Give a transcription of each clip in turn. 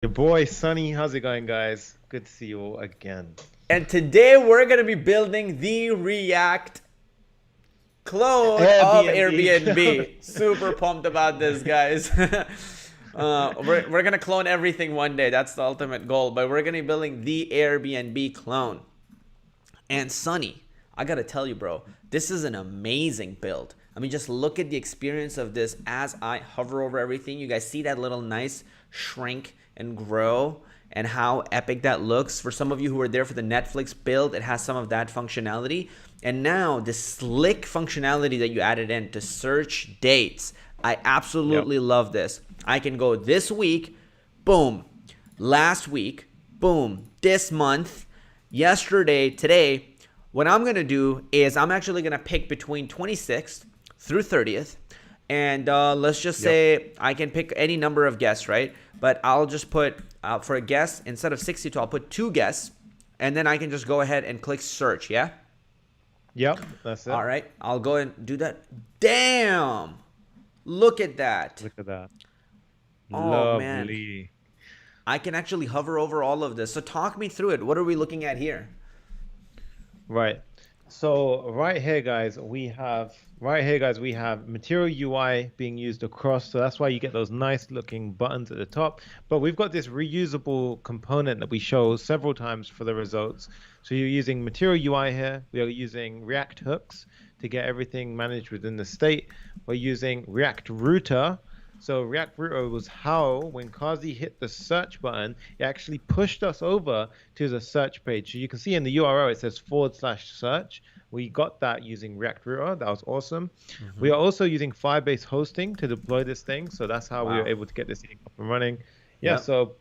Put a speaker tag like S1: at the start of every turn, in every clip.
S1: Your boy Sunny, how's it going, guys? Good to see you all again.
S2: And today we're going to be building the React clone of
S1: Airbnb cloud.
S2: Airbnb. Super pumped about this, guys. We're going to clone everything one day. That's the ultimate goal. But we're going to be building the Airbnb clone. And Sunny, I got to tell you, bro, this is an amazing build. I mean, just look at the experience of this as I hover over everything. You guys see that little nice shrink and grow and how epic that looks. For some of you who were there for the Netflix build, it has some of that functionality. And now the slick functionality that you added in to search dates. I
S1: Yep.
S2: absolutely love this. I can go this week, boom, last week, boom, this month, yesterday, today. What I'm going to do is I'm actually going to pick between 26th through 30th. And let's just
S1: Yep.
S2: say I can pick any number of guests, right? But I'll just put, for a guest, instead of 62, I'll put 2 guests. And then I can just go ahead and click search, yeah?
S1: Yep. That's it.
S2: All right, I'll go and do that. Damn! Look at that.
S1: Look at that.
S2: Oh, man.
S1: Lovely.
S2: I can actually hover over all of this. So talk me through it. What are we looking at here?
S1: Right. So right here, guys, we have Material UI being used across. So that's why you get those nice looking buttons at the top. But we've got this reusable component that we show several times for the results. So you're using Material UI here. We are using React hooks to get everything managed within the state. We're using React Router. So React Router was how, when Kazi hit the search button, it actually pushed us over to the search page. So you can see in the URL it says /search. We got that using React Router. That was awesome. We
S2: Hmm.
S1: are also using Firebase hosting to deploy this thing. So that's how we were
S2: Wow.
S1: able to get this thing up and running. Yeah,
S2: Yep.
S1: so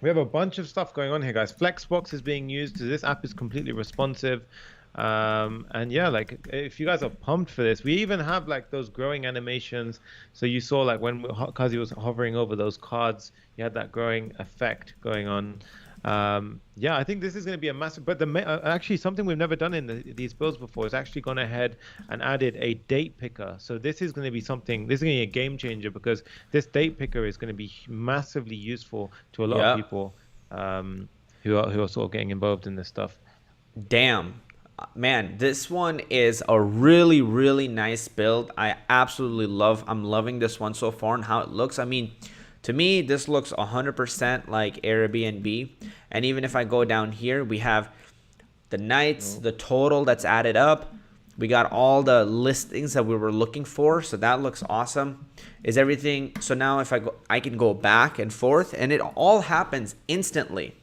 S1: we have a bunch of stuff going on here, guys. Flexbox is being used. This app is completely responsive. And yeah, like if you guys are pumped for this, we even have like those growing animations. So you saw like when Kazi was hovering over those cards, you had that growing effect going on. Yeah, I think this is going to be a massive. But actually something we've never done in these builds before is actually gone ahead and added a date picker. So this is going to be something. This is going to be a game changer because this date picker is going to be massively useful to a lot of
S2: Yep.
S1: people who are sort of getting involved in this stuff.
S2: Damn. Man, this one is a really, really nice build. I'm loving this one so far and how it looks. I mean, to me, this looks 100% like Airbnb. And even if I go down here, we have the nights,
S1: Oh,
S2: the total that's added up. We got all the listings that we were looking for. So that looks awesome. Is everything, so now if I go, I can go back and forth and it all happens instantly.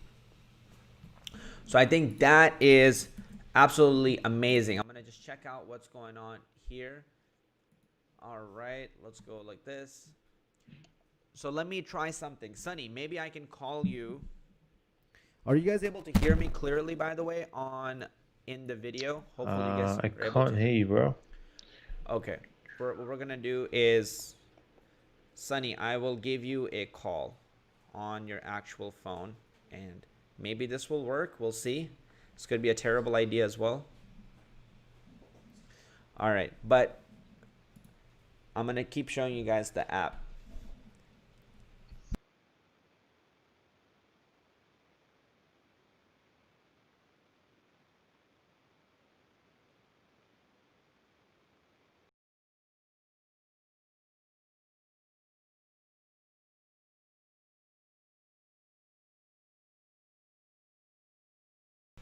S2: So I think that is absolutely amazing. I'm going to just check out what's going on here. All right, let's go like this. So let me try something. Sunny, maybe I can call you. Are you guys able to hear me clearly, by the way, on in the video? Hopefully you guys
S1: I
S2: are able
S1: can't
S2: to.
S1: hear you, bro.
S2: Okay. What we're going to do is, Sunny, I will give you a call on your actual phone, and maybe this will work. We'll see. This could be a terrible idea as well. All right, but I'm gonna keep showing you guys the app.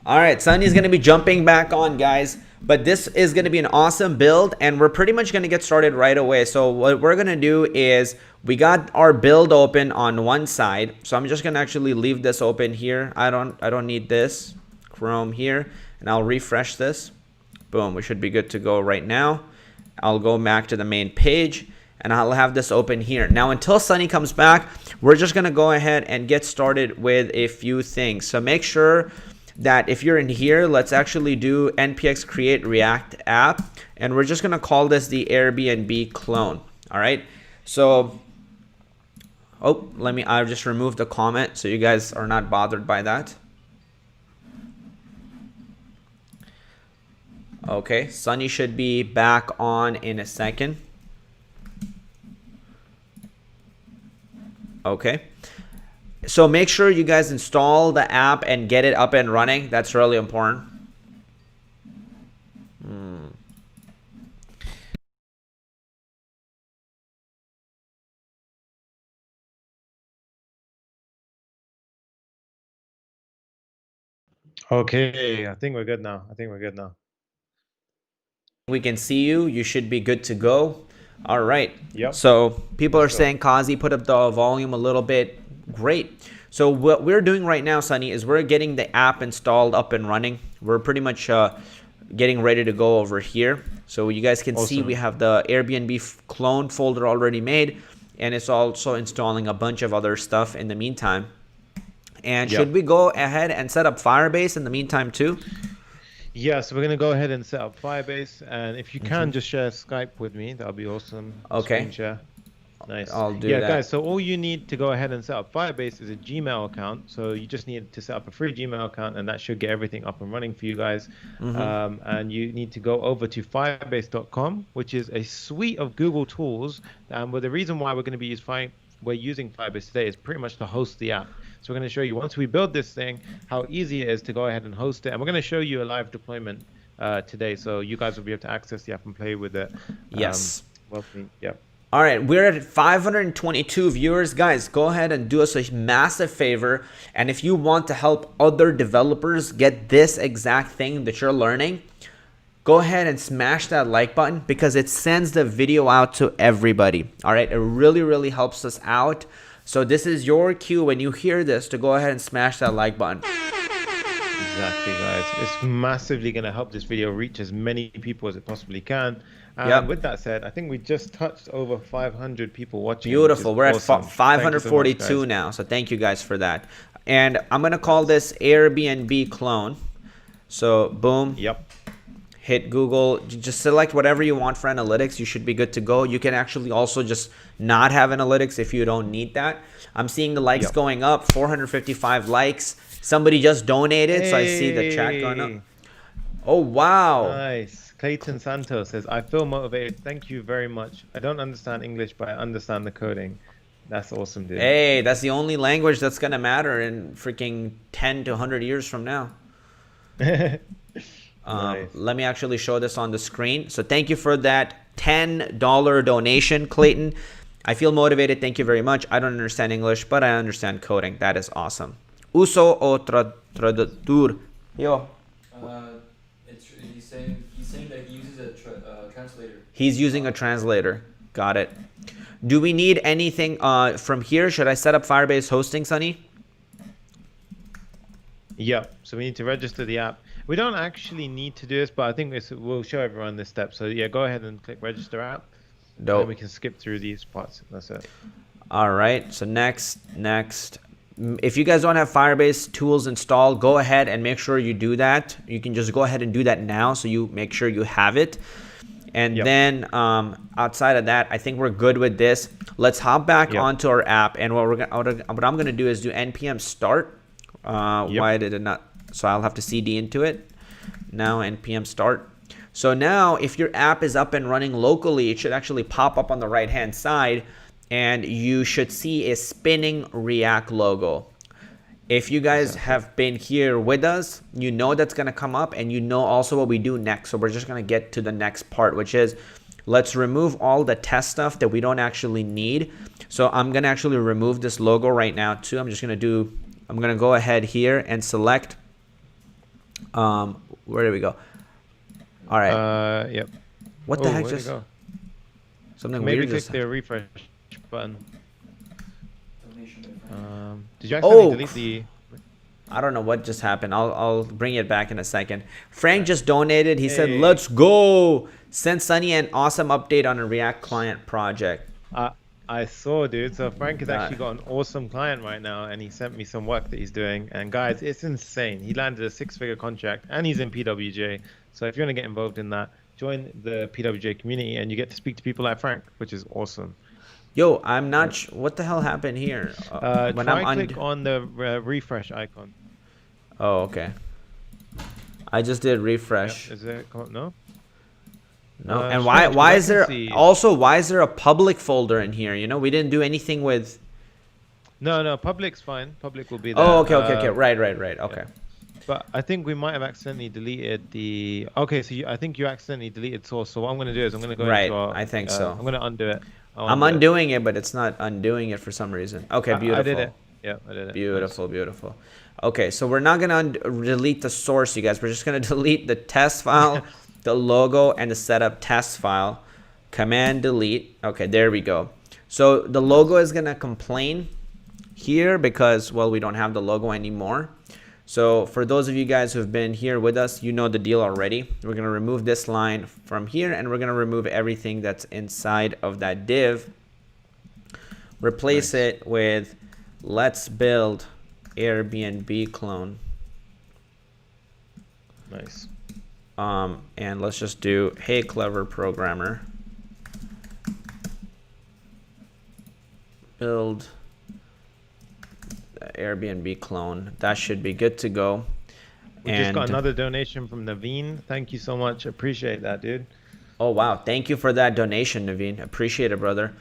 S2: All right, Sunny's gonna be jumping back on, guys. But this is gonna be an awesome build, and we're pretty much gonna get started right away. So what we're gonna do is we got our build open on one side. So I'm just gonna actually leave this open here. I don't need this Chrome here, and I'll refresh this. Boom, we should be good to go right now. I'll go back to the main page and I'll have this open here. Now, until Sunny comes back, we're just gonna go ahead and get started with a few things. So make sure that if you're in here, let's actually do npx create react app, and we're just gonna call this the Airbnb clone. All right. So, oh, I'll just remove the comment so you guys are not bothered by that. Okay, Sunny should be back on in a second. Okay. So make sure you guys install the app and get it up and running. That's really important.
S1: Okay, I think we're good now. I think we're good now.
S2: We can see you. You should be good to go. All right.
S1: Yep.
S2: So people
S1: Let's
S2: are
S1: go.
S2: saying, Kazi, put up the volume a little bit. Great. So what we're doing right now, Sunny, is we're getting the app installed up and running. We're pretty much getting ready to go over here. So you guys can see we have the Airbnb clone folder already made, and it's also installing a bunch of other stuff in the meantime. And should we go ahead and set up Firebase in the meantime too?
S1: Yeah, so we're gonna go ahead and set up Firebase, and if you can just share Skype with me, that'll be awesome.
S2: Okay.
S1: Screen share. Nice.
S2: I'll do
S1: yeah,
S2: that.
S1: guys, so all you need to go ahead and set up Firebase is a Gmail account. So you just need to set up a free Gmail account, and that should get everything up and running for you guys. And you need to go over to firebase.com, which is a suite of Google tools. But the reason why we're going to be using Firebase today is pretty much to host the app. So we're going to show you, once we build this thing, how easy it is to go ahead and host it. And we're going to show you a live deployment today, so you guys will be able to access the app and play with it.
S2: Yes.
S1: Yep.
S2: All right, we're at 522 viewers. Guys, go ahead and do us a massive favor. And if you want to help other developers get this exact thing that you're learning, go ahead and smash that like button, because it sends the video out to everybody. All right, it really, really helps us out. So this is your cue when you hear this to go ahead and smash that like button.
S1: Exactly, guys. It's massively going to help this video reach as many people as it possibly can. With that said, I think we just touched over 500 people watching.
S2: Beautiful. We're
S1: awesome.
S2: at 542
S1: so much,
S2: now. So thank you guys for that. And I'm going to call this Airbnb clone. So boom.
S1: Yep.
S2: Hit Google. Just select whatever you want for analytics. You should be good to go. You can actually also just not have analytics if you don't need that. I'm seeing the likes going up. 455 likes. Somebody just donated. So I see the chat going up. Oh, wow.
S1: Nice. Clayton Santos says, I feel motivated. Thank you very much. I don't understand English, but I understand the coding. That's awesome, dude.
S2: Hey, that's the only language that's going to matter in freaking 10 to 100 years from now.
S1: Nice.
S2: Let me actually show this on the screen. So thank you for that $10 donation, Clayton. I feel motivated. Thank you very much. I don't understand English, but I understand coding. That is awesome. Uso o traductor. Yo.
S3: He's saying that he uses a translator.
S2: He's using a translator. Got it. Do we need anything from here? Should I set up Firebase hosting, Sunny?
S1: Yep. So we need to register the app. We don't actually need to do this, but I think we'll show everyone this step. So yeah, go ahead and click register app.
S2: Dope.
S1: And we can skip through these parts. That's it.
S2: All right. So next. If you guys don't have Firebase tools installed, go ahead and make sure you do that. You can just go ahead and do that now, so you make sure you have it. And then outside of that, I think we're good with this. Let's hop back onto our app, and what I'm gonna do is do npm start. Why did it not? So I'll have to cd into it. Now npm start. So now if your app is up and running locally, it should actually pop up on the right hand side, and you should see a spinning React logo. If you guys have been here with us, you know that's going to come up, and you know also what we do next. So we're just going to get to the next part, which is let's remove all the test stuff that we don't actually need. So I'm going to actually remove this logo right now too. I'm going to go ahead here and select, where do we go? All right.
S1: Yep.
S2: What the heck just? Something
S1: Maybe
S2: weird
S1: click
S2: just...
S1: the refresh button. Did you
S2: Oh,
S1: actually delete the...
S2: I don't know what just happened. I'll bring it back in a second. Frank just donated. He said, let's go. Send Sunny an awesome update on a React client project.
S1: I saw, dude. So Frank has actually got an awesome client right now, and he sent me some work that he's doing. And guys, it's insane. He landed a 6-figure contract, and he's in PWJ. So if you want to get involved in that, join the PWJ community, and you get to speak to people like Frank, which is awesome.
S2: Yo, I'm not what the hell happened here?
S1: Click on the refresh icon.
S2: Oh, okay. I just did refresh.
S1: Is it no?
S2: No. And why is there also why is there a public folder in here? You know, we didn't do anything with.
S1: No, public's fine. Public will be there.
S2: Oh, okay. Right.
S1: Yeah.
S2: Okay.
S1: But I think we might have accidentally deleted the. Okay, so I think you accidentally deleted source. So what I'm going to do is I'm going to go into
S2: Right.
S1: our.
S2: I think so.
S1: I'm going to undo it. I'll
S2: I'm
S1: undo it.
S2: undoing it, but it's not undoing it for some reason. Okay,
S1: I did
S2: beautiful.
S1: it. Yeah, I did it.
S2: Beautiful, beautiful. Okay, so we're not gonna delete the source, you guys. We're just gonna delete the test file, the logo, and the setup test file. Command delete. Okay, there we go. So the logo is gonna complain here because, well, we don't have the logo anymore. So for those of you guys who've been here with us, you know the deal already. We're gonna remove this line from here, and we're gonna remove everything that's inside of that div. Replace it with let's build Airbnb clone.
S1: Nice.
S2: And let's just do, hey, clever programmer, build the Airbnb clone. That should be good to go.
S1: We just got another donation from Naveen. Thank you so much. Appreciate that, dude.
S2: Oh, wow. Thank you for that donation, Naveen. Appreciate it, brother.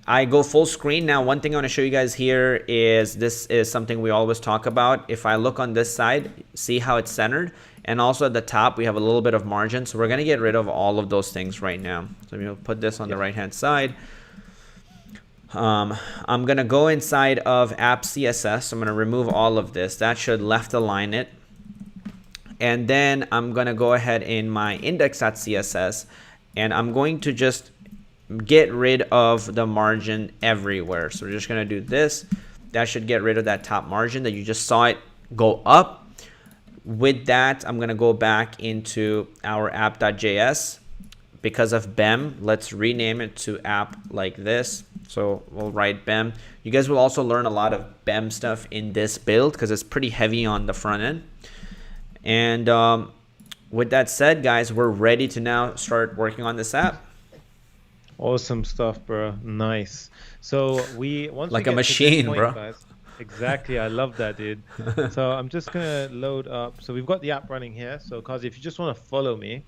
S2: I go full screen now. One thing I want to show you guys here is this is something we always talk about. If I look on this side, see how it's centered, and also at the top we have a little bit of margin. So we're going to get rid of all of those things right now. So we'll put this on the right hand side. I'm going to go inside of app CSS. I'm going to remove all of this. That should left align it. And then I'm going to go ahead in my index.css, and I'm going to just get rid of the margin everywhere. So we're just going to do this. That should get rid of that top margin that you just saw it go up. With that, I'm going to go back into our app.js. Because of BEM, let's rename it to app like this. So we'll write BEM. You guys will also learn a lot of BEM stuff in this build because it's pretty heavy on the front end. And with that said, guys, we're ready to now start working on this app.
S1: Awesome stuff, bro. Nice. So once
S2: like
S1: we
S2: a
S1: get
S2: machine,
S1: to this point,
S2: bro.
S1: Guys, exactly. I love that, dude. So I'm just gonna load up. So we've got the app running here. So Kazi, if you just want to follow me,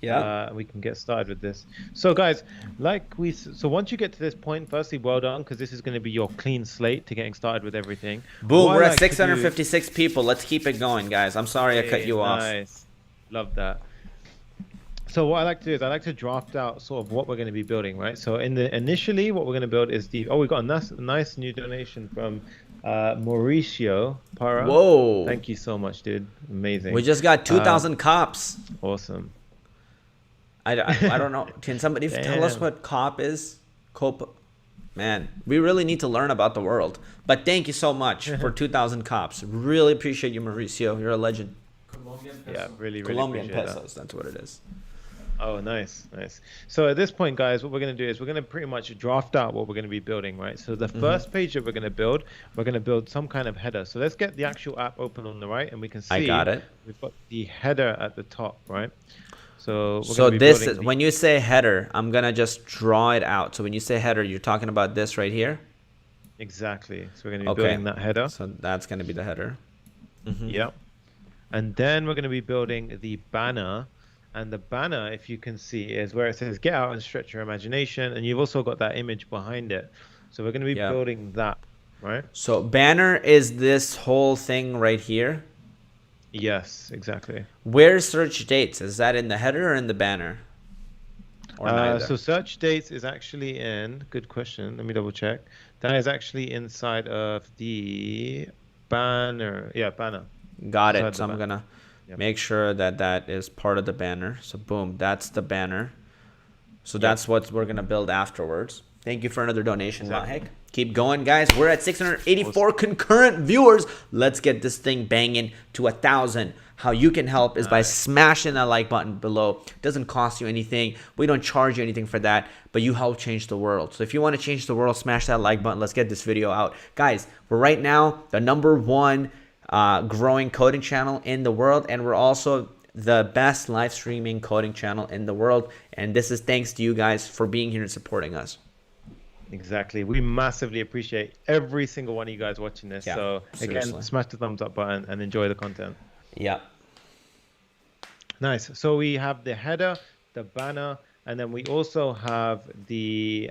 S1: we can get started with this. So guys, so once you get to this point, firstly, well done, because this is going to be your clean slate to getting started with everything.
S2: Boom, we're at 656 people. Let's keep it going, guys. I'm sorry I cut you off.
S1: Nice. Love that. So what I like to do is I like to draft out sort of what we're going to be building, right? So initially what we're going to build is we got a nice new donation from Mauricio Para.
S2: Whoa.
S1: Thank you so much, dude. Amazing.
S2: We just got 2,000 cops.
S1: Awesome.
S2: I don't know. Can somebody tell us what cop is? Man, we really need to learn about the world. But thank you so much for 2,000 cops. Really appreciate you, Mauricio. You're a legend.
S3: Colombian peso.
S1: Yeah, really
S2: Colombian
S1: appreciate
S2: pesos. That's what it is.
S1: Oh, nice. So at this point, guys, what we're going to do is we're going to pretty much draft out what we're going to be building, right? So the first page that we're going to build some kind of header. So let's get the actual app open on the right, and we can see
S2: I got it.
S1: We've got the header at the top, right? So
S2: this is when you say header, I'm gonna just draw it out. So when you say header, you're talking about this right here.
S1: Exactly. So we're gonna be building that header.
S2: So that's gonna be the header.
S1: Yep. And then we're gonna be building the banner. And the banner, if you can see, is where it says "Get out and stretch your imagination," and you've also got that image behind it. So we're gonna be building that, right?
S2: So banner is this whole thing right here.
S1: Yes, exactly.
S2: Where's search dates? Is that in the header or in the banner? Or neither?
S1: So search dates is actually in, good question, let me double check. That is actually inside of the banner. Yeah, banner.
S2: Got it. So I'm going to make sure that that is part of the banner. So boom, that's the banner. So that's what we're going to build afterwards. Thank you for another donation, Mahek. Keep going, guys. We're at 684 concurrent viewers. Let's get this thing banging to 1,000. How you can help is by smashing that like button below. It doesn't cost you anything. We don't charge you anything for that, but you help change the world. So if you want to change the world, smash that like button. Let's get this video out. Guys, we're right now the #1 growing coding channel in the world, and we're also the best live streaming coding channel in the world. And this is thanks to you guys for being here and supporting us.
S1: Exactly. We massively appreciate every single one of you guys watching this.
S2: Yeah,
S1: so again, smash the thumbs up button and enjoy the content.
S2: Yeah.
S1: Nice. So we have the header, the banner, And then we also have the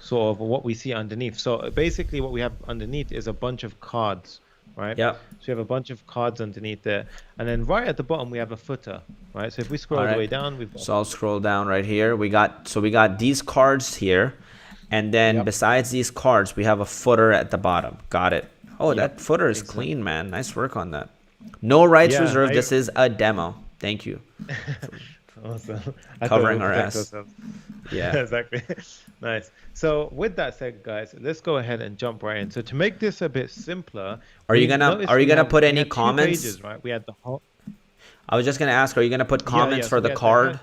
S1: sort of what we see underneath. So basically what we have underneath is a bunch of cards, right?
S2: Yep.
S1: So we have a bunch of cards underneath there. And then right at the bottom, we have a footer, right? So if we scroll
S2: All
S1: all the
S2: right.
S1: way down, we've got...
S2: So I'll scroll down right here. We got these cards here, and then
S1: Yep.
S2: besides these cards, we have a footer at the bottom. Got it. Oh,
S1: Yep,
S2: that footer is
S1: exactly.
S2: clean, man. Nice work on that. No rights
S1: Yeah,
S2: reserved. This is a demo. Thank you.
S1: Awesome. I thought
S2: Covering
S1: we'll
S2: our
S1: protect
S2: ass.
S1: ourselves.
S2: Yeah.
S1: Exactly. Nice. So with that said, guys, let's go ahead and jump right in. So to make this a bit simpler,
S2: Are you
S1: we
S2: gonna
S1: noticed we
S2: put
S1: we
S2: any
S1: had two
S2: comments?
S1: pages, right? We had the whole...
S2: I was just gonna ask, are you gonna put comments for
S1: so we
S2: the
S1: had
S2: card?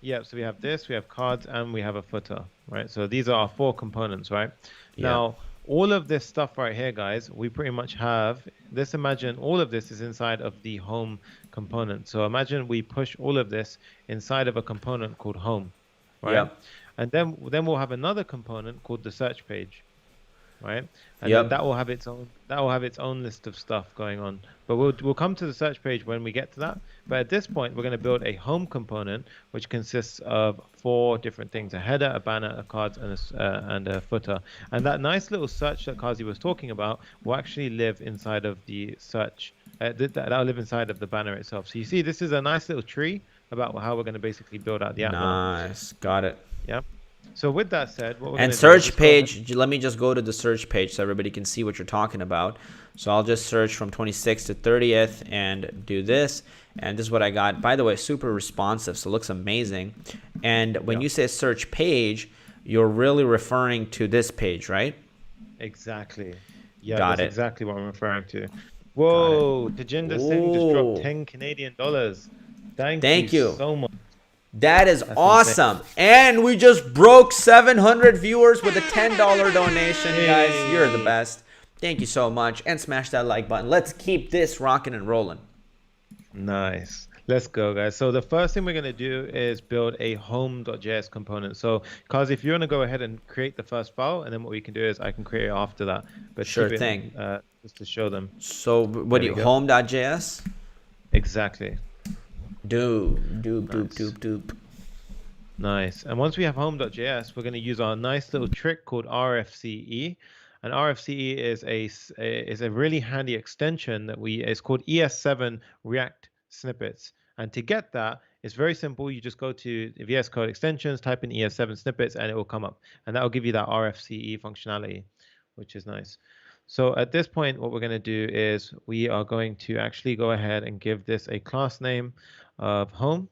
S1: Yeah, so we have this, we have cards, and we have a footer, right? So these are our 4 components, right?
S2: Yeah.
S1: Now, all of this stuff right here, guys, we pretty much have... Let's imagine all of this is inside of the home component. So imagine we push all of this inside of a component called home, right?
S2: Yep.
S1: And then we'll have another component called the search page, right? And
S2: Yep.
S1: then that will have its own list of stuff going on. But we'll come to the search page when we get to that. But at this point, we're going to build a home component which consists of 4 different things: a header, a banner, a cards, and a footer. And that nice little search that Kazi was talking about will actually live inside of the search. That'll live inside of the banner itself. So you see, this is a nice little tree about how we're going to basically build out the app.
S2: Nice. Got it.
S1: Yeah. So with that said, what we're
S2: And
S1: gonna do is
S2: search
S1: just go ahead-
S2: page, let me just go to the search page so everybody can see what you're talking about. So I'll just search from 26th to 30th and do this. And this is what I got. By the way, super responsive, so it looks amazing. And when
S1: Yeah.
S2: you say search page, you're really referring to this page, right?
S1: Exactly. Yeah,
S2: Got
S1: that's
S2: it.
S1: exactly what I'm referring to. Whoa, Tajinder Singh just
S2: Ooh.
S1: dropped 10 Canadian dollars.
S2: Thank you.
S1: so much.
S2: That is
S1: That's
S2: awesome. And we just broke 700 viewers with a $10 donation, guys. You're the
S1: Yay.
S2: best. Thank you so much. And smash that like button. Let's keep this rocking and rolling.
S1: Nice. Let's go, guys. So the first thing we're going to do is build a home.js component. So, Kaz, if you want to go ahead and create the first file, and then what we can do is I can create it after that. But
S2: Sure
S1: keep it,
S2: thing.
S1: just to show them.
S2: So what do
S1: There
S2: you,
S1: we go.
S2: home.js?
S1: Exactly.
S2: Doop.
S1: Nice. And once we have home.js, we're going to use our nice little trick called RFCE. And RFCE is a really handy extension that it's called ES7 React Snippets. And to get that, it's very simple. You just go to VS Code extensions, type in ES7 snippets, and it will come up. And that will give you that RFCE functionality, which is nice. So at this point, what we're going to do is we are going to actually go ahead and give this a class name of home.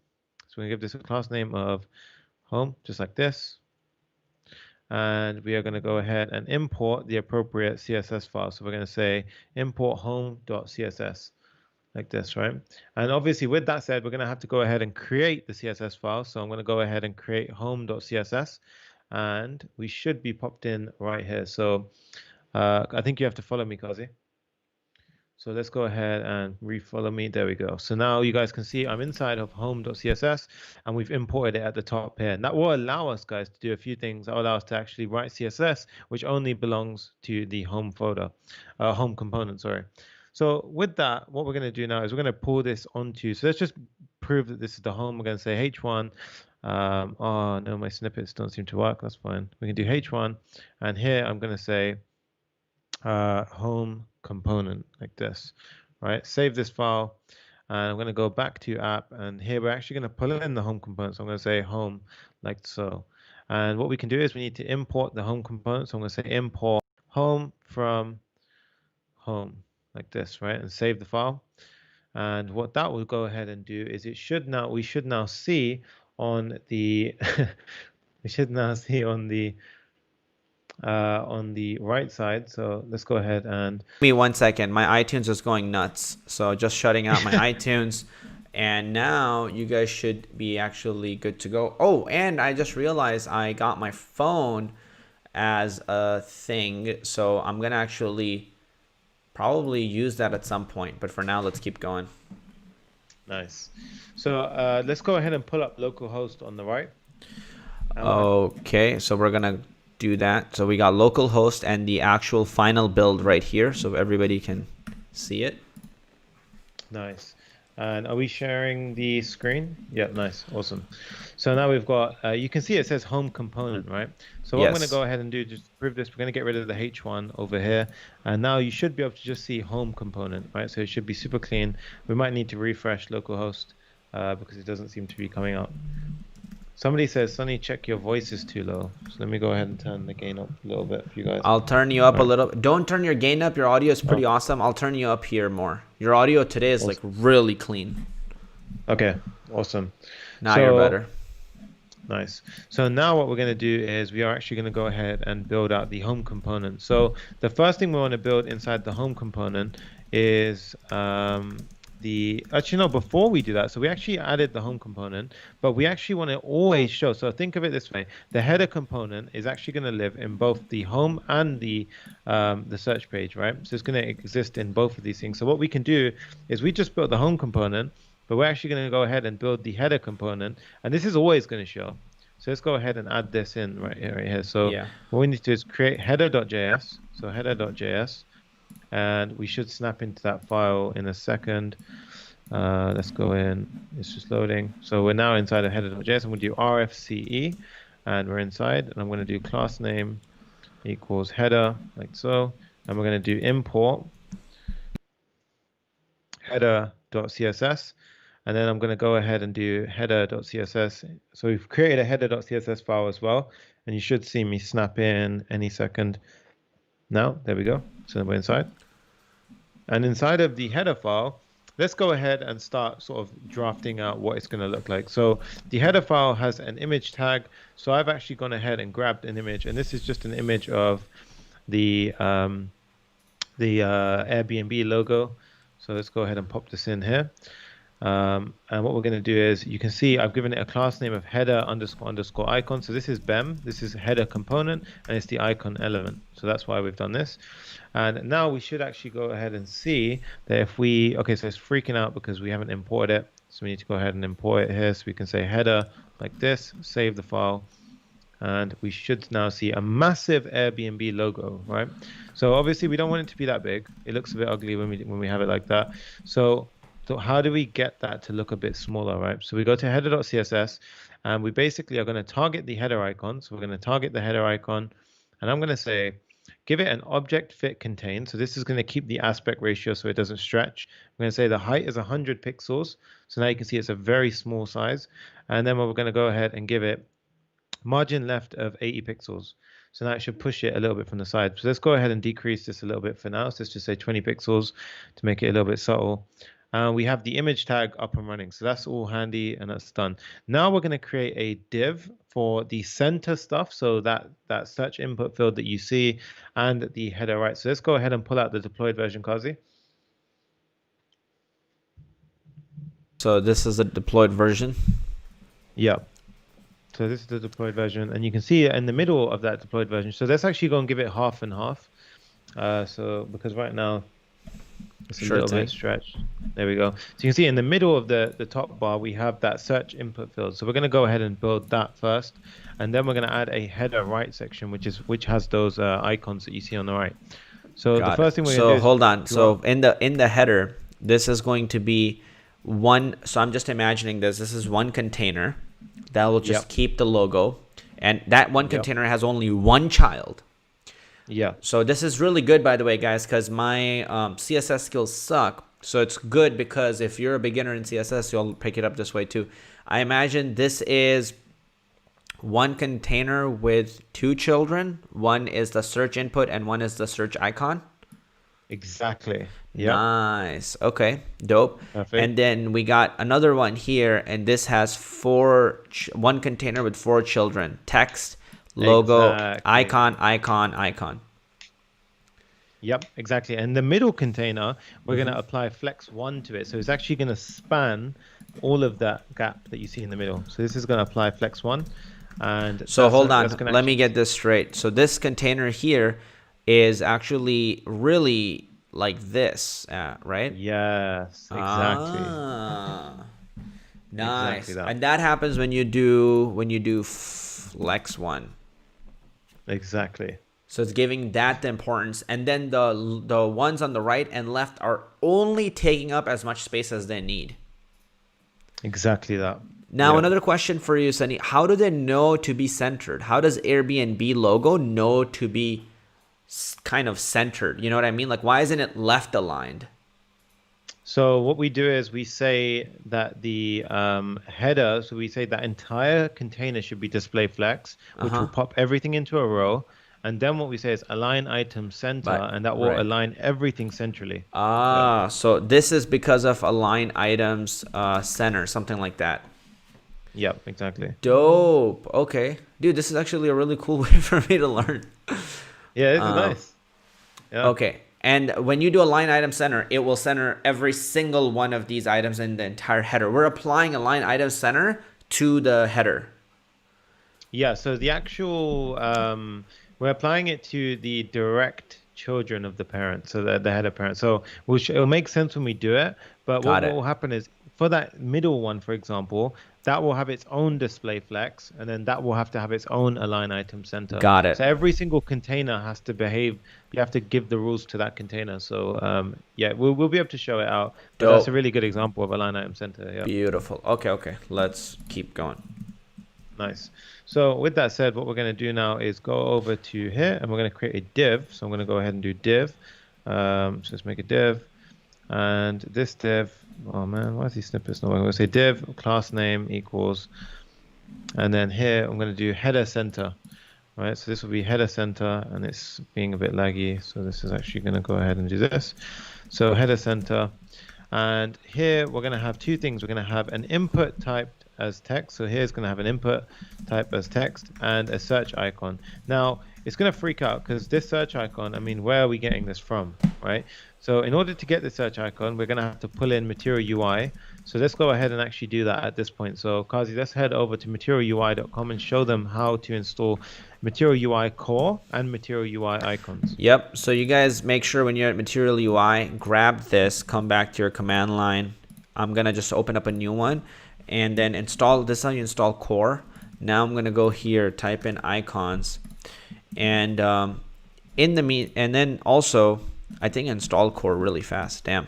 S1: So we're going to give this a class name of home, just like this. And we are going to go ahead and import the appropriate CSS file. So we're going to say import home.css, like this, right? And obviously with that said, we're going to have to go ahead and create the CSS file. So I'm going to go ahead and create home.css, and we should be popped in right here. So I think you have to follow me, Kazi. So let's go ahead and refollow me. There we go. So now you guys can see I'm inside of home.css, and we've imported it at the top here. And that will allow us, guys, to do a few things. That will allow us to actually write CSS, which only belongs to the home folder, home component, sorry. So with that, what we're going to do now is we're going to pull this onto, so let's just prove that this is the home. We're going to say H1. Oh, no, my snippets don't seem to work. That's fine. We can do H1. And here I'm going to say home component, like this, right? Save this file, and I'm going to go back to app, and here we're actually going to pull in the home component. So I'm going to say home, like so. And what we can do is we need to import the home component. So I'm going to say import home from home, like this, right? And save the file. And what that will go ahead and do is we should now see on the we should now see on the right side. So let's go ahead and
S2: Give me 1 second. My iTunes is going nuts. So just shutting out my iTunes. And now you guys should be actually good to go. Oh, and I just realized I got my phone as a thing. So I'm going to actually probably use that at some point. But for now, let's keep going.
S1: nice. So let's go ahead and pull up localhost on the right.
S2: Okay, so we're going to do that. So we got localhost and the actual final build right here. So everybody can see it.
S1: Nice. And are we sharing the screen? Yeah, nice, awesome. So now we've got, you can see it says home component, right? So what I'm going to
S2: Yes.
S1: go ahead and do, just to prove this, we're going to get rid of the H1 over here. And now you should be able to just see home component, right? So it should be super clean. We might need to refresh localhost because it doesn't seem to be coming up. Somebody says, Sonny, check your voice is too low. So let me go ahead and turn the gain up a little bit for you guys.
S2: I'll turn you up
S1: All
S2: a
S1: right.
S2: little. Don't turn your gain up. Your audio is pretty
S1: Oh,
S2: awesome. I'll turn you up here more. Your audio today is like
S1: awesome.
S2: really clean.
S1: Okay, awesome.
S2: Now you're
S1: So
S2: better.
S1: nice. So now what we're going to do is we are actually going to go ahead and build out the home component. So the first thing we want to build inside the home component is actually no, before we do that, so we actually added the home component, but we actually want to always show. So think of it this way: the header component is actually going to live in both the home and the search page, right? So it's going to exist in both of these things. So what we can do is we just built the home component, but we're actually going to go ahead and build the header component, and this is always going to show. So let's go ahead and add this in right here. So
S2: Yeah.
S1: what we need to do is create header.js. So header.js, and we should snap into that file in a second. Let's go in. It's just loading. So we're now inside of header.js, and we'll do rfce, and we're inside. And I'm going to do class name equals header, like so. And we're going to do import header.css. And then I'm going to go ahead and do header.css. So we've created a header.css file as well. And you should see me snap in any second. Now, there we go. So we're inside. And inside of the header file, let's go ahead and start sort of drafting out what it's going to look like. So the header file has an image tag. So I've actually gone ahead and grabbed an image. And this is just an image of the Airbnb logo. So let's go ahead and pop this in here. And what we're going to do is, you can see I've given it a class name of header __ icon. So this is BEM, this is header component, and it's the icon element. So that's why we've done this. And now we should actually go ahead and see that if we, okay, so it's freaking out because we haven't imported it. So we need to go ahead and import it here. So we can say header like this, save the file. And we should now see a massive Airbnb logo, right? So obviously we don't want it to be that big. It looks a bit ugly when we have it like that. So how do we get that to look a bit smaller, right? So we go to header.css, and we basically are going to target the header icon. So we're going to target the header icon, and I'm going to say, give it an object fit contain. So this is going to keep the aspect ratio so it doesn't stretch. I'm going to say the height is 100 pixels. So now you can see it's a very small size. And then we're going to go ahead and give it margin left of 80 pixels. So now it should push it a little bit from the side. So let's go ahead and decrease this a little bit for now. So let's just say 20 pixels to make it a little bit subtle. We have the image tag up and running. So that's all handy, and that's done. Now we're going to create a div for the center stuff. So that search input field that you see and the header, right? So let's go ahead and pull out the deployed version, Kazi.
S2: So this is the deployed version.
S1: Yeah. So this is the deployed version, and you can see in the middle of that deployed version. So let's actually go and give it half and half. So because right now it's a little bit stretched. There we go. So you can see in the middle of the top bar, we have that search input field. So we're going to go ahead and build that first, and then we're going to add a header right section, which has those icons that you see on the right. So the first thing we're going to do is,
S2: hold on. So in the header, this is going to be one. So I'm just imagining this. This is one container that will just keep the logo, and that one container has only one child.
S1: Yeah.
S2: So this is really good, by the way, guys, because my CSS skills suck. So it's good because if you're a beginner in CSS, you'll pick it up this way too. I imagine this is one container with two children. One is the search input and one is the search icon.
S1: Exactly. Yeah.
S2: Nice. Okay. Dope.
S1: Perfect.
S2: And then we got another one here, and this has one container with 4 children. Text, logo, icon, icon, icon.
S1: Yep, exactly. And the middle container, we're going to apply Flex 1 to it. So it's actually going to span all of that gap that you see in the middle. So this is going to apply Flex 1. And
S2: so hold on, let me get this straight. So this container here is actually really like this, right?
S1: Yes, exactly.
S2: Nice.
S1: Exactly that.
S2: And that happens when you do Flex 1.
S1: Exactly.
S2: So it's giving that the importance, and then the ones on the right and left are only taking up as much space as they need.
S1: Exactly that.
S2: Now,
S1: Yeah.
S2: another question for you, Sunny. How do they know to be centered? How does Airbnb logo know to be kind of centered? You know what I mean? Like, why isn't it left aligned?
S1: So what we do is we say that the header, so we say that entire container should be display flex, which will
S2: Uh-huh.
S1: pop everything into a row. And then what we say is align item center,
S2: Right.
S1: and that will
S2: Right.
S1: align everything centrally. Yeah.
S2: Ah, so this is because of align items center, something like that.
S1: Yeah, exactly.
S2: Dope. Okay. Dude, this is actually a really cool way for me to learn.
S1: Yeah, this is
S2: Um,
S1: nice. Yeah.
S2: okay. And when you do a line item center, it will center every single one of these items in the entire header. We're applying a line item center to the header.
S1: Yeah, so the actual we're applying it to the direct children of the parent, so the head of parent. So which it'll make sense when we do it, but
S2: Got
S1: what
S2: it.
S1: will happen is for that middle one, for example, that will have its own display flex, and then that will have to have its own align item center.
S2: Got it.
S1: So every single container has to behave. You have to give the rules to that container. So yeah, we'll be able to show it out. But that's a
S2: Dope.
S1: really good example of align item center. Yeah.
S2: Beautiful. Okay, okay. Let's keep going.
S1: Nice. So with that said, what we're going to do now is go over to here and we're going to create a div. So I'm going to go ahead and do div. So let's make a div. And this div, oh man, why is these snippets not working? I'm going to say div class name equals, and then here I'm going to do header center. Right, so this will be header center and it's being a bit laggy. So this is actually going to go ahead and do this. So header center. And here we're going to have two things. We're going to have an input typed as text. So here's going to have an input type as text and a search icon. Now it's going to freak out because this search icon, I mean, where are we getting this from, right? So in order to get the search icon, we're going to have to pull in Material UI. So let's go ahead and actually do that at this point. So Kazi, let's head over to materialui.com and show them how to install Material UI core and Material UI icons.
S2: Yep. So you guys make sure when you're at Material UI, grab this, come back to your command line. I'm going to just open up a new one and then install. This is how you install core. Now I'm going to go here, type in icons, and and then also I think install core really fast. Damn.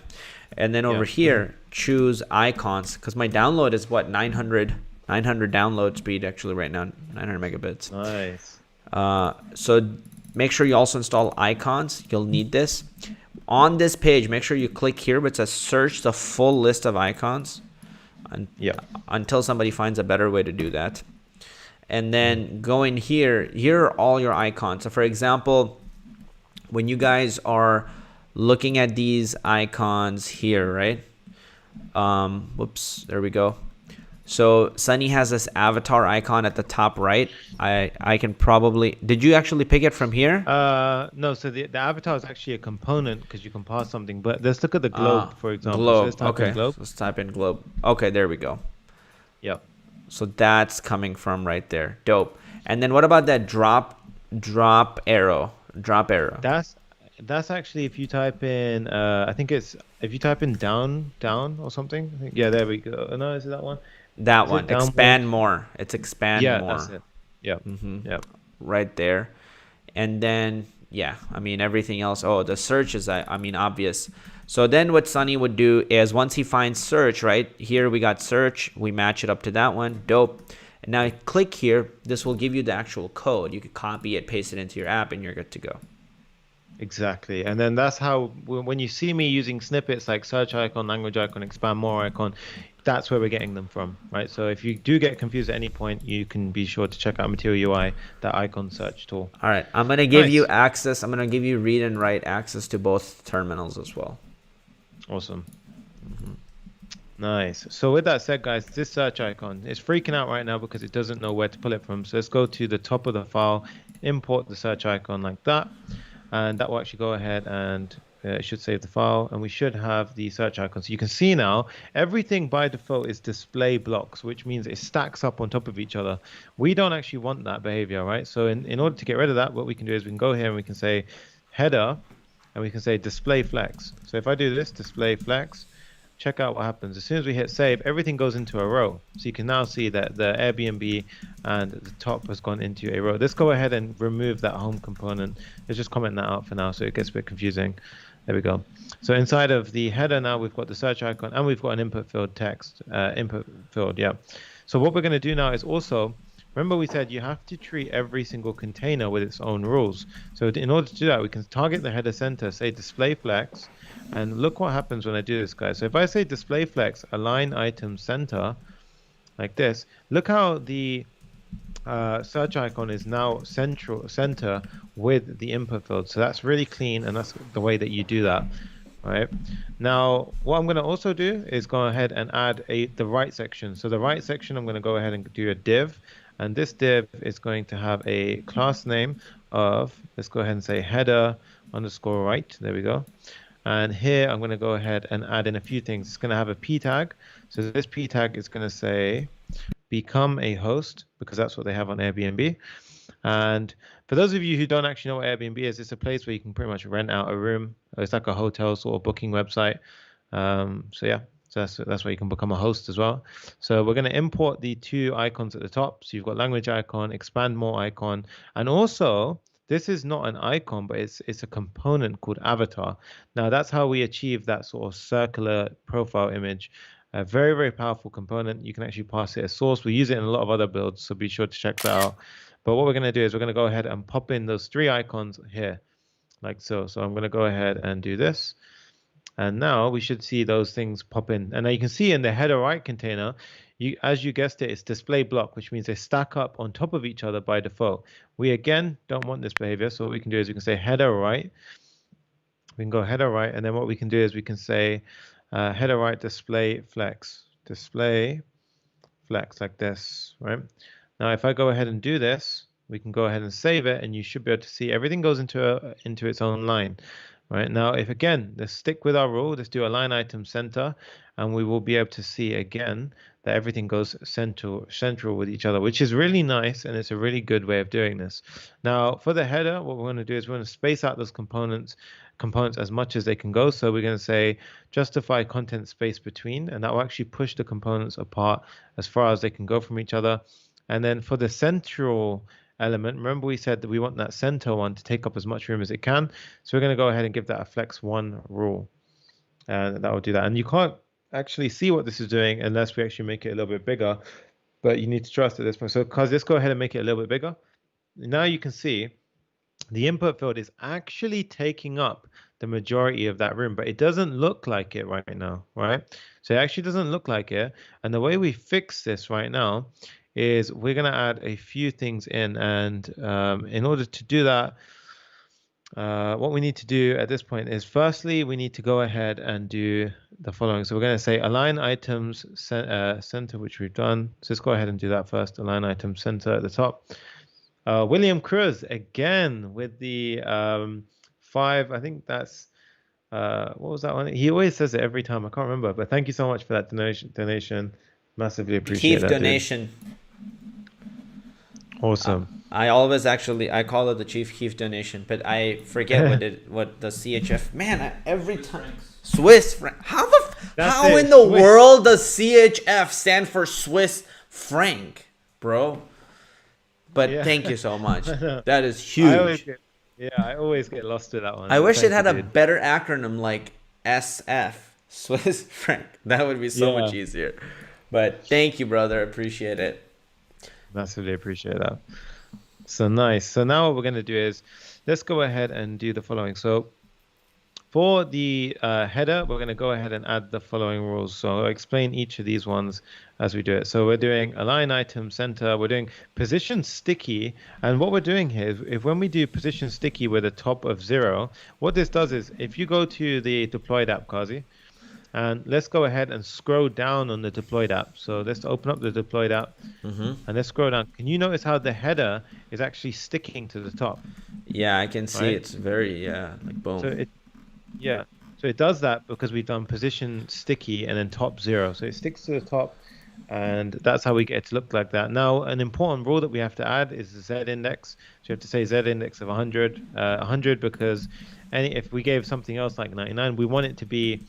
S2: And then over here, choose icons because my download is what 900 download speed actually right now, 900 megabits.
S1: Nice.
S2: So make sure you also install icons. You'll need this. On this page, make sure you click here, but it says search the full list of icons until somebody finds a better way to do that. And then go in here. Here are all your icons. So for example, when you guys are looking at these icons here, right? Whoops, there we go. So Sunny has this avatar icon at the top right. I can probably, did you actually pick it from here?
S1: No, so the avatar is actually a component because you can pass something. But let's look at the globe, for example.
S2: Globe.
S1: So let's type in globe.
S2: Let's type in globe. Okay, there we go.
S1: Yep.
S2: So that's coming from right there. Dope. And then what about that drop arrow? Drop arrow.
S1: That's actually if you type in I think it's if you type in down or something. I think, yeah, there we go. No, is it that one?
S2: That
S1: Is
S2: one.
S1: it downward?
S2: Expand more. It's expand
S1: Yeah,
S2: more.
S1: that's it. Yep. Yep.
S2: Right there. And then yeah, I mean everything else. Oh, the search is I mean obvious. So then what Sunny would do is once he finds search, right? Here we got search. We match it up to that one. Dope. And now click here. This will give you the actual code. You could copy it, paste it into your app, and you're good to go.
S1: Exactly. And then that's how when you see me using snippets like search icon, language icon, expand more icon, that's where we're getting them from, right? So if you do get confused at any point, you can be sure to check out Material UI, that icon search tool.
S2: All right. I'm going to give
S1: Nice.
S2: you access. I'm going to give you read and write access to both terminals as well.
S1: Awesome. Nice. So with that said, guys, this search icon is freaking out right now because it doesn't know where to pull it from. So let's go to the top of the file, import the search icon like that. And that will actually go ahead and it should save the file. And we should have the search icon. So you can see now, everything by default is display blocks, which means it stacks up on top of each other. We don't actually want that behavior, right? So in order to get rid of that, what we can do is we can go here and we can say header, and we can say display flex. So if I do this, display flex, check out what happens. As soon as we hit save, everything goes into a row. So you can now see that the Airbnb and the top has gone into a row. Let's go ahead and remove that home component. Let's just comment that out for now so it gets a bit confusing. There we go. So inside of the header now we've got the search icon and we've got an input field text, input field, yeah. So what we're going to do now is also, remember we said you have to treat every single container with its own rules. So in order to do that, we can target the header center, say display flex, and look what happens when I do this, guys. So if I say display flex align item center, like this, look how the search icon is now center with the input field. So that's really clean, and that's the way that you do that. Right now, what I'm going to also do is go ahead and add the right section. So the right section, I'm going to go ahead and do a div, and this div is going to have a class name of, let's go ahead and say header underscore right. There we go. And here I'm going to go ahead and add in a few things. It's going to have a p tag. So this p tag is going to say become a host, because that's what they have on Airbnb. And for those of you who don't actually know what Airbnb is, it's a place where you can pretty much rent out a room. It's like a hotel sort of booking website. So yeah, so that's where you can become a host as well. So we're going to import the two icons at the top. So you've got language icon, expand more icon, and also this is not an icon, but it's a component called avatar. Now that's how we achieve that sort of circular profile image. A very, very powerful component. You can actually pass it as source. We use it in a lot of other builds, so be sure to check that out. But what we're going to do is we're going to go ahead and pop in those three icons here, like so. So I'm going to go ahead and do this. And now we should see those things pop in. And now you can see in the header right container, as you guessed it, it's display block, which means they stack up on top of each other by default. We, again, don't want this behavior. So what we can do is we can say header right. We can go header right. And then what we can do is we can say header right display flex, like this, right? Now, if I go ahead and do this, we can go ahead and save it, and you should be able to see everything goes into its own line. Right now, if again, let's stick with our rule, let's do align item center, and we will be able to see again that everything goes central with each other, which is really nice, and it's a really good way of doing this. Now, for the header, what we're going to do is we're going to space out those components as much as they can go. So we're going to say justify content space between, and that will actually push the components apart as far as they can go from each other. And then for the central element, remember we said that we want that center one to take up as much room as it can. So we're going to go ahead and give that a flex 1 rule, and that will do that. And you can't actually see what this is doing unless we actually make it a little bit bigger, but you need to trust at this point. So because let's go ahead and make it a little bit bigger. Now you can see the input field is actually taking up the majority of that room, but it doesn't look like it right now, right? So it actually doesn't look like it. And the way we fix this right now is we're going to add a few things in. And in order to do that, what we need to do at this point is, firstly, we need to go ahead and do the following. So we're going to say align items center, which we've done. So let's go ahead and do that first. Align item center at the top. William Cruz again with the 5. I think that's what was that one? He always says it every time. I can't remember, but thank you so much for that donation. Massively appreciate that.
S2: Donation.
S1: Awesome.
S2: I always I call it the Chief Keef donation, but I forget what the CHF. Man, every time Swiss franc. How in the world does CHF stand for Swiss franc, bro? But thank you so much. That is huge.
S1: I always get lost with that one.
S2: I wish it had a better acronym like SF, Swiss franc. That would be so much easier. But thank you, brother. Appreciate it.
S1: Massively appreciate that. So nice. So now what we're going to do is let's go ahead and do the following. So for the header, we're going to go ahead and add the following rules. So I'll explain each of these ones as we do it. So we're doing align item center, we're doing position sticky. And what we're doing here is if when we do position sticky with a top of 0, what this does is if you go to the deployed app, Kazi, and let's go ahead and scroll down on the deployed app. So let's open up the deployed app and let's scroll down. Can you notice how the header is actually sticking to the top?
S2: Yeah, I can see it's very, like boom.
S1: So it does that because we've done position sticky and then top 0. So it sticks to the top, and that's how we get it to look like that. Now, an important rule that we have to add is the Z index. So you have to say Z index of 100 because if we gave something else like 99, we want it to be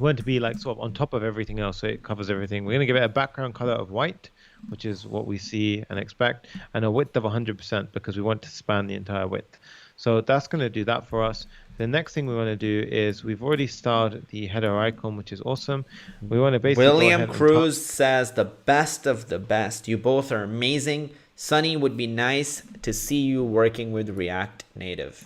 S1: like sort of on top of everything else, so it covers everything. We're going to give it a background color of white, which is what we see and expect, and a width of 100% because we want to span the entire width. So that's going to do that for us. The next thing we want to do is we've already styled the header icon, which is awesome. We want to basically go
S2: William
S1: ahead and
S2: Cruz says the best of the best. You both are amazing. Sunny, would be nice to see you working with React Native.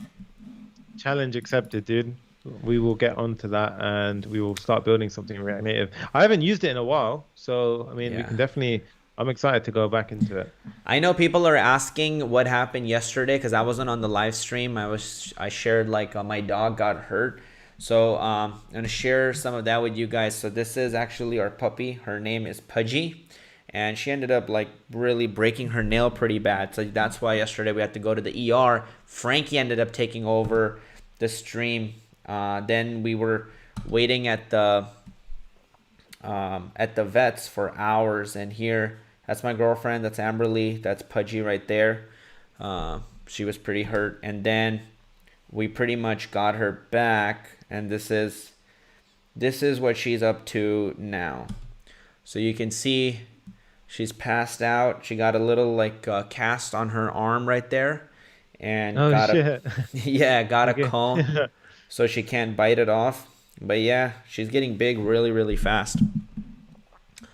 S1: challenge accepted, dude. We will get onto that and we will start building something in React Native. I haven't used it in a while, so I mean, we
S2: Yeah.
S1: can definitely. I'm excited to go back into it.
S2: I know people are asking what happened yesterday because I wasn't on the live stream. I shared like my dog got hurt. So I'm gonna share some of that with you guys. So this is actually our puppy. Her name is Pudgy, and she ended up like really breaking her nail pretty bad. So that's why yesterday we had to go to the ER. Frankie ended up taking over the stream. Then we were waiting at the vets for hours, and here that's my girlfriend, that's Amberly, that's Pudgy right there. She was pretty hurt, and then we pretty much got her back, and this is what she's up to now. So you can see she's passed out. She got a little like cast on her arm right there, and
S1: Oh
S2: got
S1: shit!
S2: got a
S1: Okay.
S2: cone so she can't bite it off. But yeah, she's getting big really fast.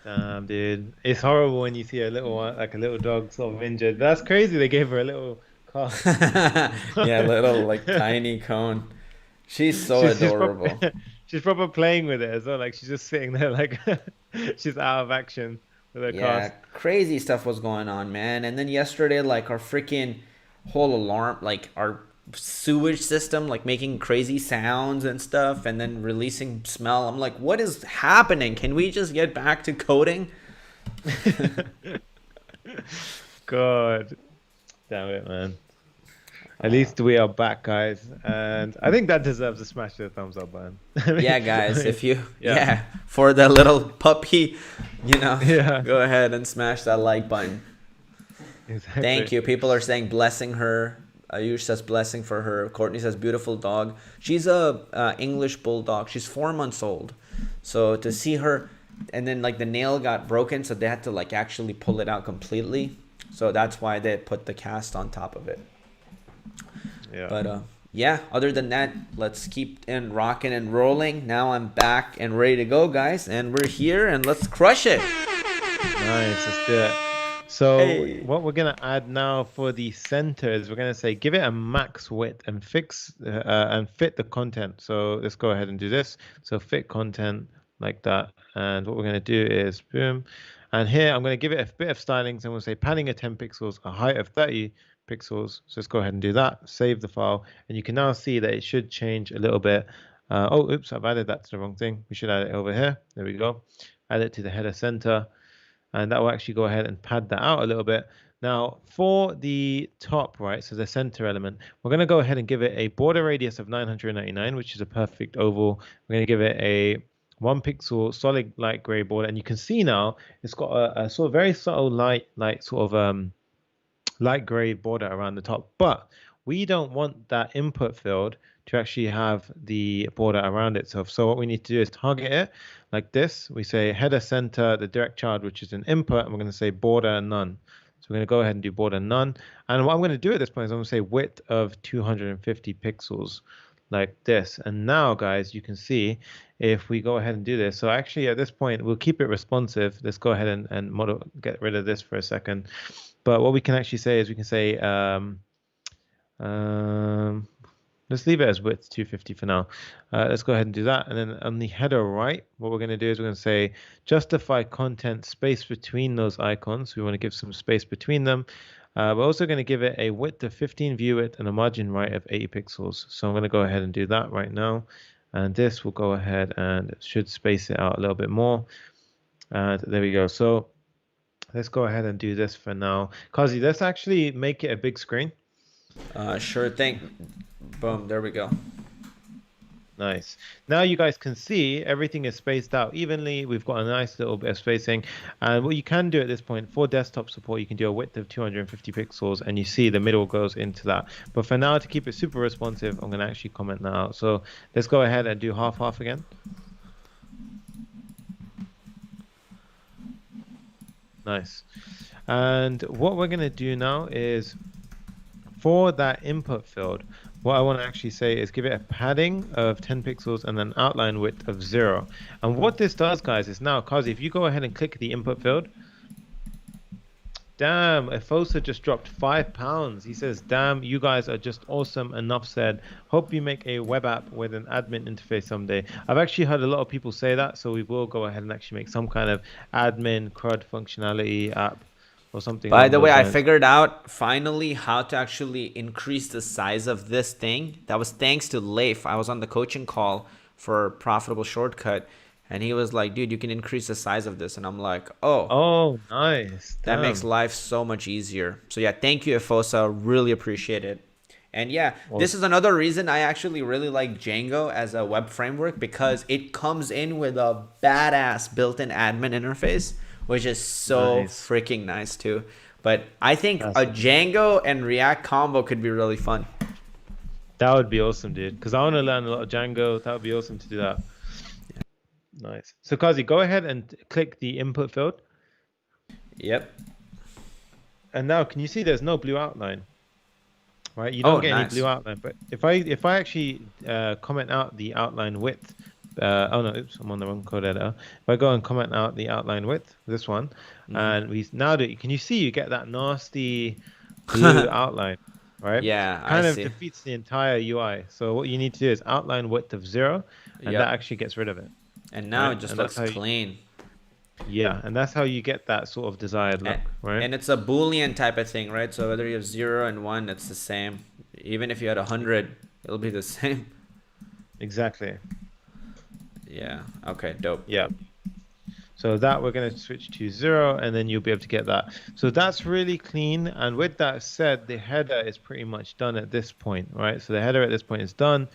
S1: Damn, dude, it's horrible when you see a little one, like a little dog, sort of injured. That's crazy. They gave her a little cast.
S2: Yeah, little like tiny cone. She's so adorable.
S1: She's probably playing with it as well. Like she's just sitting there, like she's out of action with her
S2: Yeah,
S1: cast.
S2: crazy stuff was going on, man. And then yesterday, like our freaking whole alarm, like our sewage system, like making crazy sounds and stuff, and then releasing smell. I'm like, what is happening? Can we just get back to coding?
S1: God, damn it, man. At least we are back, guys, and I think that deserves a smash the thumbs up button.
S2: Yeah, guys, if you
S1: Yeah.
S2: for the little puppy,
S1: Yeah.
S2: go ahead and smash that like button.
S1: Exactly.
S2: Thank you. People are saying blessing her. Ayush says blessing for her. Courtney says beautiful dog. She's a English bulldog. She's 4 months old. So to see her, and then like the nail got broken, so they had to like actually pull it out completely. So that's why they put the cast on top of it.
S1: Yeah.
S2: But yeah, other than that, let's keep in rocking and rolling. Now I'm back and ready to go, guys, and we're here, and let's crush it.
S1: Nice, let's do it. So
S2: Hey.
S1: what we're gonna add now for the center is we're gonna say give it a max width and fix and fit the content. So let's go ahead and do this. So fit content like that, and what we're gonna do is boom, and here I'm gonna give it a bit of styling. So I'm gonna say padding of 10 pixels, a height of 30 pixels. So let's go ahead and do that. Save the file, and you can now see that it should change a little bit. Oh, oops, I've added that to the wrong thing. We should add it over here. There we go. Add it to the header center. And that will actually go ahead and pad that out a little bit. Now for the top, right, so the center element, we're going to go ahead and give it a border radius of 999, which is a perfect oval. We're going to give it a 1 pixel solid light gray border, and you can see now it's got a sort of very subtle light sort of light gray border around the top, but we don't want that input field to actually have the border around itself. So what we need to do is target it like this. We say header center, the direct child, which is an input, and we're going to say border none. So we're going to go ahead and do border none. And what I'm going to do at this point is I'm going to say width of 250 pixels like this. And now, guys, you can see if we go ahead and do this. So actually at this point, we'll keep it responsive. Let's go ahead and model, get rid of this for a second. But what we can actually say is we can say, let's leave it as width 250 for now. Let's go ahead and do that. And then on the header right, what we're going to do is we're going to say justify content space between those icons. We want to give some space between them. We're also going to give it a width of 15 view width and a margin right of 80 pixels. So I'm going to go ahead and do that right now. And this will go ahead and it should space it out a little bit more. And there we go. So let's go ahead and do this for now. Kazi, let's actually make it a big screen.
S2: Sure thing. Boom, there we go.
S1: Nice. Now you guys can see everything is spaced out evenly. We've got a nice little bit of spacing. And what you can do at this point for desktop support, you can do a width of 250 pixels and you see the middle goes into that. But for now, to keep it super responsive, I'm going to actually comment that out. So let's go ahead and do half again. Nice. And what we're going to do now is for that input field, what I want to actually say is give it a padding of 10 pixels and an outline width of 0. And what this does, guys, is now, Kazi, if you go ahead and click the input field, damn, Efosa just dropped £5. He says, damn, you guys are just awesome. Enough said. Hope you make a web app with an admin interface someday. I've actually heard a lot of people say that, so we will go ahead and actually make some kind of admin CRUD functionality app or something
S2: By
S1: along
S2: the way,
S1: those
S2: I
S1: lines.
S2: figured out finally how to actually increase the size of this thing. That was thanks to Leif. I was on the coaching call for Profitable Shortcut, and he was like, dude, you can increase the size of this. And I'm like, oh,
S1: Oh, nice.
S2: that makes
S1: Damn.
S2: life so much easier. So yeah, thank you, Efosa. Really appreciate it. And yeah, this is
S1: Awesome.
S2: another reason I actually really like Django as a web framework, because it comes in with a badass built-in admin interface, which is so
S1: Nice.
S2: freaking nice too. But I think
S1: That's
S2: a Django and React combo could be really fun.
S1: That would be awesome, dude. Because I want to learn a lot of Django. That would be awesome to do that. Nice. So, Kazi, go ahead and click the input field.
S2: Yep.
S1: And now, can you see there's no blue outline, right? You
S2: Oh,
S1: don't get any
S2: nice.
S1: blue outline. But if I actually comment out the outline width, oh no, oops, I'm on the wrong code editor. If I go and comment out the outline width, this one, and we now do, can you see you get that nasty blue outline, right?
S2: Yeah, I
S1: Kind of
S2: see.
S1: defeats the entire UI. So what you need to do is outline width of 0, and that
S2: Yep.
S1: actually gets rid of it,
S2: And now
S1: right?
S2: it just
S1: And that's
S2: looks
S1: how you,
S2: clean.
S1: yeah, and that's how you get that sort of desired
S2: And,
S1: look, right?
S2: and it's a Boolean type of thing, right? So whether you have 0 and 1, it's the same. Even if you had 100, it'll be the same.
S1: Exactly.
S2: Yeah. Okay. Dope.
S1: Yeah. So that we're going to switch to 0, and then you'll be able to get that. So that's really clean. And with that said, the header is pretty much done at this point, right? So the header at this point is done,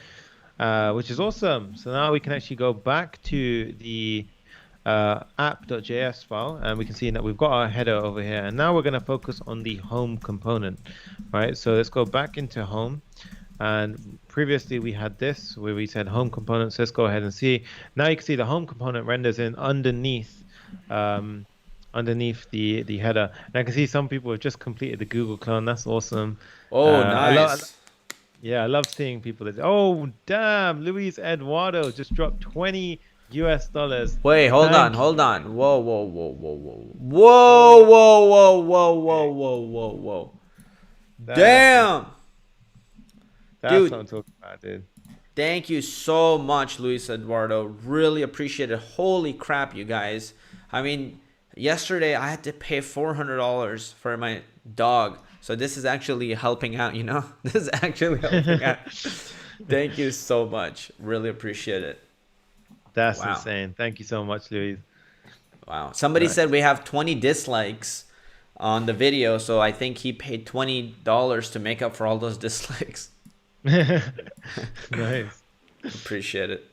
S1: which is awesome. So now we can actually go back to the app.js file, and we can see that we've got our header over here. And now we're going to focus on the home component, right? So let's go back into home. And previously we had this where we said home components. Let's go ahead and see. Now you can see the home component renders in underneath underneath the header. And I can see some people have just completed the Google clone. That's awesome.
S2: Oh,
S1: I love,
S2: nice.
S1: yeah, I love seeing people that. Oh, damn! Luis Eduardo just dropped $20.
S2: Wait, hold on,
S1: Thank you.
S2: hold on. Whoa, whoa, whoa, whoa, whoa. Whoa, whoa, whoa, whoa, whoa, whoa, whoa, whoa.
S1: That's
S2: Damn.
S1: that's what
S2: Dude,
S1: I'm talking about, dude.
S2: thank you so much, Luis Eduardo. Really appreciate it. Holy crap, you guys. I mean, yesterday I had to pay $400 for my dog. So this is actually helping out, you know? This is actually helping out. Thank you so much. Really appreciate it.
S1: That's
S2: Wow.
S1: insane. Thank you so much, Luis.
S2: Wow. Somebody
S1: Nice.
S2: said we have 20 dislikes on the video, so I think he paid $20 to make up for all those dislikes.
S1: Nice.
S2: Appreciate it.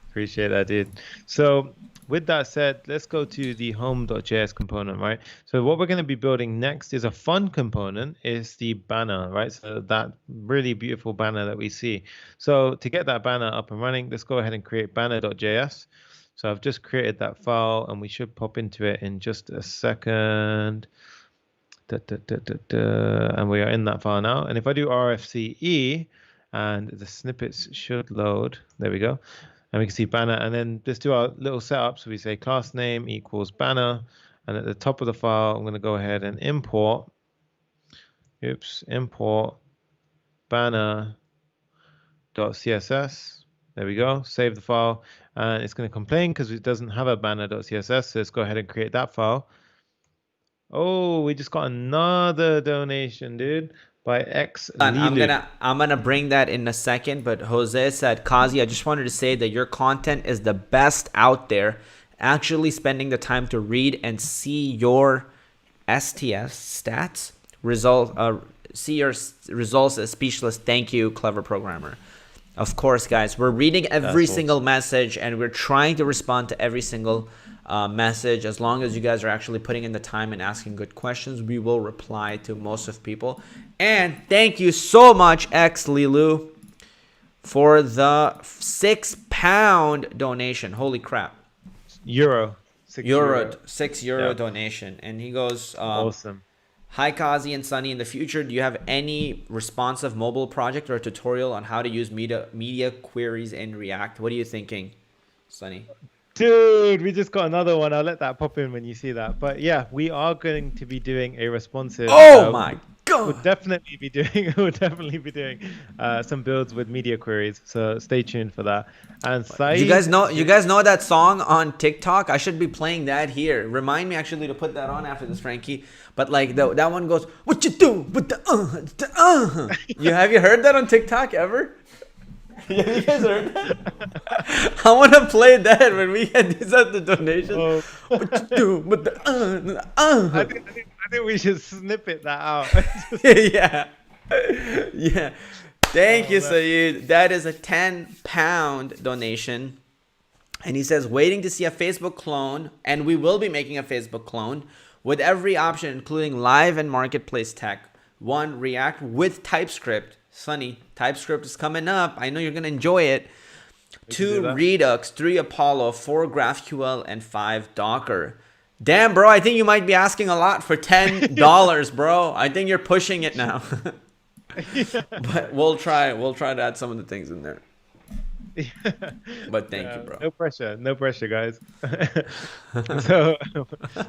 S1: Appreciate that, dude. So with that said, let's go to the home.js component, right? So what we're going to be building next is a fun component, is the banner, right? So that really beautiful banner that we see. So to get that banner up and running, let's go ahead and create banner.js. So I've just created that file, and we should pop into it in just a second. And we are in that file now. And if I do RFCE, and the snippets should load, there we go. And we can see banner, and then let's do our little setup. So we say class name equals banner, and at the top of the file, I'm going to go ahead and import, import banner.css. There we go. Save the file, and it's going to complain because it doesn't have a banner.css. So let's go ahead and create that file. Oh, we just got another donation, dude, by X
S2: And
S1: Lilu.
S2: I'm gonna bring that in a second, but Jose said, Kazi, I just wanted to say that your content is the best out there. Actually spending the time to read and see your STS stats see your results as speechless. Thank you, clever programmer. Of course, guys, we're reading every
S1: That's
S2: single
S1: awesome.
S2: message, and we're trying to respond to every single message. As long as you guys are actually putting in the time and asking good questions, we will reply to most of people. And thank you so much, X Lilu, for the £6 donation. Holy crap.
S1: Euro. €6.
S2: €6
S1: Yeah.
S2: donation. And he goes,
S1: Awesome.
S2: Hi, Kazi and Sunny. In the future, do you have any responsive mobile project or a tutorial on how to use media queries in React? What are you thinking, Sunny?
S1: Dude, we just got another one. I'll let that pop in when you see that. But yeah, we are going to be doing a responsive.
S2: Oh my
S1: We'll
S2: god!
S1: definitely be doing. We'll definitely be doing some builds with media queries. So stay tuned for that. And
S2: You
S1: Saeed,
S2: guys know that song on TikTok? I should be playing that here. Remind me actually to put that on after this, Frankie. But like that one goes, "What you do with the You have you heard that on TikTok ever? Yeah, you guys heard that? I want to play that when we get these at the donation.
S1: Oh.
S2: What you do with the
S1: I think we should snippet that out.
S2: Yeah. Yeah. Thank you,
S1: man.
S2: Saeed. That is a £10 donation. And he says, waiting to see a Facebook clone. And we will be making a Facebook clone with every option, including live and marketplace tech. 1, React with TypeScript. Sunny, TypeScript is coming up. I know you're going to enjoy it. 2, Redux. 3, Apollo. 4, GraphQL. And 5, Docker. Damn, bro, I think you might be asking a lot for $10, bro. I think you're pushing it now. But we'll try to add some of the things in there. But thank you, bro.
S1: No pressure, guys. So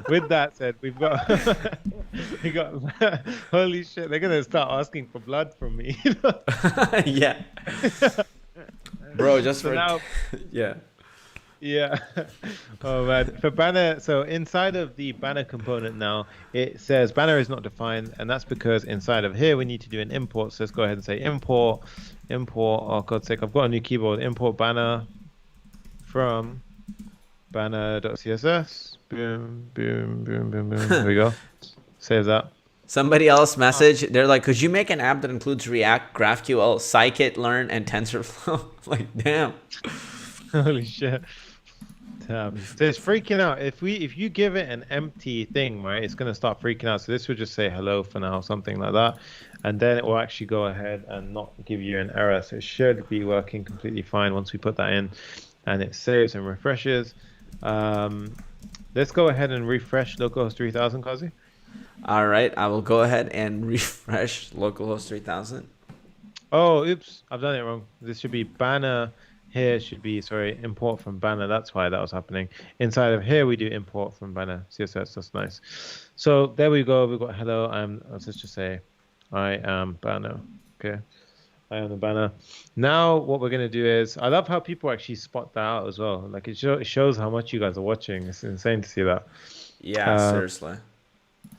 S1: with that said, we got holy shit, they're gonna start asking for blood from me.
S2: Yeah, bro, just
S1: so
S2: for
S1: now,
S2: yeah.
S1: Yeah. Oh man. For banner, so inside of the banner component now, it says banner is not defined, and that's because inside of here we need to do an import. So let's go ahead and say import. Oh God's sake, I've got a new keyboard. Import banner from banner.css. Boom, boom, boom, boom, boom. There we go. Save that.
S2: Somebody else message. They're like, could you make an app that includes React, GraphQL, Scikit-learn, and TensorFlow? Like, damn.
S1: Holy shit. So it's freaking out. If you give it an empty thing, right, it's gonna start freaking out. So this will just say hello for now, something like that, and then it will actually go ahead and not give you an error. So it should be working completely fine once we put that in, and it saves and refreshes. Let's go ahead and refresh localhost 3000, Kazi.
S2: All right, I will go ahead and refresh localhost 3000.
S1: Oh, oops, I've done it wrong. This should be banner. Here should be, sorry, import from banner. That's why that was happening. Inside of here, we do import from banner CSS. That's nice. So there we go. We've got hello. Let's just say, I am banner. Okay. I am the banner. Now, what we're going to do is, I love how people actually spot that out as well. Like it shows how much you guys are watching. It's insane to see that.
S2: Yeah, seriously.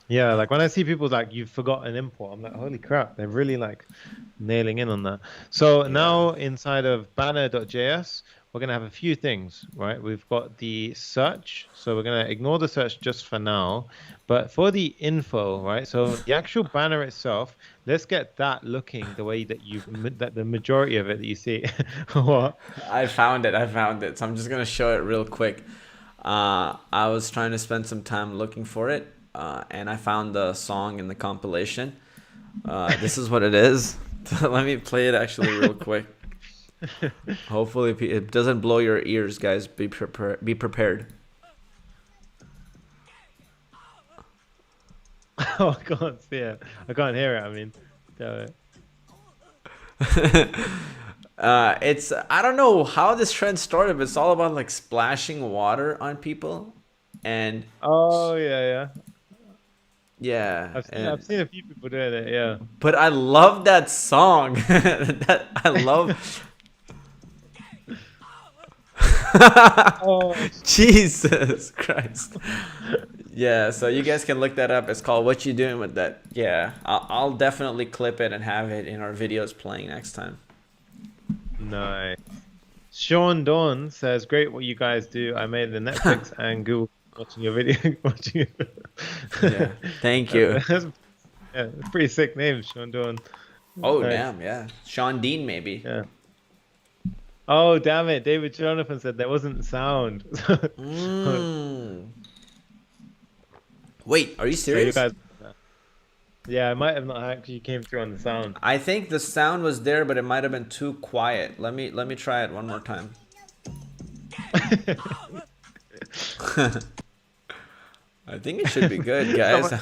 S1: Yeah, like when I see people like you've forgot an import, I'm like, holy crap, they're really like nailing in on that. So now inside of banner.js, we're gonna have a few things, right? We've got the search, so we're gonna ignore the search just for now. But for the info, right? So the actual banner itself, let's get that looking the way that that the majority of it that you see. What?
S2: I found it. So I'm just gonna show it real quick. I was trying to spend some time looking for it. And I found the song in the compilation. This is what it is. Let me play it actually real quick. Hopefully it doesn't blow your ears, guys. Be prepared.
S1: Oh, I can't see it. I can't hear it. I mean,
S2: it's I don't know how this trend started, but it's all about like splashing water on people, and
S1: oh yeah.
S2: Yeah,
S1: I've seen a few people doing it. Yeah,
S2: but I love that song. I love.
S1: Oh
S2: Jesus Christ! Yeah, so you guys can look that up. It's called "What You Doing with That." Yeah, I'll definitely clip it and have it in our videos playing next time.
S1: nice. Sean Dawn says, "Great what you guys do. I made the Netflix and Google watching your video."
S2: Yeah, thank you.
S1: Yeah, it's a pretty sick name, Sean Dawn.
S2: Oh
S1: Nice.
S2: damn, yeah, Sean Dean maybe.
S1: Yeah. Oh damn it! David Jonathan said there wasn't sound.
S2: Wait, are you
S1: So
S2: serious?
S1: yeah, I might have not actually came through on the sound.
S2: I think the sound was there, but it might have been too quiet. Let me try it one more time. I think it should be good, guys.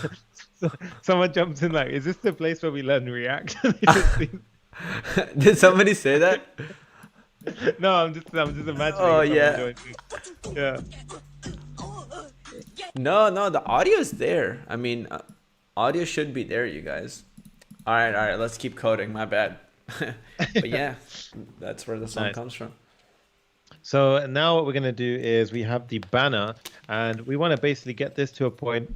S1: Someone jumps in like, is this the place where we learn React? They just see-
S2: Did somebody say that?
S1: No, I'm just imagining
S2: Oh
S1: if someone
S2: yeah.
S1: joins in. Yeah.
S2: No, no, the audio is there. I mean, audio should be there, you guys. All right, let's keep coding. My bad. But yeah, that's where the song
S1: Nice.
S2: comes from.
S1: So now what we're going to do is we have the banner and we want to basically get this to a point.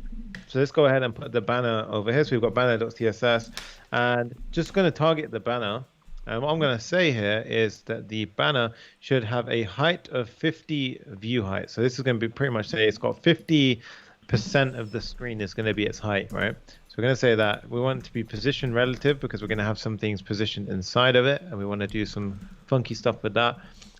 S1: So let's go ahead and put the banner over here. So we've got banner.css and just going to target the banner. And what I'm going to say here is that the banner should have a height of 50 view height. So this is going to be pretty much say it's got 50% of the screen is going to be its height, right? So we're going to say that we want it to be position relative because we're going to have some things positioned inside of it and we want to do some funky stuff with that.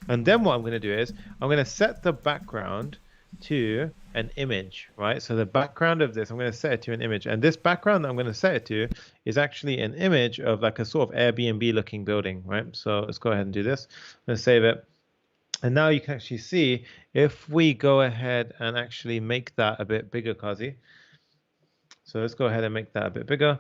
S1: And then what I'm going to do is I'm going to set the background to an image, right? So the background of this, I'm going to set it to an image. And this background that I'm going to set it to is actually an image of like a sort of Airbnb looking building, right? So let's go ahead and do this. I'm going to save it. And now you can actually see if we go ahead and actually make that a bit bigger, Kazi. So let's go ahead and make that a bit bigger.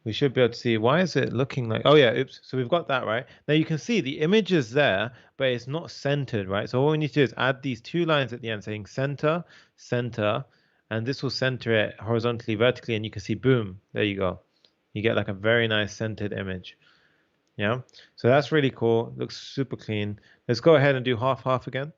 S1: We should be able to see, why is it looking like, oh yeah, oops. So we've got that, right? Now you can see the image is there, but it's not centered, right? So what we need to do is add these two lines at the end saying center, center, and this will center it horizontally, vertically, and you can see, boom, there you go. You get like a very nice centered image. Yeah, so that's really cool. Looks super clean. Let's go ahead and do half again.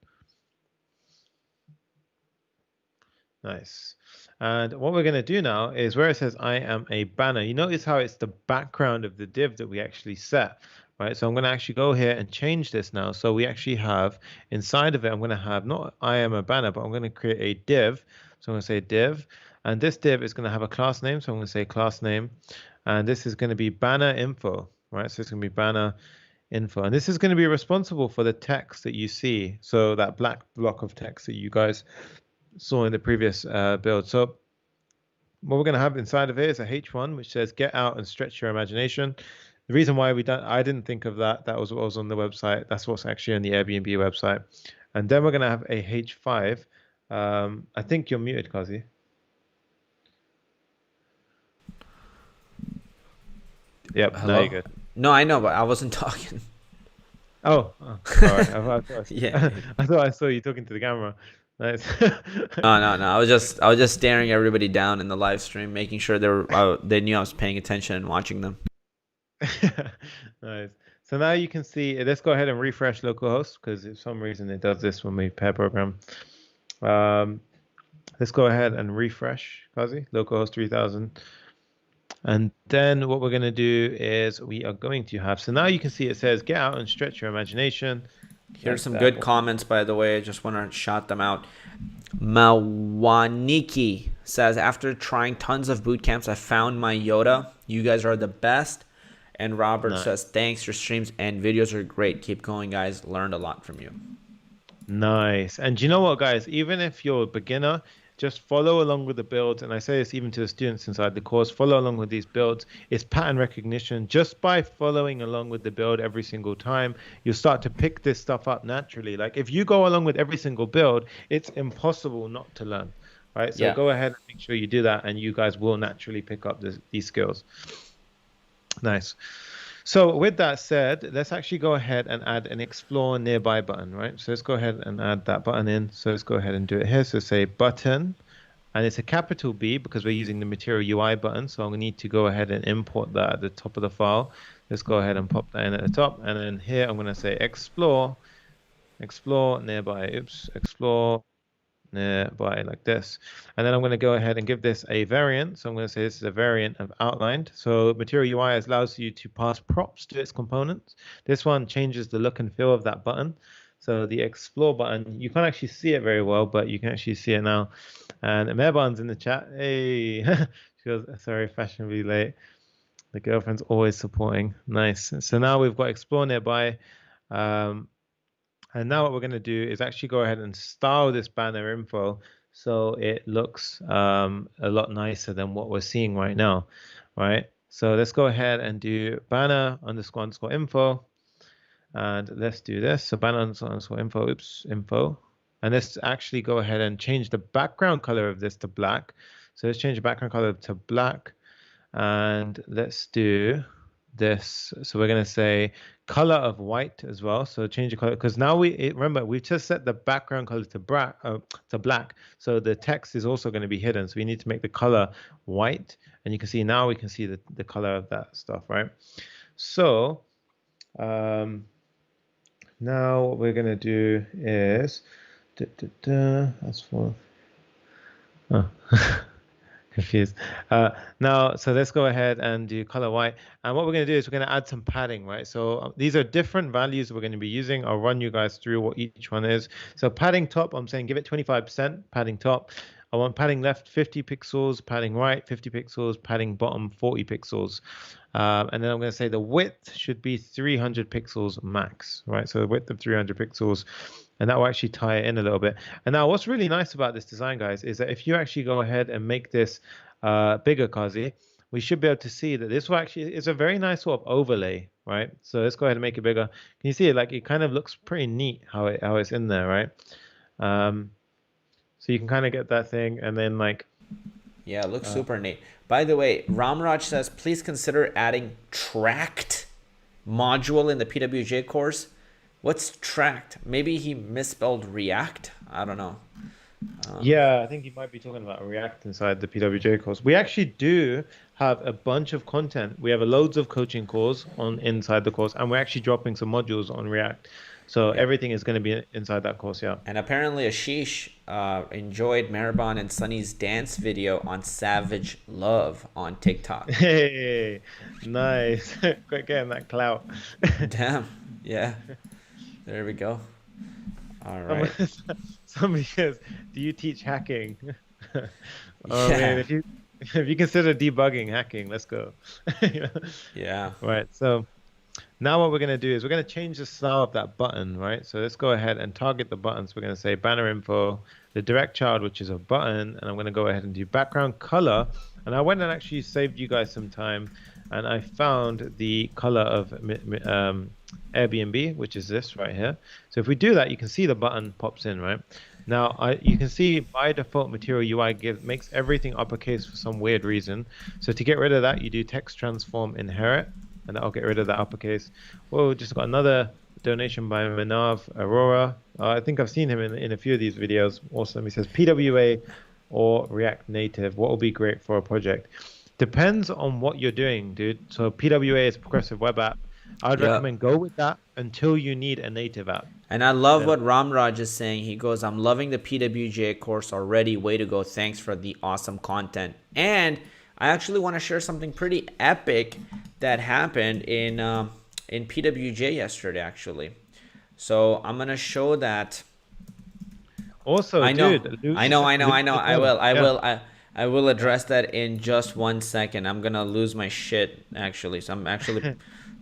S1: Nice. And what we're going to do now is where it says I am a banner, you notice how it's the background of the div that we actually set, right? So I'm going to actually go here and change this now. So we actually have inside of it, I'm going to have not I am a banner, but I'm going to create a div. So I'm going to say div, and this div is going to have a class name. So I'm going to say class name, and this is going to be banner info, right? So it's going to be banner info, and this is going to be responsible for the text that you see. So that black block of text that you guys saw in the previous build. So what we're going to have inside of it is a H1 which says get out and stretch your imagination. The reason why I didn't think of that was what was on the website. That's what's actually on the Airbnb website. And then we're going to have a H5. I think you're muted, Kazi. Yep.
S2: Hello?
S1: Now you're good.
S2: No, I know, but I wasn't talking.
S1: Oh, all right.
S2: Yeah.
S1: I thought I saw you talking to the camera. Nice.
S2: No. I was just staring everybody down in the live stream, making sure they knew I was paying attention and watching them.
S1: Nice. So now you can see, let's go ahead and refresh localhost because for some reason it does this when we pair program. Let's go ahead and refresh, Kazi, localhost 3000. And then what we're going to do is we are going to have, so now you can see it says get out and stretch your imagination.
S2: Here's some good comments, by the way. I just want to shout them out. Mawaniki says, after trying tons of boot camps, I found my Yoda. You guys are the best. And Robert says, thanks. Your streams and videos are great. Keep going, guys. Learned a lot from you.
S1: Nice. And you know what, guys? Even if you're a beginner, just follow along with the builds. And I say this even to the students inside the course, follow along with these builds. It's pattern recognition. Just by following along with the build every single time, you'll start to pick this stuff up naturally. Like if you go along with every single build, it's impossible not to learn, right? So go ahead and make sure you do that, and you guys will naturally pick up these skills. Nice. So with that said, let's actually go ahead and add an explore nearby button, right? So let's go ahead and add that button in. So let's go ahead and do it here. So say button, and it's a capital B because we're using the material UI button. So I'm going to need to go ahead and import that at the top of the file. Let's go ahead and pop that in at the top. And then here I'm going to say explore nearby, explore nearby like this. And then I'm going to go ahead and give this a variant. So I'm going to say this is a variant of outlined. So material UI allows you to pass props to its components. This one changes the look and feel of that button. So the explore button, you can't actually see it very well, but you can actually see it now. And Meban's in the chat. Hey, she goes, sorry, fashionably late. The girlfriend's always supporting. Nice. So now we've got explore nearby. And now what we're going to do is actually go ahead and style this banner info so it looks a lot nicer than what we're seeing right now, right? So let's go ahead and do banner _ info. And let's do this. So banner _ info, info. And let's actually go ahead and change the background color of this to black. So let's change the background color to black, and let's do this. So we're going to say color of white as well. So change the color, because now remember we've just set the background color to black. So the text is also going to be hidden. So we need to make the color white, and you can see now we can see the color of that stuff, right? So now what we're going to do is that's for confused. Now, so let's go ahead and do color white. And what we're going to do is we're going to add some padding, right? So these are different values we're going to be using. I'll run you guys through what each one is. So padding top, I'm saying give it 25% padding top. I want padding left 50 pixels, padding right 50 pixels, padding bottom 40 pixels. And then I'm going to say the width should be 300 pixels max, right? So the width of 300 pixels. And that will actually tie it in a little bit. And now what's really nice about this design, guys, is that if you actually go ahead and make this bigger, Kazi, we should be able to see that this will actually is a very nice sort of overlay, right? So let's go ahead and make it bigger. Can you see it? Like it kind of looks pretty neat how it's in there, right? So you can kind of get that thing, and then like
S2: yeah, it looks super neat. By the way, Ramraj says please consider adding tracked module in the PWJ course. What's tracked? Maybe he misspelled React. I don't know.
S1: Yeah, I think you might be talking about React inside the PWJ course. We actually do have a bunch of content. We have loads of coaching calls on inside the course, and we're actually dropping some modules on React. So everything is going to be inside that course, yeah.
S2: And apparently Ashish enjoyed Maraban and Sunny's dance video on Savage Love on TikTok.
S1: Hey, nice. Quit getting that clout.
S2: Damn, yeah. There we go. All right.
S1: Somebody says, "Do you teach hacking?"
S2: Yeah.
S1: Man, if you consider debugging hacking, let's go.
S2: Yeah.
S1: Right. So now what we're going to do is we're going to change the style of that button, right? So let's go ahead and target the buttons. We're going to say banner info, the direct child, which is a button, and I'm going to go ahead and do background color. And I went and actually saved you guys some time, and I found the color of Airbnb, which is this right here. So if we do that, you can see the button pops in, right? Now you can see by default Material UI makes everything uppercase for some weird reason. So to get rid of that, you do text transform inherit, and that'll get rid of that uppercase. Whoa, just got another donation by Manav Aurora. I think I've seen him in a few of these videos. Awesome. He says PWA or React Native. What will be great for a project? Depends on what you're doing, dude. So PWA is Progressive Web App. I'd recommend go with that until you need a native app.
S2: And I love what Ramraj is saying. He goes, I'm loving the PWJ course already. Way to go. Thanks for the awesome content. And I actually want to share something pretty epic that happened in PWJ yesterday, actually. So I'm going to show that.
S1: Also,
S2: I know,
S1: dude,
S2: I will address that in just 1 second. I'm going to lose my shit, actually. So I'm actually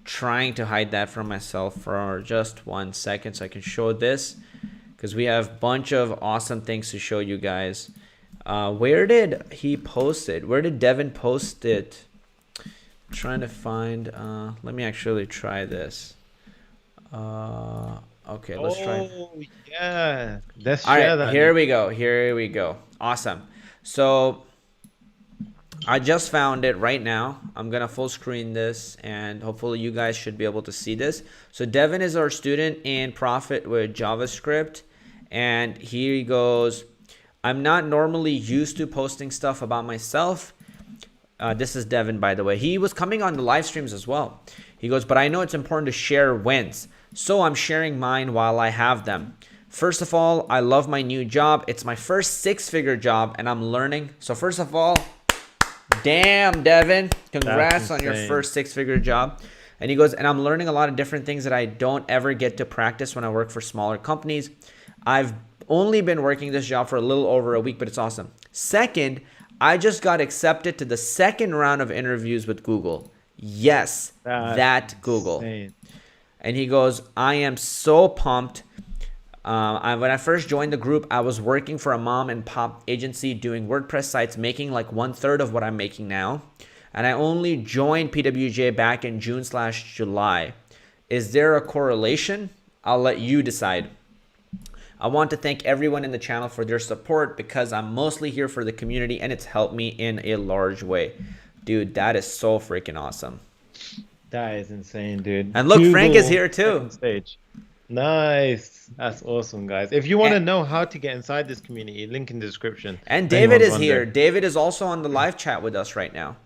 S2: trying to hide that from myself for just 1 second so I can show this, because we have a bunch of awesome things to show you guys. Where did he post it? Where did Devin post it? I'm trying to find. Let me actually try this. Okay, let's try.
S1: Oh yeah, let's
S2: All
S1: share
S2: right,
S1: that.
S2: here we go. Here we go. Awesome. So I just found it right now. I'm gonna full screen this, and hopefully you guys should be able to see this. So Devin is our student in Profit with JavaScript, and here he goes. I'm not normally used to posting stuff about myself. This is Devin, by the way. He was coming on the live streams as well. He goes, but I know it's important to share wins, so I'm sharing mine while I have them. First of all, I love my new job. It's my first six-figure job, and I'm learning. So first of all, damn, Devin, congrats on your first six-figure job. And he goes, and I'm learning a lot of different things that I don't ever get to practice when I work for smaller companies. I've only been working this job for a little over a week, but it's awesome. Second, I just got accepted to the second round of interviews with Google. Yes, that Google.
S1: Insane.
S2: And he goes, I am so pumped. When I first joined the group, I was working for a mom and pop agency doing WordPress sites, making like 1/3 of what I'm making now. And I only joined PWJ back in June/July. Is there a correlation? I'll let you decide. I want to thank everyone in the channel for their support because I'm mostly here for the community and it's helped me in a large way. Dude, that is so freaking awesome.
S1: That is insane, dude.
S2: And look, Frank is here too.
S1: Second stage. Nice. That's awesome, guys. If you want to know how to get inside this community, link in the description.
S2: And David is here. David is also on the live chat with us right now.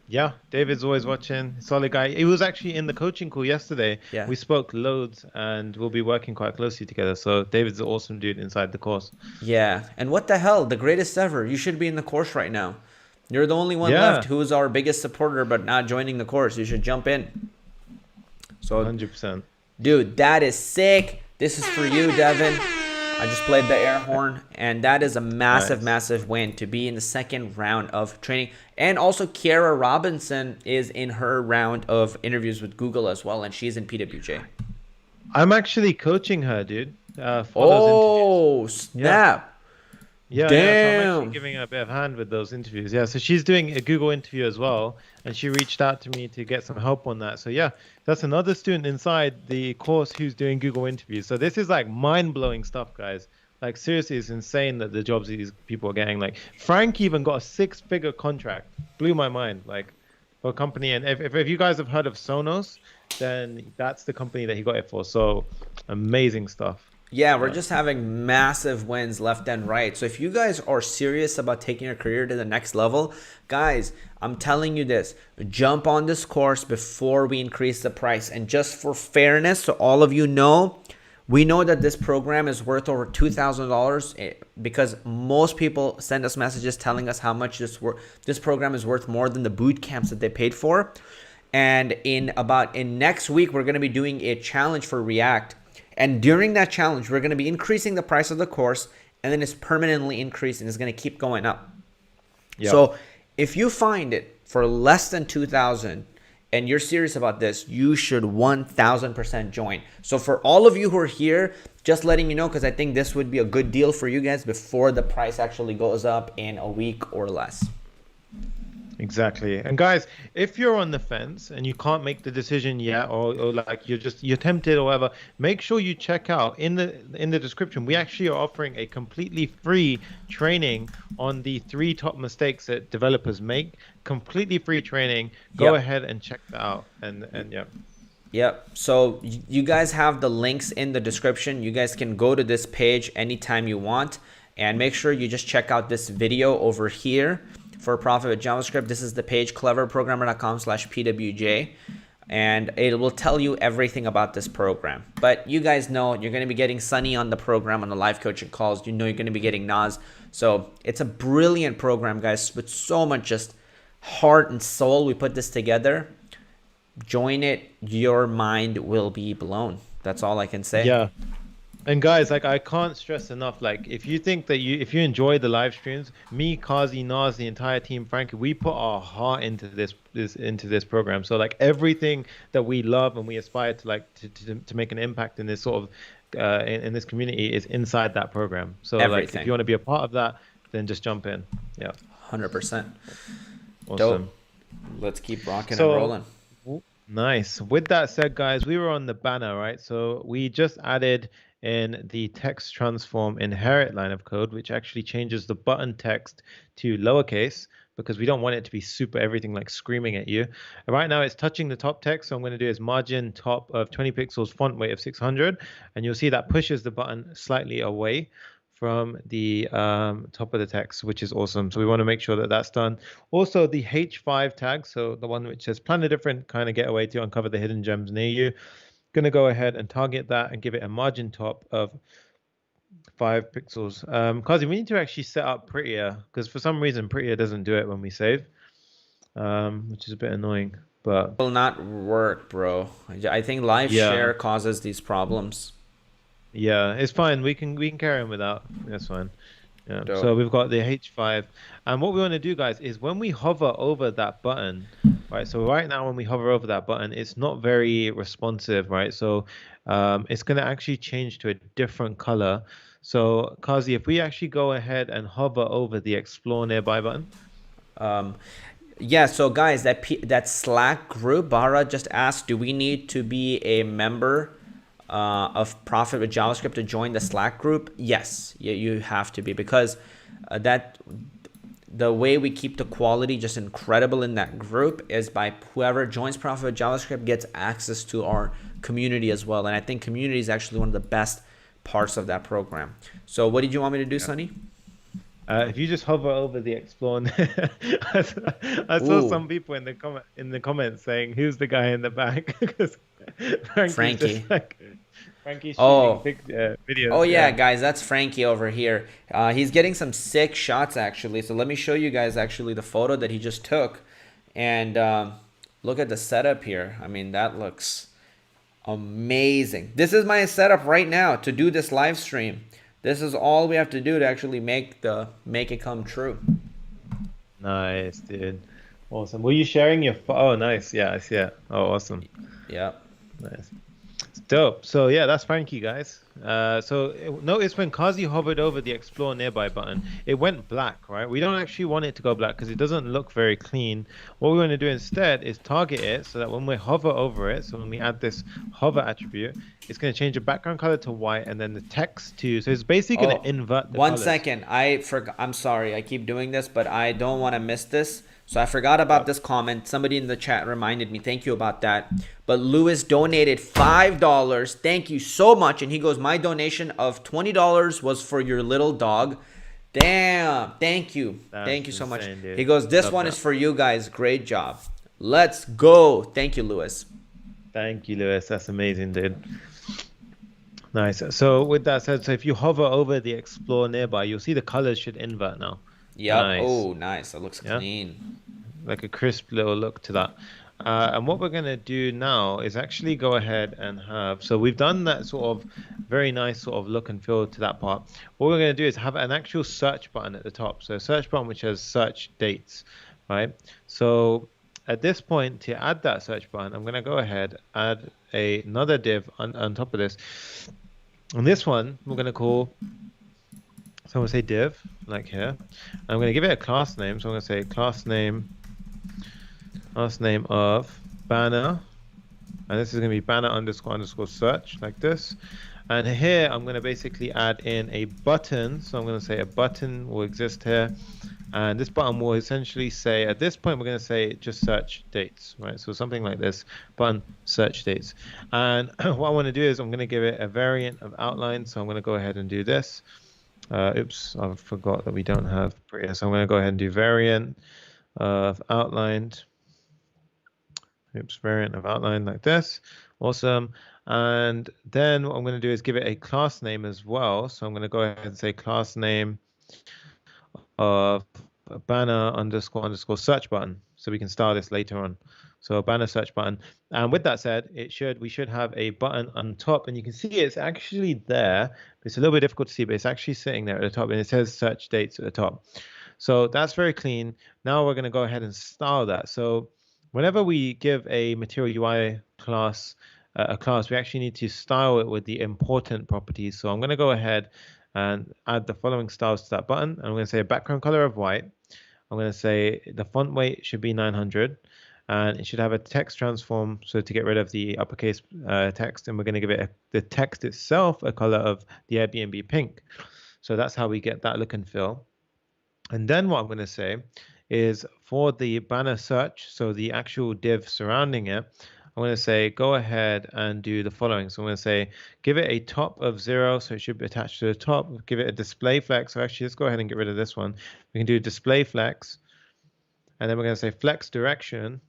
S1: Yeah, David's always watching. Solid guy. He was actually in the coaching call yesterday.
S2: Yeah.
S1: We spoke loads and we'll be working quite closely together. So David's an awesome dude inside the course.
S2: Yeah. And what the hell? The greatest ever. You should be in the course right now. You're the only one left who's our biggest supporter but not joining the course. You should jump in. So
S1: 100%.
S2: Dude, that is sick. This is for you, Devin. I just played the air horn, and that is a massive, massive win to be in the second round of training. And also, Kiara Robinson is in her round of interviews with Google as well, and she's in PWJ.
S1: I'm actually coaching her, dude.
S2: Oh, snap.
S1: Yeah,
S2: damn.
S1: Yeah, so I'm actually giving her a bit of hand with those interviews. Yeah, so she's doing a Google interview as well, and she reached out to me to get some help on that. So yeah, that's another student inside the course who's doing Google interviews. So this is like mind-blowing stuff, guys. Like seriously, it's insane that the jobs these people are getting. Like Frank even got a 6-figure contract. Blew my mind. Like for a company, and if you guys have heard of Sonos, then that's the company that he got it for. So amazing stuff.
S2: Yeah, we're just having massive wins left and right. So if you guys are serious about taking your career to the next level, guys, I'm telling you this, jump on this course before we increase the price. And just for fairness, so all of you know, we know that this program is worth over $2,000 because most people send us messages telling us how much this program is worth more than the boot camps that they paid for. And in next week, we're going to be doing a challenge for React. And during that challenge, we're going to be increasing the price of the course, and then it's permanently increasing. It's going to keep going up. Yep. So if you find it for less than $2,000 and you're serious about this, you should 1,000% join. So for all of you who are here, just letting you know, because I think this would be a good deal for you guys before the price actually goes up in a week or less.
S1: Exactly. And guys, if you're on the fence and you can't make the decision yet, or like you're tempted or whatever, make sure you check out in the description. We actually are offering a completely free training on the 3 top mistakes that developers make. Completely free training. Go ahead and check that out. And yeah.
S2: Yep. So you guys have the links in the description. You guys can go to this page anytime you want, and make sure you just check out this video over here. For Profit with JavaScript, this is the page cleverprogrammer.com/pwj, and it will tell you everything about this program. But you guys know you're going to be getting Sunny on the program on the live coaching calls. You know you're going to be getting Naz. So it's a brilliant program, guys, with so much just heart and soul. We put this together. Join it. Your mind will be blown. That's all I can say.
S1: Yeah. And guys, like I can't stress enough, like if you think that if you enjoy the live streams, me, Kazi, Naz, the entire team, Frankie, we put our heart into this program. So like everything that we love and we aspire to to make an impact in this sort of in this community is inside that program. So like if you want to be a part of that, then just jump in. Yeah.
S2: 100%.
S1: Awesome.
S2: Dope. Let's keep rocking and rolling.
S1: Nice. With that said, guys, we were on the banner, right? So we just added in the text transform inherit line of code, which actually changes the button text to lowercase because we don't want it to be super everything like screaming at you. Right now it's touching the top text, so I'm going to do is margin top of 20 pixels, font weight of 600, and you'll see that pushes the button slightly away from the top of the text, which is awesome. So we want to make sure that that's done. Also the H5 tag, so the one which says plan a different kind of getaway to uncover the hidden gems near you. Going to go ahead and target that and give it a margin top of 5 pixels. Kazi, we need to actually set up prettier because for some reason prettier doesn't do it when we save, which is a bit annoying. But
S2: it will not work, bro. I think live share causes these problems.
S1: Yeah, it's fine. We can carry on without. That's fine. Yeah. Dope. So we've got the H5, and what we want to do, guys, is when we hover over that button, right? So right now, when we hover over that button, it's not very responsive, right? So it's going to actually change to a different color. So Kazi, if we actually go ahead and hover over the Explore Nearby button.
S2: Yeah. So guys, that Slack group, Bahra just asked, do we need to be a member of Profit with JavaScript to join the Slack group, yes, you have to be, because that the way we keep the quality just incredible in that group is by whoever joins Profit with JavaScript gets access to our community as well. And I think community is actually one of the best parts of that program. So what did you want me to do, Sonny?
S1: If you just hover over the explore, I saw
S2: Ooh,
S1: some people in the comments saying, "Who's the guy in the back?" Because Frankie's
S2: Frankie.
S1: just like Frankie's shooting
S2: Oh,
S1: videos.
S2: oh yeah,
S1: Yeah.
S2: guys, that's Frankie over here. He's getting some sick shots actually. So let me show you guys actually the photo that he just took, and look at the setup here. I mean, that looks amazing. This is my setup right now to do this live stream. This is all we have to do to actually make it come true.
S1: Nice, dude. Awesome. Were you sharing your? Oh, nice. Yeah, I see it. Oh, awesome.
S2: Yeah.
S1: Nice. It's dope. So yeah, that's Frankie, guys. Notice when Kazi hovered over the Explore Nearby button, it went black, right? We don't actually want it to go black because it doesn't look very clean. What we want to do instead is target it so that when we hover over it, so when we add this hover attribute, it's going to change the background color to white and then the text to, so it's basically going
S2: Oh,
S1: to invert the
S2: one
S1: colors.
S2: second. I forgot. I'm sorry. I keep doing this, but I don't want to miss this. So I forgot about this comment. Somebody in the chat reminded me. Thank you about that. But Lewis donated $5. Thank you so much. And he goes, my donation of $20 was for your little dog. Damn. Thank you.
S1: That's
S2: Thank you so much.
S1: insane, dude.
S2: He goes, this
S1: Love
S2: one
S1: that.
S2: is for you guys. Great job. Let's go. Thank you, Lewis.
S1: Thank you, Lewis. That's amazing, dude. Nice. So with that said, so if you hover over the Explore Nearby, you'll see the colors should invert now.
S2: Yep.
S1: Nice.
S2: Oh, nice. That looks
S1: Yeah.
S2: clean.
S1: Like a crisp little look to that. And what we're going to do now is actually go ahead and have, so we've done that sort of very nice sort of look and feel to that part. What we're going to do is have an actual search button at the top. So a search button which has search dates, right? So at this point, to add that search button, I'm going to go ahead, add another div on top of this. And this one, we're going to call, so I'm going to say div, like here. I'm going to give it a class name. So I'm going to say class name of banner, and this is going to be banner __ search, like this. And here I'm going to basically add in a button. So I'm going to say a button will exist here, and this button will essentially say, at this point we're going to say just search dates, right? So something like this, button search dates. And what I want to do is I'm going to give it a variant of outline. So I'm going to go ahead and do this. Oops, I forgot that we don't have prettier. So I'm going to go ahead and do variant of outlined. Oops, variant of outline like this. Awesome. And then what I'm going to do is give it a class name as well. So I'm going to go ahead and say class name of banner __ search button. So we can style this later on. So a banner search button. And with that said, we should have a button on top, and you can see it's actually there. It's a little bit difficult to see, but it's actually sitting there at the top, and it says search dates at the top. So that's very clean. Now we're going to go ahead and style that. So whenever we give a material UI class a class, we actually need to style it with the important properties. So I'm going to go ahead and add the following styles to that button. I'm going to say a background color of white. I'm going to say the font weight should be 900, and it should have a text transform, so to get rid of the uppercase text, and we're going to give it the text itself a color of the Airbnb pink. So that's how we get that look and feel. And then what I'm going to say is for the banner search, so the actual div surrounding it, I'm going to say go ahead and do the following. So I'm going to say give it a top of 0, so it should be attached to the top. Give it a display flex. So actually, let's go ahead and get rid of this one. We can do display flex, and then we're going to say flex direction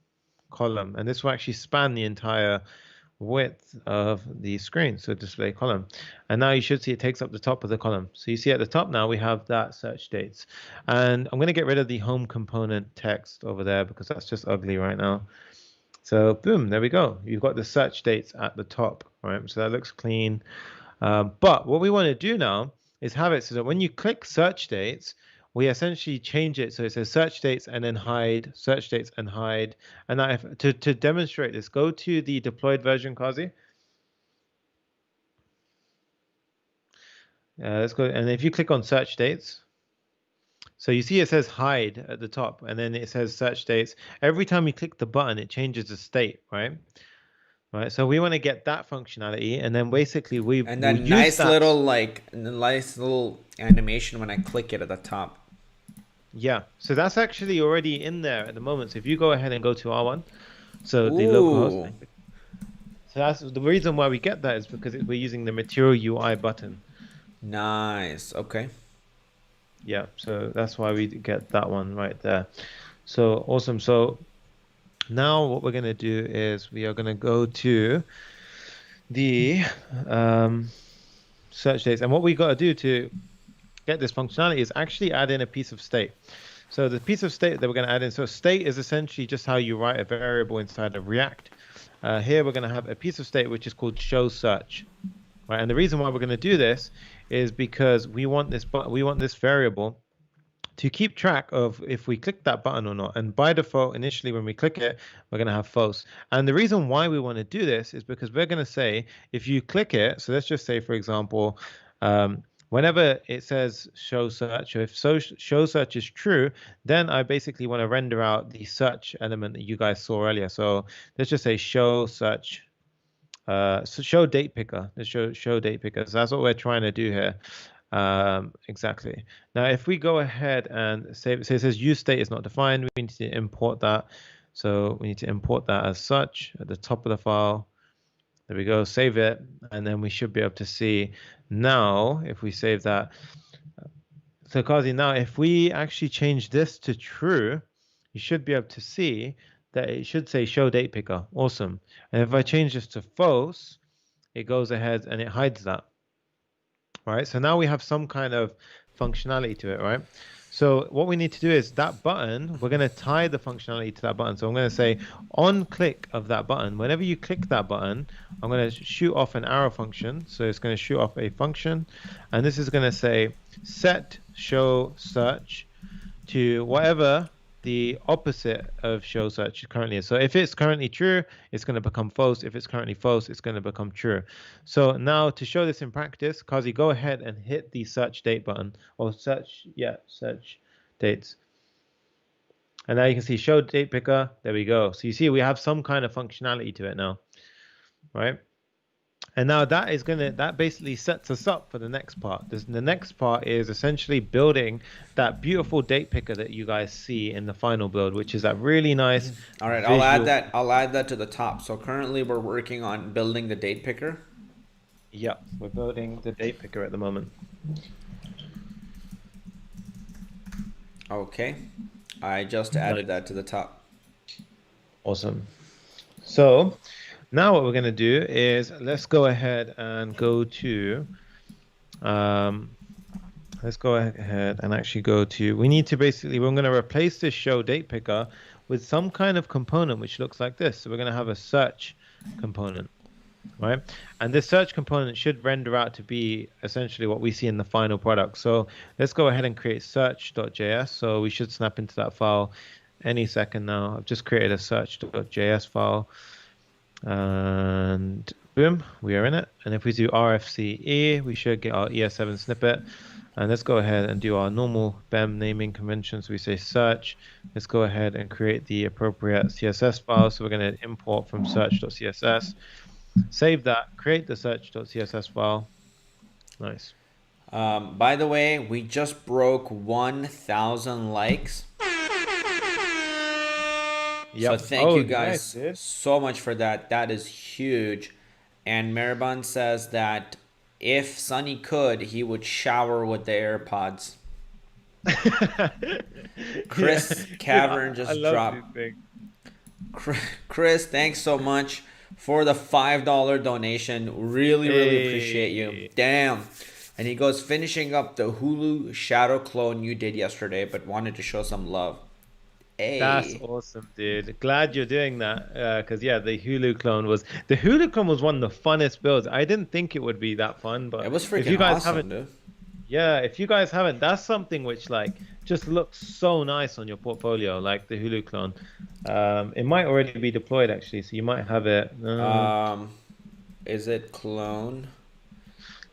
S1: column, and this will actually span the entire width of the screen, so display column. And now you should see it takes up the top of the column. So you see at the top now we have that search dates, and I'm going to get rid of the home component text over there because that's just ugly right now. So boom, there we go. You've got the search dates at the top, right? So that looks clean. But what we want to do now is have it so that when you click search dates, we essentially change it so it says search dates and then hide, search dates and hide. And now to demonstrate this, go to the deployed version, Kazi. Let's go, and if you click on search dates, so you see it says hide at the top, and then it says search dates. Every time you click the button, it changes the state, right? right? So we want to get that functionality, and then basically we
S2: And
S1: will
S2: that
S1: use
S2: nice
S1: that.
S2: little animation when I click it at the top.
S1: Yeah, so that's actually already in there at the moment. So if you go ahead and go to R1, so the localhost,
S2: Ooh,
S1: so that's the reason why we get that is because we're using the Material UI button.
S2: nice. Okay.
S1: Yeah, so that's why we get that one right there. So awesome. So now what we're going to do is we are going to go to the search dates. And what we got to do to get this functionality is actually add in a piece of state. So the piece of state that we're going to add in, so state is essentially just how you write a variable inside of React. Here we're going to have a piece of state which is called show search. Right? And the reason why we're going to do this is because we want this variable to keep track of if we click that button or not. And by default, initially when we click it, we're going to have false. And the reason why we want to do this is because we're going to say if you click it, so let's just say, for example, whenever it says show search, or if show search is true, then I basically want to render out the search element that you guys saw earlier. So let's just say show search. So show date picker. Let's show date picker. So that's what we're trying to do here. Exactly. Now, if we go ahead and save it, so it says use state is not defined. We need to import that. So we need to import that as such at the top of the file. There we go. Save it, and then we should be able to see now if we save that. So Kazi, now if we actually change this to true, you should be able to see that it should say show date picker. Awesome. And if I change this to false, it goes ahead and it hides that. Right? So now we have some kind of functionality to it, right? So what we need to do is that button, we're going to tie the functionality to that button. So I'm going to say on click of that button, whenever you click that button, I'm going to shoot off an arrow function. So it's going to shoot off a function. And this is going to say set show search to whatever the opposite of show search currently is. So if it's currently true, it's going to become false. If it's currently false, it's going to become true. So now to show this in practice, Kazi, go ahead and hit the search date button or search dates. And now you can see show date picker. There we go. So you see we have some kind of functionality to it now, right? And now that basically sets us up for the next part. The next part is essentially building that beautiful date picker that you guys see in the final build, which is that really nice
S2: All right,
S1: visual.
S2: I'll add that to the top. So currently we're working on building the date picker.
S1: Yeah, we're building the date picker at the moment.
S2: Okay. I just added that to the top.
S1: Awesome. So now what we're going to do is let's go ahead and go to let's go ahead and actually go to, we need to basically, we're going to replace this show date picker with some kind of component which looks like this. So we're going to have a search component, right? And this search component should render out to be essentially what we see in the final product. So let's go ahead and create search.js. So we should snap into that file any second now. I've just created a search.js file. And boom, we are in it. And if we do RFCE, we should get our ES7 snippet. And let's go ahead and do our normal BEM naming convention. So we say search. Let's go ahead and create the appropriate CSS file. So we're going to import from search.css. Save that, create the search.css file. Nice.
S2: By the way, we just broke 1,000 likes.
S1: Yep.
S2: So thank you guys
S1: nice,
S2: so much for that. That is huge. And Maraban says that if Sunny could, he would shower with the AirPods. Chris Cavern just dropped. Chris, thanks so much for the $5 donation. Really appreciate you. Damn. And he goes, finishing up the Hulu shadow clone you did yesterday, but wanted to show some love. Hey.
S1: That's awesome, dude. Glad you're doing that. Because yeah, the Hulu clone was one of the funnest builds. I didn't think it would be that fun, but
S2: it was freaking
S1: if you guys
S2: awesome,
S1: haven't,
S2: dude.
S1: Yeah, if you guys haven't, that's something which like just looks so nice on your portfolio, like the Hulu clone. It might already be deployed actually, so you might have it.
S2: Is it clone?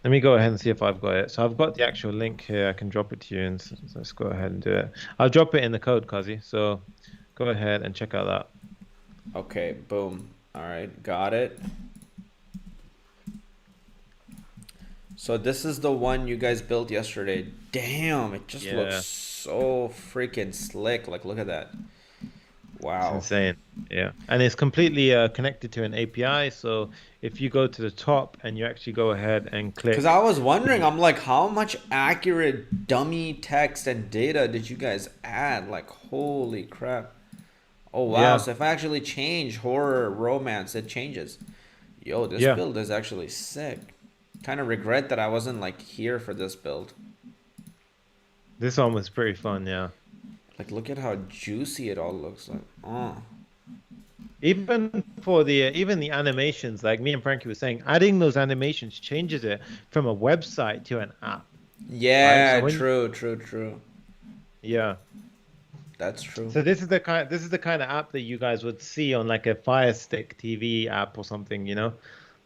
S1: Let me go ahead and see if I've got it. So I've got the actual link here. I can drop it to you, and so let's go ahead and do it. I'll drop it in the code, Kazi. So go ahead and check out that.
S2: Okay, boom. All right, got it. So this is the one you guys built yesterday. Damn, it just looks
S1: Yeah,
S2: so freaking slick. Like, look at that.
S1: it's
S2: Wow.
S1: insane. Yeah, and it's completely connected to an API. So if you go to the top and you actually go ahead and
S2: Because I
S1: click
S2: was wondering,
S1: the
S2: I'm like, how much accurate dummy text and data did you guys add? Like, holy crap. Oh, wow.
S1: yeah,
S2: So if I actually change horror, romance, it changes. Yo, this
S1: yeah,
S2: build is actually sick. Kind of regret that I wasn't like here for this build.
S1: this one was pretty fun. Yeah.
S2: Like, look at how juicy it all looks like. Oh.
S1: Even for the even the animations, like me and Frankie were saying, adding those animations changes it from a website to an app, right? So
S2: Yeah,
S1: when
S2: true, true, true.
S1: yeah,
S2: That's true.
S1: so this is the kind of app that you guys would see on like a Fire Stick TV app or something, you know?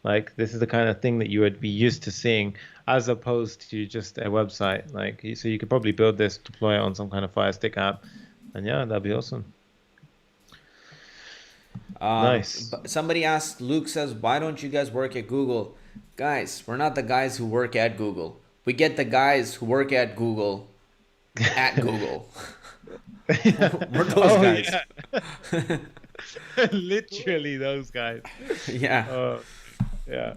S1: Like this is the kind of thing that you would be used to seeing as opposed to just a website. Like so you could probably build this, deploy it on some kind of Fire Stick app, and yeah, that'd be awesome. Nice.
S2: Somebody asked, Luke says, why don't you guys work at Google? Guys, we're not the guys who work at Google. We get the guys who work at Google at Google. We're those
S1: Oh
S2: guys.
S1: yeah. Literally those guys.
S2: Yeah.
S1: Oh, yeah.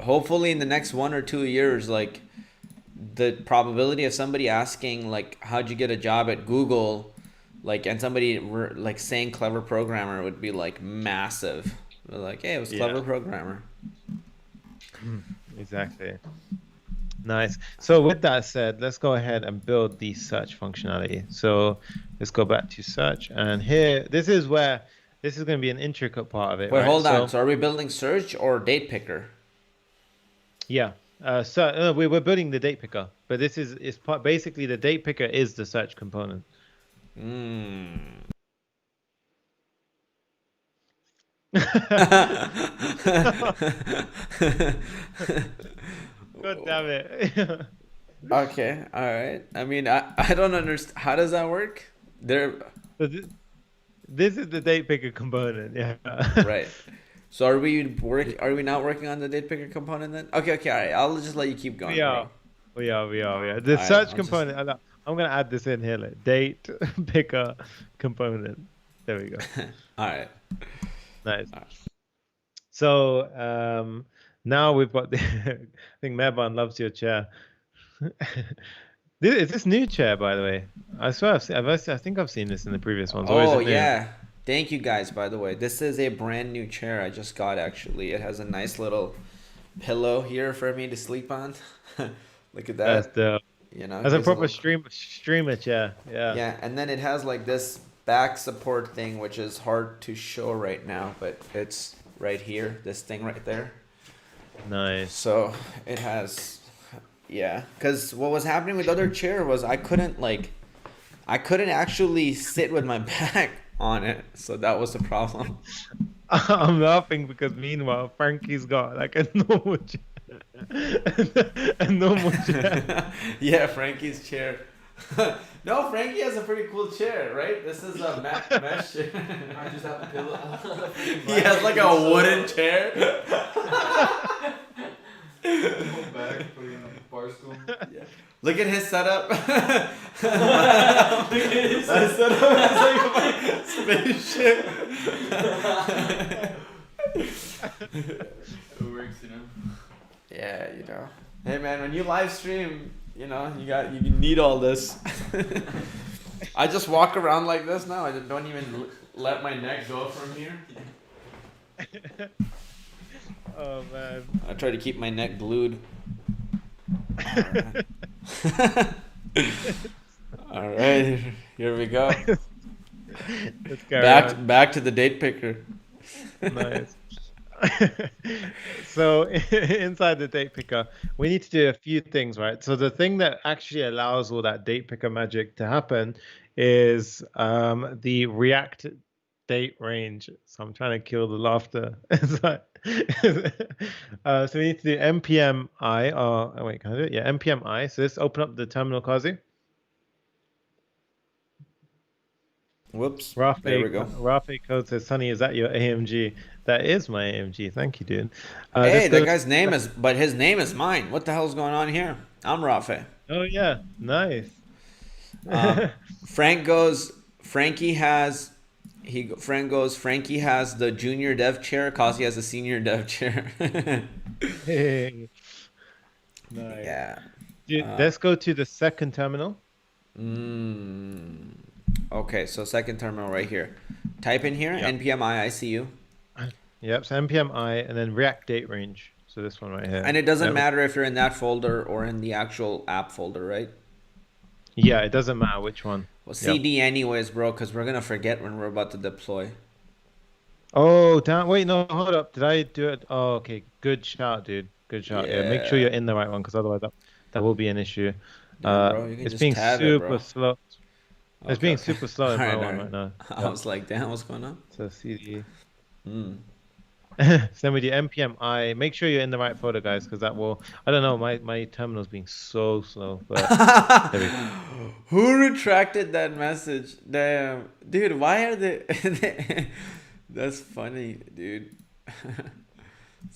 S2: Hopefully in the next 1 or 2 years, like the probability of somebody asking like how'd you get a job at Google, like and somebody like saying clever programmer would be like massive. They're like, hey, it was clever
S1: Yeah.
S2: programmer.
S1: Exactly. Nice. So with that said, let's go ahead and build the search functionality. So let's go back to search, and here, this is going to be an intricate part of it,
S2: Wait,
S1: right?
S2: hold on.
S1: So
S2: So are we building search or date picker?
S1: yeah, we're building the date picker, but this is part basically the date picker is the search component.
S2: Mm.
S1: God damn it.
S2: Okay, all right. I mean, I don't understand. How does that work? There,
S1: So this is the date picker component. Yeah.
S2: right. So are we not working on the date picker component then? Okay, okay, all right. I'll just let you keep going,
S1: We
S2: bro.
S1: are. We are. The
S2: All right,
S1: search
S2: I'll just.
S1: component, I'm gonna add this in here, like date picker component. There we go.
S2: All right.
S1: Nice.
S2: All right.
S1: So now we've got the I think Mevan loves your chair. Is this new chair, by the way? I swear I think I've seen this in the previous ones, or is
S2: Oh
S1: it new?
S2: yeah. Thank you guys, by the way. This is a brand new chair I just got actually. It has a nice little pillow here for me to sleep on. Look at
S1: That's
S2: that.
S1: the
S2: You know, it
S1: That's a
S2: gives a
S1: proper
S2: little.
S1: streamer chair. Yeah.
S2: Yeah, and then it has like this back support thing, which is hard to show right now, but it's right here, this thing right there.
S1: Nice.
S2: So it has, yeah. Because what was happening with the other chair was I couldn't actually sit with my back on it, so that was the problem.
S1: I'm laughing because meanwhile Frankie's got like a normal chair. A normal chair.
S2: Yeah, Frankie's chair. No, Frankie has a pretty cool chair, right? This is a mesh chair.
S3: I just have a pillow.
S2: He has like a wooden chair.
S3: Go back, put it in a bar stool.
S2: Yeah. Look at his setup.
S3: Look at his
S2: My setup is like a spaceship.
S3: It works, you know.
S2: Yeah, you know. Hey man, when you live stream, you know, you need all this. I just walk around like this now. I don't even let my neck go from here.
S1: Oh man.
S2: I try to keep my neck glued. All right, here we go.
S1: Let's carry on.
S2: Back to the date picker.
S1: Nice. So inside the date picker, we need to do a few things, right? So the thing that actually allows all that date picker magic to happen is the React date range. So I'm trying to kill the laughter. So we need to do npm I. Oh wait, can I do it? Yeah, npm I. So let's open up the terminal, Kazi.
S2: Whoops. There we go.
S1: Rafe code says, Sunny, is that your AMG? That is my AMG. Thank you, dude.
S2: Hey,
S1: Let's
S2: that
S1: go.
S2: guy's name is, but his name is mine. What the hell's going on here? I'm Rafe.
S1: Oh yeah, nice.
S2: Frank goes. Frankie has. Frank goes. Frankie has the junior dev chair. Kasi has the senior dev chair.
S1: Hey, nice.
S2: Yeah.
S1: Dude, let's go to the second terminal.
S2: Mm, okay, so second terminal right here. Type in here
S1: Yeah.
S2: npm IICU.
S1: Yep. So npm I and then React date range. So this one right here.
S2: And it doesn't
S1: Yep.
S2: matter if you're in that folder or in the actual app folder, right?
S1: Yeah, it doesn't matter which one.
S2: Well,
S1: Yep.
S2: CD anyways, bro, because we're gonna forget when we're about to deploy.
S1: Oh, damn. Wait, no, hold up. Did I do it? Oh, okay. Good shout, dude. Good shout. Yeah, make sure
S2: Yeah.
S1: you're in the right one because otherwise that will be an issue.
S2: Damn, bro, you can
S1: It's
S2: just
S1: being
S2: tab it,
S1: super
S2: bro.
S1: slow. It's
S2: Okay,
S1: being
S2: okay.
S1: super slow
S2: All
S1: in my
S2: right, all
S1: one
S2: right.
S1: right now.
S2: I
S1: Yep.
S2: was like, damn, what's going on?
S1: So CD.
S2: Mm.
S1: So then we do npm I. Make sure you're in the right folder, guys, because that will. I don't know. My terminal's being so slow, but there we go.
S2: Who retracted that message? Damn, dude, why are they? That's funny, dude.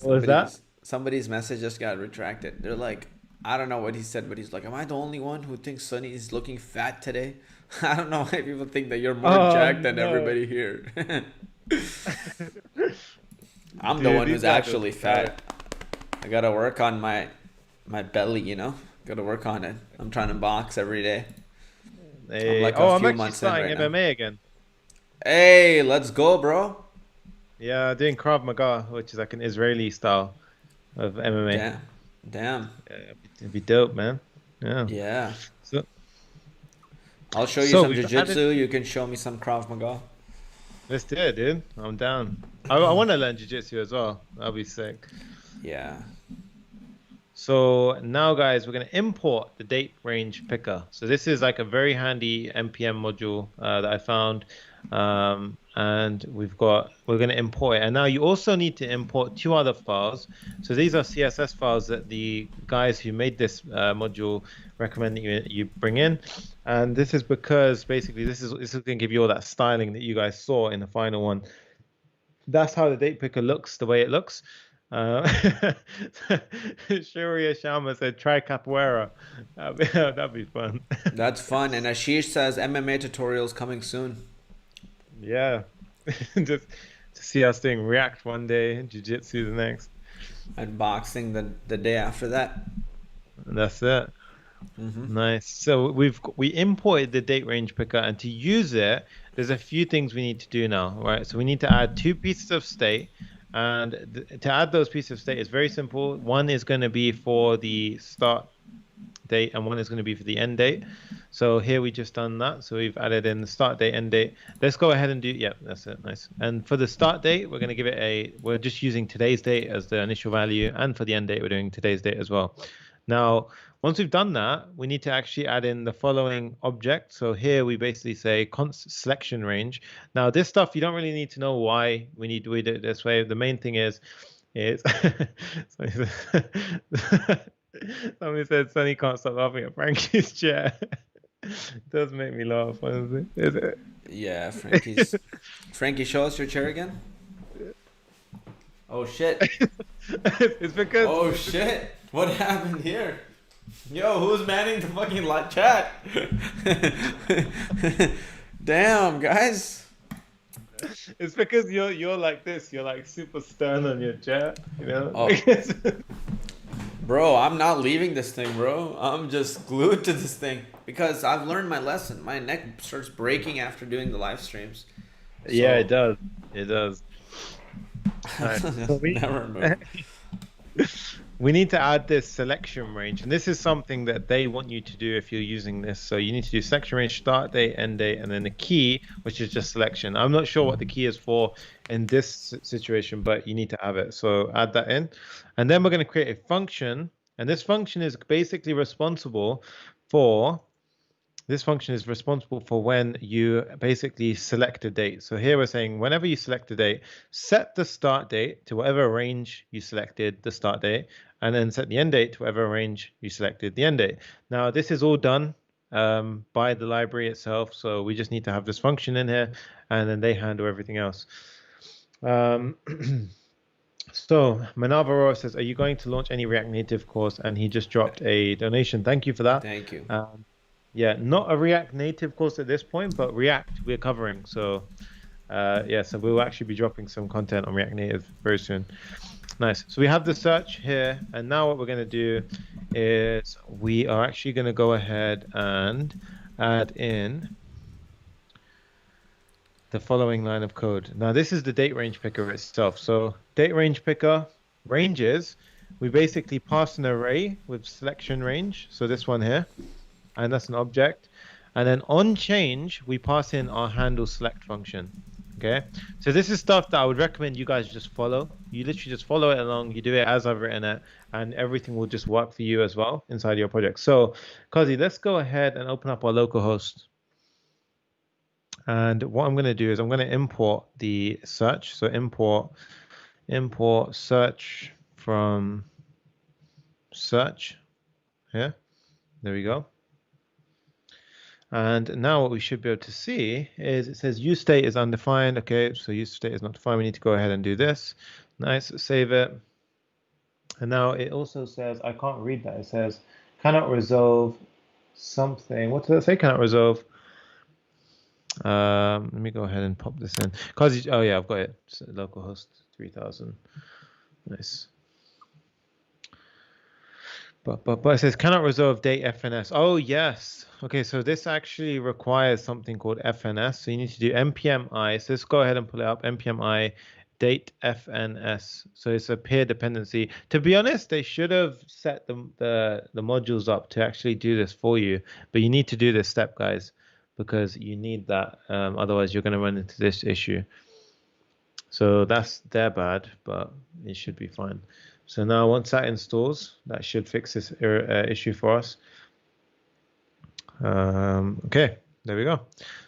S1: What was that?
S2: Somebody's message just got retracted. They're like, I don't know what he said, but he's like, am I the only one who thinks Sunny is looking fat today? I don't know why people think that you're more
S1: Oh
S2: jacked than
S1: no,
S2: everybody here. I'm the
S1: dude,
S2: one
S1: these
S2: who's
S1: guys are
S2: actually fat. I gotta work on my belly, you know? Gotta work on it. I'm trying to box every day. I'm like
S1: Oh,
S2: a
S1: I'm
S2: few
S1: actually
S2: months in
S1: starting
S2: right now.
S1: MMA again.
S2: Hey, let's go, bro.
S1: Yeah, doing Krav Maga, which is like an Israeli style of MMA.
S2: Damn. Damn.
S1: Yeah, it'd be dope, man. Yeah.
S2: Yeah.
S1: So,
S2: I'll show you
S1: so
S2: some
S1: we've added.
S2: jujitsu. You can show me some Krav Maga.
S1: Let's do it, dude. I'm down. I want to learn jiu-jitsu as well. That'll be sick.
S2: Yeah.
S1: So now, guys, we're going to import the date range picker. So this is like a very handy npm module that I found. And we're going to import it. And now you also need to import two other files. So these are CSS files that the guys who made this module recommend that you bring in. And this is because basically this is going to give you all that styling that you guys saw in the final one. That's how the date picker looks, the way it looks. Shuria Sharma said, try capoeira. That'd be fun.
S2: That's fun. And Ashish says MMA tutorials coming soon.
S1: Yeah. Just to see us doing React one day, Jiu-Jitsu the next.
S2: And boxing the day after that.
S1: And that's it.
S2: Mm-hmm.
S1: Nice. So we imported the date range picker, and to use it, there's a few things we need to do now, right? So we need to add two pieces of state, and to add those pieces of state is very simple. One is going to be for the start date, and one is going to be for the end date. So here we just done that. So we've added in the start date, end date. Let's go ahead and do, yeah, that's it. Nice. And for the start date, we're going to give it we're just using today's date as the initial value, and for the end date, we're doing today's date as well. Now, once we've done that, we need to actually add in the following object. So here we basically say const selection range. Now this stuff, you don't really need to know why we do it this way. The main thing is somebody said Sonny can't stop laughing at Frankie's chair. It does make me laugh, honestly. Is it?
S2: Yeah, Frankie, show us your chair again. Oh shit.
S1: It's because
S2: Oh shit. What happened here? Yo, who's manning the fucking chat? Damn, guys.
S1: it's because you're like this. You're like super stern on your chair, you know?
S2: Oh. Bro, I'm not leaving this thing, bro. I'm just glued to this thing because I've learned my lesson. My neck starts breaking after doing the live streams.
S1: Yeah,
S2: So-
S1: it does. It does. Alright, so
S2: Never move.
S1: we need to add this selection range, and this is something that they want you to do if you're using this. So you need to do selection range, start date, end date, and then the key, which is just selection. I'm not sure what the key is for in this situation, but you need to have it. So add that in, and then we're going to create a function, and this function is basically responsible for when you basically select a date. So here we're saying whenever you select a date, set the start date to whatever range you selected the start date, and then set the end date to whatever range you selected the end date. Now this is all done by the library itself, so we just need to have this function in here, and then they handle everything else. Um, so Manavaro says, "Are you going to launch any React Native course?" And he just dropped a donation. Thank you for that.
S2: Thank you.
S1: Yeah, not a React Native course at this point, but React we're covering. So yeah, so we'll actually be dropping some content on React Native very soon. Nice. So we have the search here, and now what we're going to do is we are actually going to go ahead and add in the following line of code. Now, this is the date range picker itself. So date range picker ranges, we basically pass an array with selection range. So this one here, and that's an object. And then on change, we pass in our handle select function. Okay, so this is stuff that I would recommend you guys just follow. You literally just follow it along. You do it as I've written it, and everything will just work for you as well inside your project. So, Kazi, let's go ahead and open up our localhost. And what I'm going to do is I'm going to import the search. So import search from search. Yeah, there we go. And now what we should be able to see is it says use state is undefined. Okay, so use state is not defined. We need to go ahead and do this. Nice, save it. And now it also says, I can't read that. It says cannot resolve something. What does it say? Cannot resolve. Let me go ahead and pop this in. Cause oh yeah, I've got it. So localhost 3000. Nice. But it says cannot resolve date FNS. Oh yes. Okay, so this actually requires something called FNS. So you need to do npmi. So let's go ahead and pull it up. npmi date FNS. So it's a peer dependency. To be honest, they should have set the modules up to actually do this for you. But you need to do this step, guys, because you need that. Otherwise, you're going to run into this issue. So that's their bad, but it should be fine. So now once that installs, that should fix this issue for us. Okay, there we go.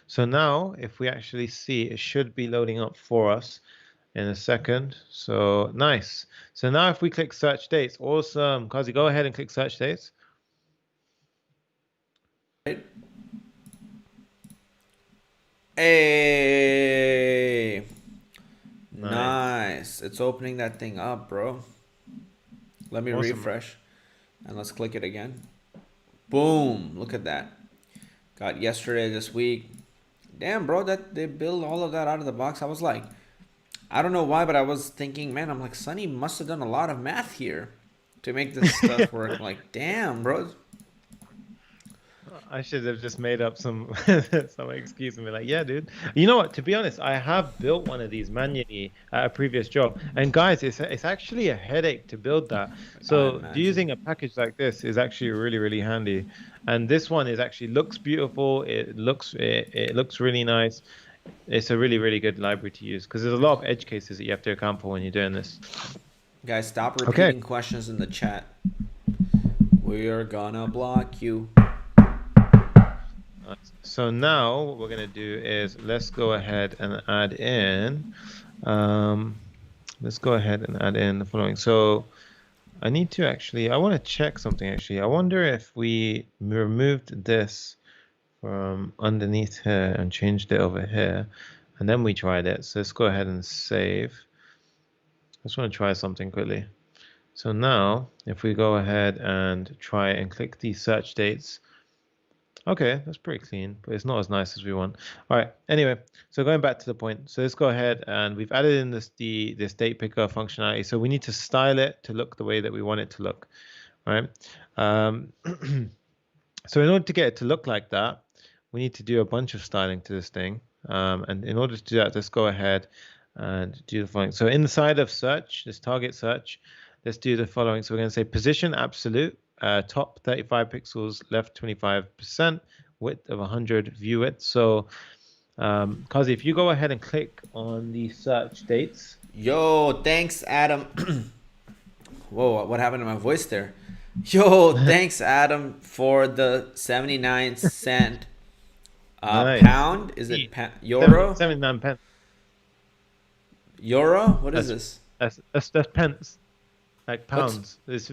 S1: So now if we actually see, it should be loading up for us in a second. So nice. So now if we click search dates, awesome. Kazi, go ahead and click search dates.
S2: Hey, nice. It's opening that thing up, bro. Let me refresh and let's click it again. Boom, look at that. Got yesterday, this week. Damn, bro, that they build all of that out of the box. I was like, I don't know why, but I was thinking, man, I'm like, Sunny must have done a lot of math here to make this stuff work. Like, damn, bro.
S1: I should have just made up some excuse and be like, yeah, dude. You know what? To be honest, I have built one of these manually at a previous job, and guys, it's actually a headache to build that. So using a package like this is actually really, really handy. And this one is actually looks beautiful. It looks really nice. It's a really, really good library to use because there's a lot of edge cases that you have to account for when you're doing this.
S2: Guys, stop repeating questions in the chat. We are gonna block you.
S1: So now what we're going to do is let's go ahead and add in the following. So I need to actually, I want to check something actually. I wonder if we removed this from underneath here and changed it over here and then we tried it. So let's go ahead and save. I just want to try something quickly. So now if we go ahead and try and click the search dates, okay, that's pretty clean, but it's not as nice as we want. All right, anyway, so going back to the point. So let's go ahead and we've added in this date picker functionality. So we need to style it to look the way that we want it to look, right? So in order to get it to look like that, we need to do a bunch of styling to this thing. And in order to do that, let's go ahead and do the following. So inside of search, this target search, let's do the following. So we're going to say position absolute. Top 35 pixels, left 25%, width of 100, view width. So, Kazi, if you go ahead and click on the search dates.
S2: Yo, thanks, Adam. Whoa, what happened to my voice there? Yo, thanks, Adam, for the 79 cent
S1: Nice.
S2: pound. Is it euro?
S1: 79 pence.
S2: Euro? What is this?
S1: That's pence, like pounds. It's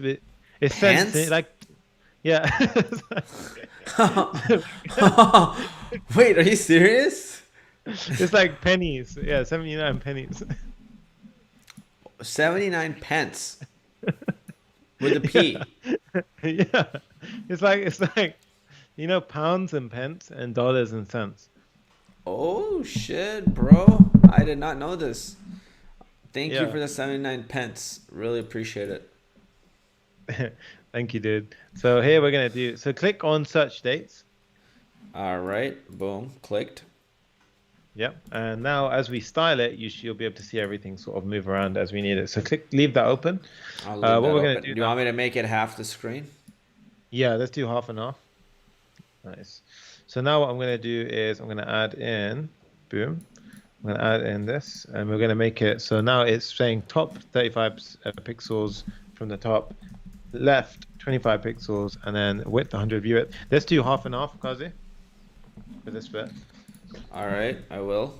S2: pence?
S1: cents, like, yeah.
S2: Wait, are you serious?
S1: It's like pennies. Yeah, 79 pennies.
S2: 79 pence with a P.
S1: Yeah, it's like pounds and pence and dollars and cents.
S2: Oh shit, bro. I did not know this. Thank you
S1: Yeah.
S2: for the 79 pence. Really appreciate it.
S1: Thank you, dude. So here we're gonna do. So click on search dates.
S2: All right. Boom. Clicked.
S1: Yep. And now as we style it, you'll be able to see everything sort of move around as we need it. So leave that open.
S2: I'll leave
S1: What
S2: that
S1: we're gonna
S2: open.
S1: do
S2: Do you want
S1: now?
S2: me to make it half the screen?
S1: Yeah, let's do half and half. Nice. So now what I'm gonna do is I'm gonna add in, boom. I'm gonna add in this, and we're gonna make it so now it's saying top 35 pixels from the top, left 25 pixels, and then width 100 view it. Let's do half and half, Kazi, for this bit.
S2: All right, I will.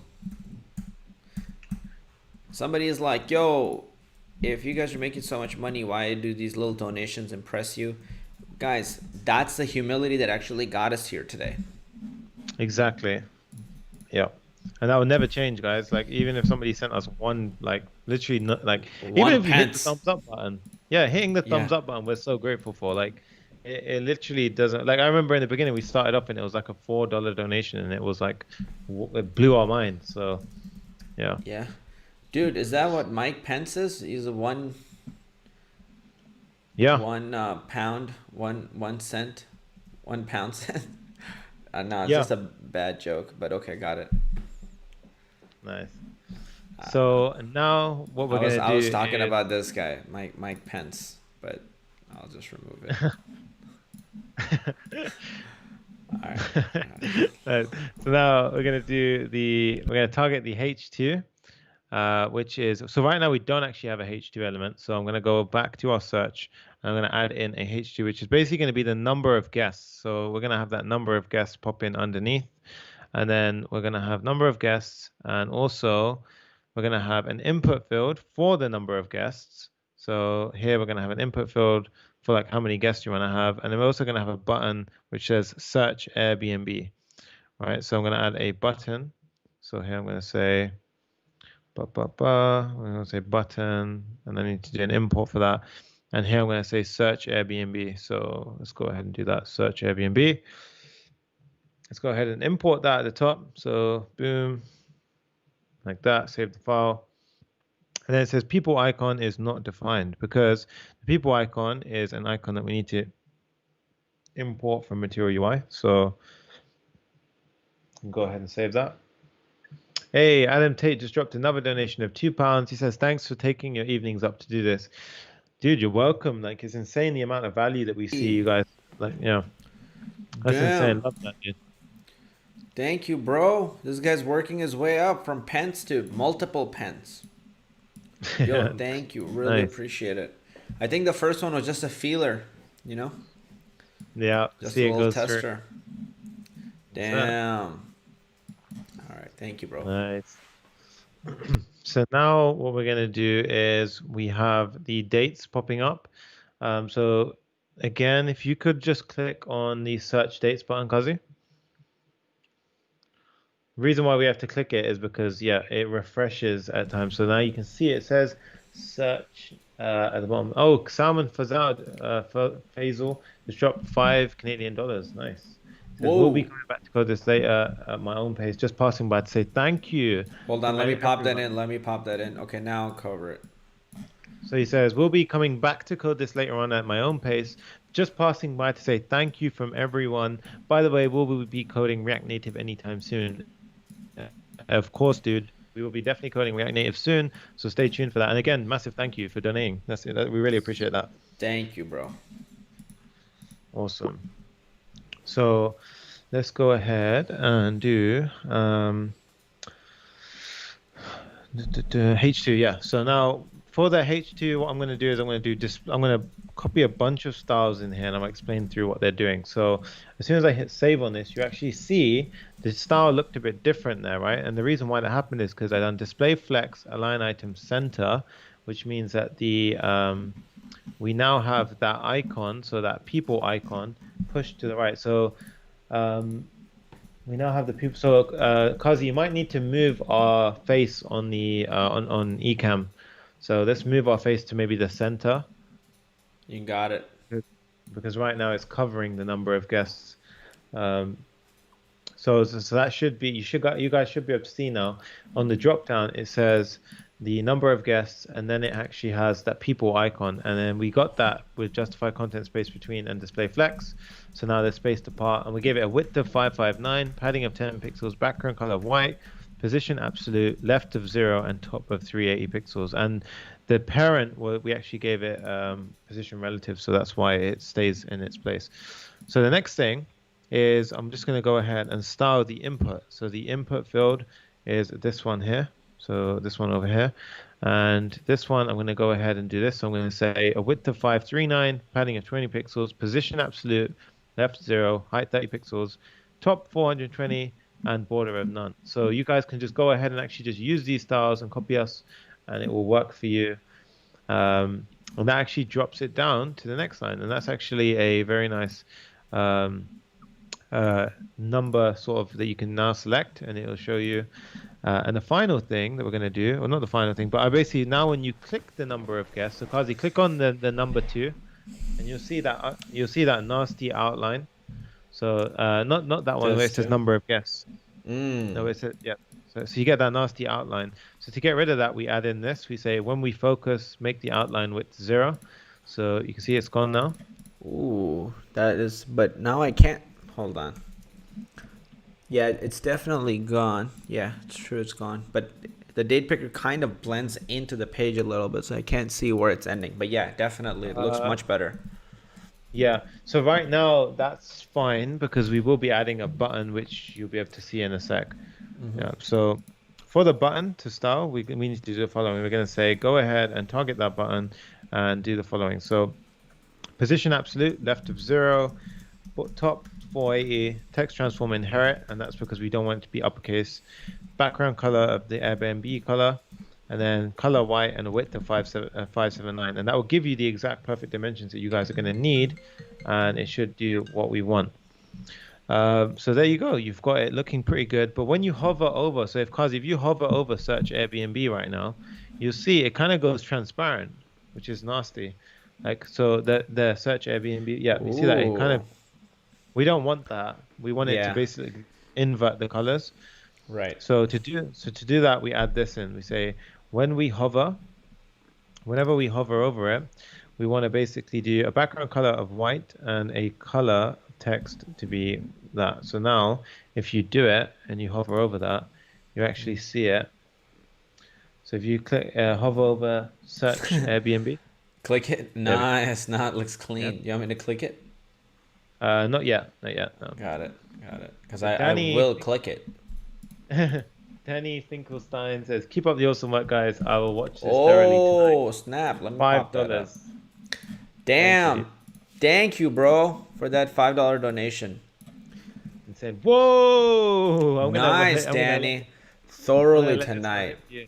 S2: Somebody is like, yo, if you guys are making so much money, why do these little donations impress you? Guys, that's the humility that actually got us here today.
S1: Exactly. Yeah. And that will never change, guys. Like even if somebody sent us one, like literally, not, like even
S2: One
S1: if you hit the
S2: pence.
S1: thumbs up button, yeah, hitting the
S2: Yeah.
S1: thumbs up button, we're so grateful for. Like it literally doesn't. Like I remember in the beginning we started up and it was like a $4 donation, and it was like it blew our mind. So yeah,
S2: Yeah. Dude, is that what Mike Pence is? He's a
S1: yeah,
S2: pound, 1 cent, 1 pound cent. No, it's
S1: yeah.
S2: just a bad joke, but okay, got it.
S1: Nice. So now what we're gonna do?
S2: I was talking
S1: is-
S2: about this guy, Mike Pence, but I'll just remove it. All right.
S1: Nice. So now we're gonna target the H2. Which is, so right now we don't actually have a H2 element. So I'm going to go back to our search and I'm going to add in a H2, which is basically going to be the number of guests. So we're going to have that number of guests pop in underneath. And then we're going to have number of guests. And also we're going to have an input field for the number of guests. So here we're going to have an input field for like how many guests you want to have. And then we're also going to have a button which says search Airbnb. All right. So I'm going to add a button. So here I'm going to say, I'm going to say button, and I need to do an import for that. And here I'm going to say search Airbnb. So let's go ahead and do that. Search Airbnb. Let's go ahead and import that at the top. So boom, like that. Save the file. And then it says people icon is not defined because the people icon is an icon that we need to import from Material UI. So go ahead and save that. Hey, Adam Tate just dropped another donation of £2. He says, thanks for taking your evenings up to do this. Dude, you're welcome. Like, it's insane the amount of value that we see you guys. Like, that's insane. Love that, dude.
S2: Thank you, bro. This guy's working his way up from pence to multiple pence. Yo, thank you. Really
S1: Nice.
S2: appreciate it. I think the first one was just a feeler, you know?
S1: Yeah,
S2: Just
S1: see
S2: a
S1: it
S2: little
S1: goes through.
S2: tester. Damn. All right, thank you, bro.
S1: Nice. So now what we're going to do is we have the dates popping up. So again, if you could just click on the search dates button, Kazi. Reason why we have to click it is because it refreshes at times. So now you can see it says search at the bottom. Oh, Salman Fazad Faisal just dropped $5 Canadian. Nice. Says, we'll be coming back to code this later at my own pace. Just passing by to say thank you.
S2: Hold on, let me pop that in. Let me pop that in. Okay, now I'll cover it.
S1: So he says, we'll be coming back to code this later on at my own pace. Just passing by to say thank you from everyone. By the way, we'll be coding React Native anytime soon. Of course, dude. We will be definitely coding React Native soon. So stay tuned for that. And again, massive thank you for donating. We really appreciate that.
S2: Thank you, bro.
S1: Awesome. So let's go ahead and do H2. Yeah. So now for the H2, what I'm going to do is I'm going to copy a bunch of styles in here and I'm going to explain through what they're doing. So as soon as I hit save on this, you actually see the style looked a bit different there, right? And the reason why that happened is because I done display flex align item center, which means that we now have that icon, so that people icon pushed to the right. So we now have the people. So Kazi, you might need to move our face on the on Ecamm. So let's move our face to maybe the center,
S2: You got it.
S1: because right now it's covering the number of guests. Um, so that should be, you guys should be able to see now on the drop down it says the number of guests, and then it actually has that people icon, and then we got that with justify content space between and display flex. So now they're spaced apart, and we gave it a width of 559, padding of 10 pixels, background color of white, position absolute, left of 0, and top of 380 pixels. And the parent, well, we actually gave it position relative, so that's why it stays in its place. So the next thing is I'm just going to go ahead and style the input. So the input field is this one here. So this one over here. And this one, I'm going to go ahead and do this. So I'm going to say a width of 539, padding of 20 pixels, position absolute, left 0, height 30 pixels, top 420, and border of none. So you guys can just go ahead and actually just use these styles and copy us, and it will work for you. And that actually drops it down to the next line. And that's actually a very nice number sort of that you can now select, and it'll show you. And the final thing that we're going to do, or not the final thing, but I basically now when you click the number of guests, so Kazi, click on the number 2, and you'll see that nasty outline. So not that one where it says number of guests. No, it says yeah. So you get that nasty outline. So to get rid of that, we add in this. We say when we focus, make the outline width 0. So you can see it's gone now.
S2: Ooh, that is, but now I can't. Hold on. Yeah, it's definitely gone. Yeah, it's true, it's gone. But the date picker kind of blends into the page a little bit, so I can't see where it's ending. But yeah, definitely, it looks much better.
S1: Yeah, so right now that's fine because we will be adding a button which you'll be able to see in a sec. Yeah, so for the button to style, we need to do the following. We're going to say go ahead and target that button and do the following. So position absolute, left of 0, top 480, text transform inherit, and that's because we don't want it to be uppercase. Background color of the Airbnb color, and then color white and a width of 579, and that will give you the exact perfect dimensions that you guys are going to need, and it should do what we want. So there you go, you've got it looking pretty good. But when you hover over, so if you hover over search Airbnb right now, you'll see it kind of goes transparent, which is nasty. Like, so the search Airbnb, yeah, you see that it kind of, we don't want that. We want it to basically invert the colors.
S2: Right.
S1: So to do that, we add this in. We say whenever we hover over it, we want to basically do a background color of white and a color text to be that. So now, if you do it and you hover over that, you actually see it. So if you click hover over search Airbnb,
S2: click it. Nice. Now it looks clean.
S1: Yep.
S2: You want me to click it?
S1: Not yet. No.
S2: Got it. Because I will click it.
S1: Danny Finkelstein says, "Keep up the awesome work, guys. I will watch this thoroughly tonight."
S2: Oh, snap. Let me pop that up.
S1: $5.
S2: Damn. Thank you, bro, for that $5 donation.
S1: And said, "Whoa,
S2: Nice, Danny. Thoroughly tonight.
S1: Yeah.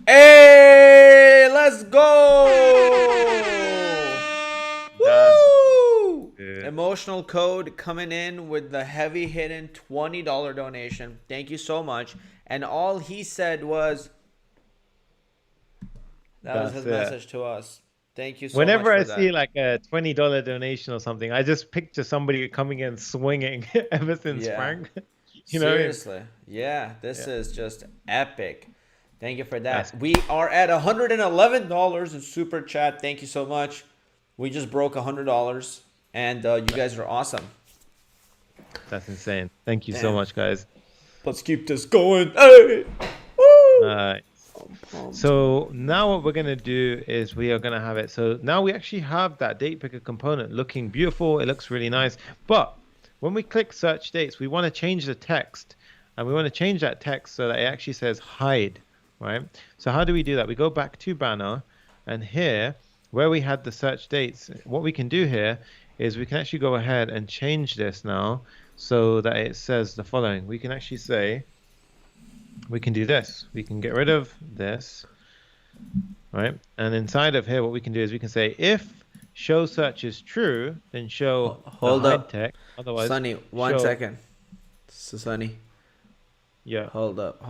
S2: Hey, let's go. Woo! Emotional code coming in with the heavy hitting $20 donation. Thank you so much. And all he said was, that was his message to us. Thank you so much.
S1: Whenever I see like a $20 donation or something, I just picture somebody coming in swinging ever since Frank. You know,
S2: seriously. Yeah, this is just epic. Thank you for that. We are at $111 in super chat. Thank you so much. We just broke $100, and you guys are awesome.
S1: That's insane. Thank you so much, guys.
S2: Let's keep this going. Hey! Woo!
S1: So now what we're going to do is we are going to have it. So now we actually have that date picker component looking beautiful. It looks really nice. But when we click search dates, we want to change the text, and we want to change that text so that it actually says hide, right? So how do we do that? We go back to banner, and here where we had the search dates, what we can do here is we can actually go ahead and change this now so that it says the following. We can actually say, we can do this. We can get rid of this, right? And inside of here, what we can do is we can say, if show search is true, then show
S2: hold up
S1: text. Otherwise,
S2: Sunny, one second. So Sunny.
S1: Yeah.
S2: Hold up.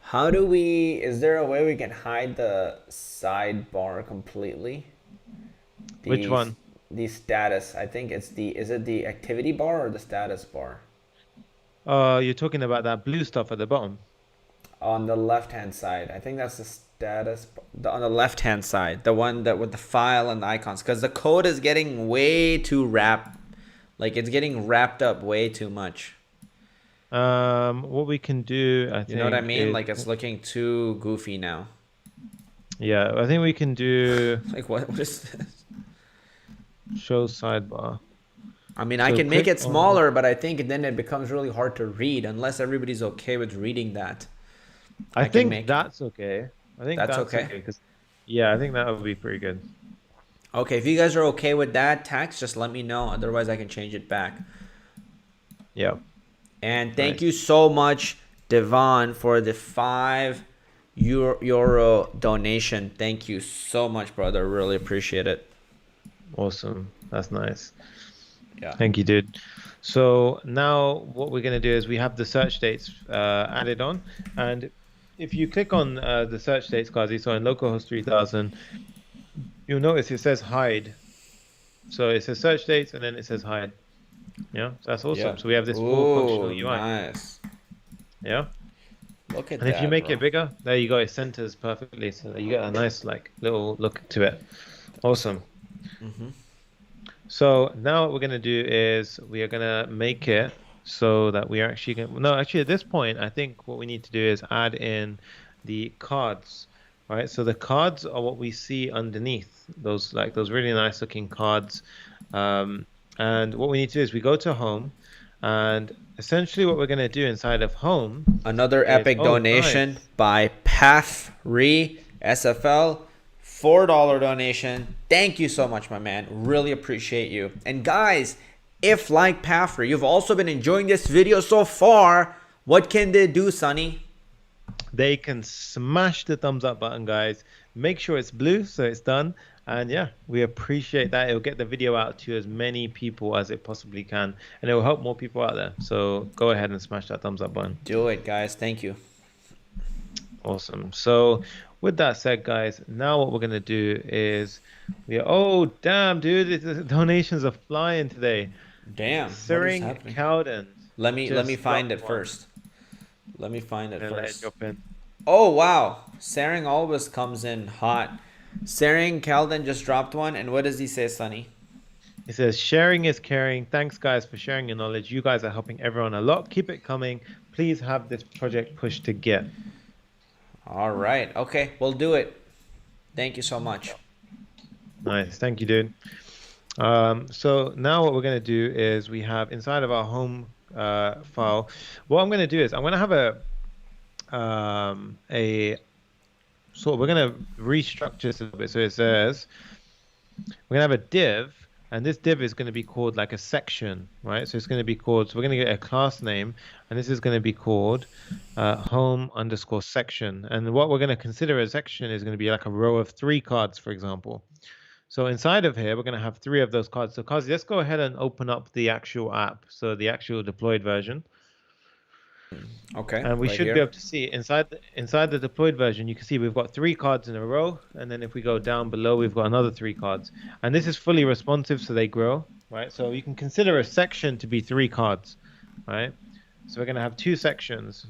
S2: How do we, is there a way we can hide the sidebar completely?
S1: Which one?
S2: The status, I think it's the, is it the activity bar or the status bar?
S1: You're talking about that blue stuff at the bottom.
S2: On the left hand side, I think that's the status, on the left hand side, the one that with the file and the icons, because the code is getting way too like it's getting wrapped up way too much.
S1: What we can do, I think,
S2: You know what I mean?
S1: is-
S2: Like it's looking too goofy now.
S1: yeah, I think we can do
S2: Like what is this?
S1: show sidebar.
S2: I mean, I
S1: So
S2: can make
S1: click
S2: it
S1: on-
S2: smaller, but I think then it becomes really hard to read unless everybody's okay with reading that.
S1: I
S2: can
S1: think
S2: make-
S1: that's okay. I think
S2: That's
S1: that's
S2: okay?
S1: okay. 'Cause- yeah, I think that would be pretty good.
S2: Okay, if you guys are okay with that text, just let me know. Otherwise, I can change it back.
S1: Yeah.
S2: And thank
S1: Nice.
S2: you so much, Devon, for the €5 donation. Thank you so much, brother. Really appreciate it.
S1: Awesome. That's nice.
S2: Yeah.
S1: Thank you, dude. So now what we're going to do is we have the search dates added on. And if you click on the search dates, Qazi, so in localhost 3000, you'll notice it says hide. So it says search dates and then it says hide. Yeah, so that's awesome.
S2: Yeah.
S1: So we have this full functional
S2: Ooh,
S1: UI.
S2: nice.
S1: Yeah.
S2: Look at
S1: And
S2: that,
S1: if you make
S2: bro.
S1: it bigger, there you go. It centers perfectly. So you get a nice like little look to it. Awesome.
S2: Mhm.
S1: So now what we're going to do is we are going to make it so that we are actually going to, no, actually at this point, I think what we need to do is add in the cards, right? So the cards are what we see underneath those, like those really nice looking cards. And what we need to do is we go to home and essentially what we're going to do inside of home.
S2: Another
S1: is-
S2: epic
S1: oh,
S2: donation
S1: nice.
S2: by Pathre SFL. $4 donation. Thank you so much, my man. Really appreciate you. And guys, if like Pathre, you've also been enjoying this video so far, what can they do, Sonny?
S1: They can smash the thumbs up button, guys. Make sure it's blue so it's done. And yeah, we appreciate that. It'll get the video out to as many people as it possibly can. And it will help more people out there. So go ahead and smash that thumbs up button.
S2: Do it, guys. Thank you.
S1: Awesome. So with that said, guys, now what we're going to do is oh, damn, dude. The donations are flying today.
S2: Damn. What is
S1: Siring
S2: happening?
S1: Cowden.
S2: Let me
S1: just
S2: find it
S1: dropped one.
S2: first. Let me find it
S1: And let it
S2: first.
S1: drop in.
S2: Oh wow, Saring always comes in hot. Saring Calden just dropped one, and what does he say, Sonny?
S1: It says, sharing is caring. Thanks, guys, for sharing your knowledge. You guys are helping everyone a lot. Keep it coming. Please have this project pushed to Git.
S2: All right, okay, we'll do it. Thank you so much.
S1: Nice. Thank you, dude. So now what we're going to do is we have inside of our home file, what I'm going to do is I'm going to have we're going to restructure this a little bit. So it says we're going to have a div, and this div is going to be called like a section, right? So it's going to be called, so we're going to get a class name, and this is going to be called home_section. And what we're going to consider a section is going to be like a row of 3 cards, for example. So inside of here, we're going to have 3 of those cards. So Kazi, let's go ahead and open up the actual app. So the actual deployed version.
S2: Okay.
S1: And we
S2: right
S1: should
S2: here.
S1: be able to see inside the deployed version, you can see we've got 3 cards in a row. And then if we go down below, we've got another 3 cards. And this is fully responsive, so they grow, right? So you can consider a section to be 3 cards, right? So we're going to have 2 sections.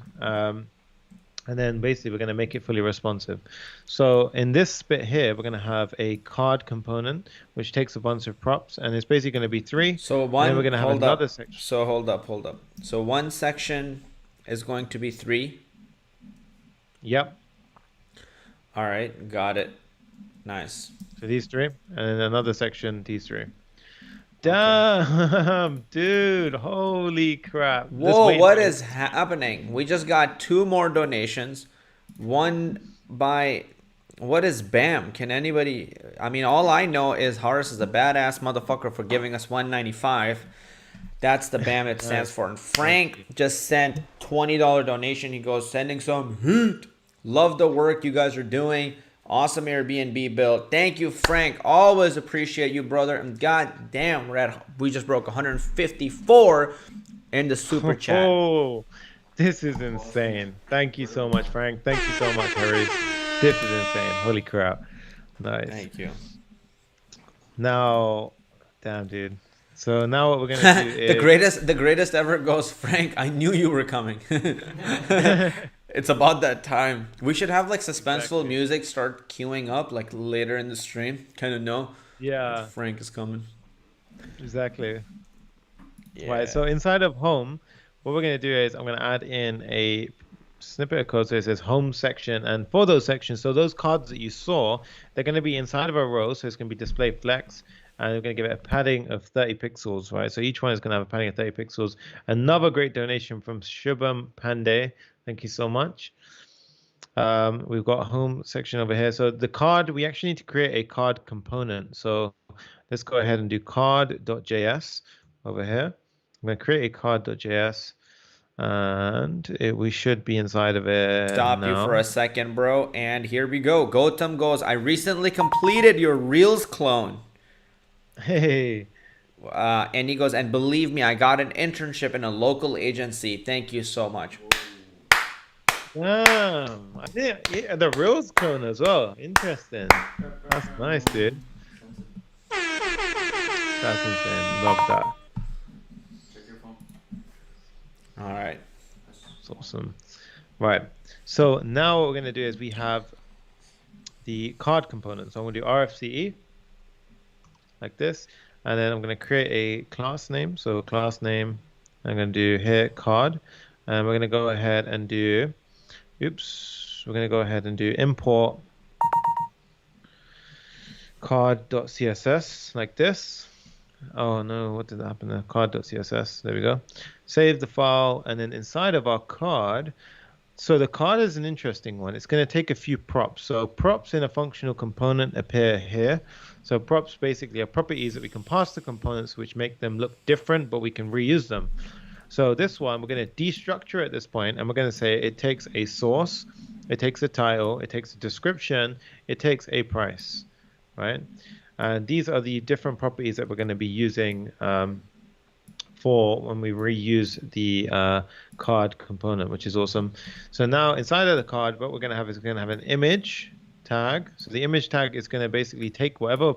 S1: And then basically we're going to make it fully responsive. So in this bit here, we're going to have a card component, which takes a bunch of props. And it's basically going to be 3.
S2: So
S1: And
S2: one.
S1: then we're going to have
S2: hold
S1: another
S2: up.
S1: section.
S2: So hold up. So one section is going to be 3.
S1: Yep.
S2: All right, got it. Nice.
S1: So these 3, and then another section, these 3. Damn, dude! Holy crap! Just
S2: Whoa,
S1: wait
S2: what
S1: for it.
S2: is happening? We just got 2 more donations. One by, what is BAM? Can anybody, I mean, all I know is Horace is a badass motherfucker for giving us 195. That's the BAM it stands for. And Frank just sent $20 donation. He goes, sending some heat. Love the work you guys are doing. Awesome Airbnb build. Thank you, Frank. Always appreciate you, brother. And god damn, we just broke 154 in the super chat.
S1: Oh, This is insane. Thank you so much, Frank. Thank you so much, Harry. This is insane. Holy crap. Nice.
S2: Thank you.
S1: Now, damn, dude. So now what we're gonna do is
S2: The greatest ever goes, Frank. I knew you were coming. It's about that time. We should have like suspenseful
S1: Exactly.
S2: music start queuing up like later in the stream. Kind of know
S1: Yeah,
S2: Frank is coming.
S1: exactly.
S2: Yeah.
S1: Right. So inside of home, what we're gonna do is I'm gonna add in a snippet of code. So it says home section, and for those sections, so those cards that you saw, they're gonna be inside of a row. So it's gonna be display flex, and we're gonna give it a padding of 30 pixels, right? So each one is gonna have a padding of 30 pixels. Another great donation from Shubham Pandey. Thank you so much. We've got a home section over here. So the card, we actually need to create a card component. So let's go ahead and do card.js over here. I'm going to create a card.js, and we should be inside of it
S2: Stop you
S1: now.
S2: for a second, bro. And here we go. Gautam goes, I recently completed your Reels clone.
S1: Hey,
S2: And he goes, and believe me, I got an internship in a local agency. Thank you so much.
S1: damn. I think yeah, the Reels clone as well. Interesting. That's nice, dude. That's insane. Love that.
S3: Check your phone.
S2: All right.
S1: It's awesome. Right. So now what we're going to do is we have the card component. So I'm going to do RFCE like this. And then I'm going to create a class name. So class name, I'm going to do here card. And we're going to go ahead and do, we're going to go ahead and do import card.css like this. Oh no, what did happen there? Card.css. There we go. Save the file, and then inside of our card, so the card is an interesting one. It's going to take a few props. So props in a functional component appear here. So props basically are properties that we can pass to components which make them look different, but we can reuse them. So this one, we're going to destructure at this point, and we're going to say it takes a source, it takes a title, it takes a description, it takes a price, right? And these are the different properties that we're going to be using for when we reuse the card component, which is awesome. So now inside of the card, what we're going to have is we're going to have an image tag. So the image tag is going to basically take whatever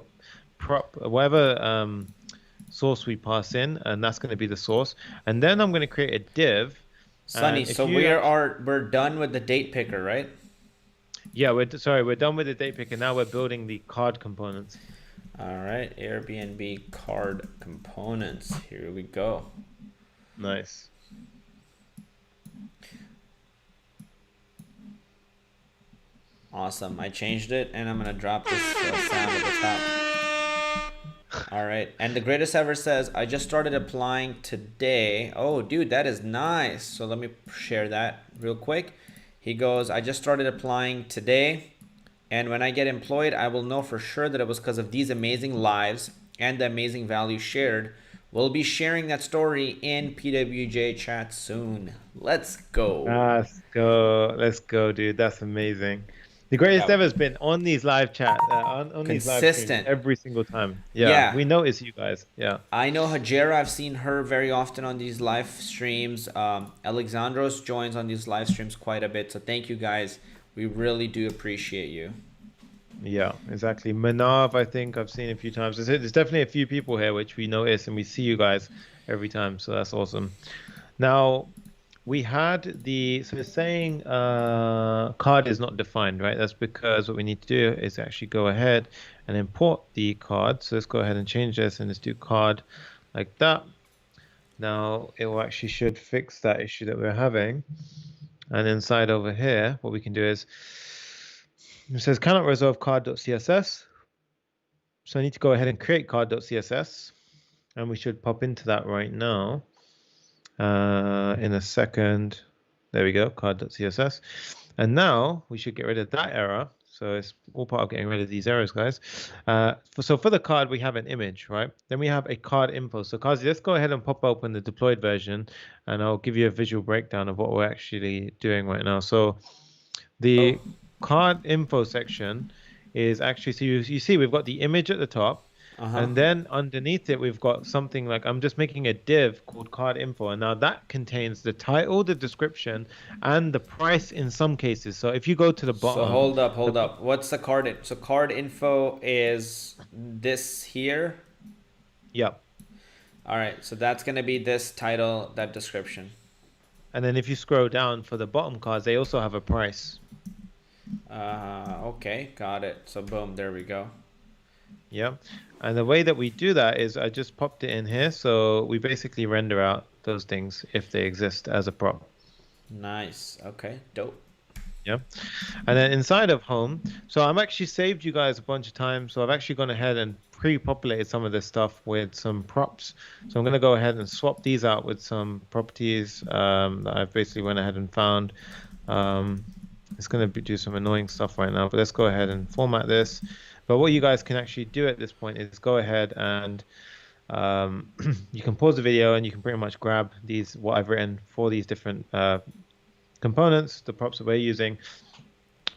S1: source we pass in, and that's going to be the source. And then I'm going to create a div.
S2: Sunny, so we're done with the date picker, right?
S1: Yeah, we're done with the date picker. Now we're building the card components.
S2: All right, Airbnb card components. Here we go.
S1: Nice.
S2: Awesome. I changed it, and I'm gonna drop this sound at the top. All right, and the greatest ever says, I just started applying today. Oh, dude, that is nice. So let me share that real quick. He goes, I just started applying today, and when I get employed, I will know for sure that it was because of these amazing lives and the amazing value shared. We'll be sharing that story in PWJ chat soon. Let's go.
S1: Let's go, dude. That's amazing. The greatest ever has been on these live chat, on these live streams
S2: Consistent.
S1: every single time. Yeah, we notice you guys. Yeah.
S2: I know Hajera, I've seen her very often on these live streams. Alexandros joins on these live streams quite a bit. So thank you guys. We really do appreciate you.
S1: Yeah, exactly. Manav, I think I've seen a few times. There's definitely a few people here which we notice, and we see you guys every time. So that's awesome. Now, we had so it's saying card is not defined, right? That's because what we need to do is actually go ahead and import the card. So let's go ahead and change this, and let's do card like that. Now it will actually should fix that issue that we're having. And inside over here, what we can do is it says cannot resolve card.css. So I need to go ahead and create card.css, and we should pop into that right now. In a second. There we go, card.css. And now we should get rid of that error. So it's all part of getting rid of these errors, guys. So for the card, we have an image, right? Then we have a card info. So Kazi, let's go ahead and pop open the deployed version, and I'll give you a visual breakdown of what we're actually doing right now. So the card info section is actually, so you see we've got the image at the top.
S2: Uh-huh.
S1: And then underneath it, we've got something like I'm just making a div called card info. And now that contains the title, the description, and the price in some cases. So if you go to the
S2: So
S1: bottom,
S2: hold up. What's the card? So card info is this here.
S1: yeah.
S2: All right. So that's gonna be this title, that description.
S1: And then if you scroll down for the bottom cards, they also have a price.
S2: Okay, got it. So boom, there we go.
S1: Yeah. And the way that we do that is I just popped it in here. So we basically render out those things if they exist as a prop.
S2: Nice. Okay, dope.
S1: Yeah. And then inside of home, so I'm actually saved you guys a bunch of times. So I've actually gone ahead and pre-populated some of this stuff with some props. So I'm going to go ahead and swap these out with some properties that I've basically went ahead and found. It's going to do some annoying stuff right now, but let's go ahead and format this. But what you guys can actually do at this point is go ahead and you can pause the video and you can pretty much grab these, what I've written for these different components, the props that we're using.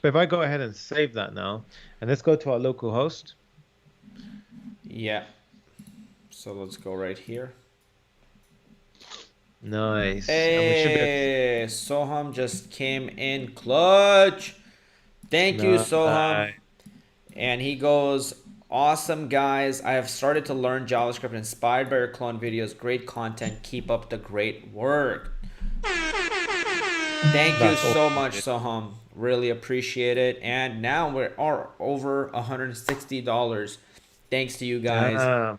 S1: But if I go ahead and save that now, and let's go to our local host.
S2: Yeah. So let's go right here.
S1: Nice. And we should be
S2: Hey, Soham just came in clutch. Thank you, Soham. And he goes, awesome guys. I have started to learn JavaScript inspired by your clone videos. Great content. Keep up the great work. Thank you so much, Soham. Really appreciate it. And now we're over $160. Thanks to you guys.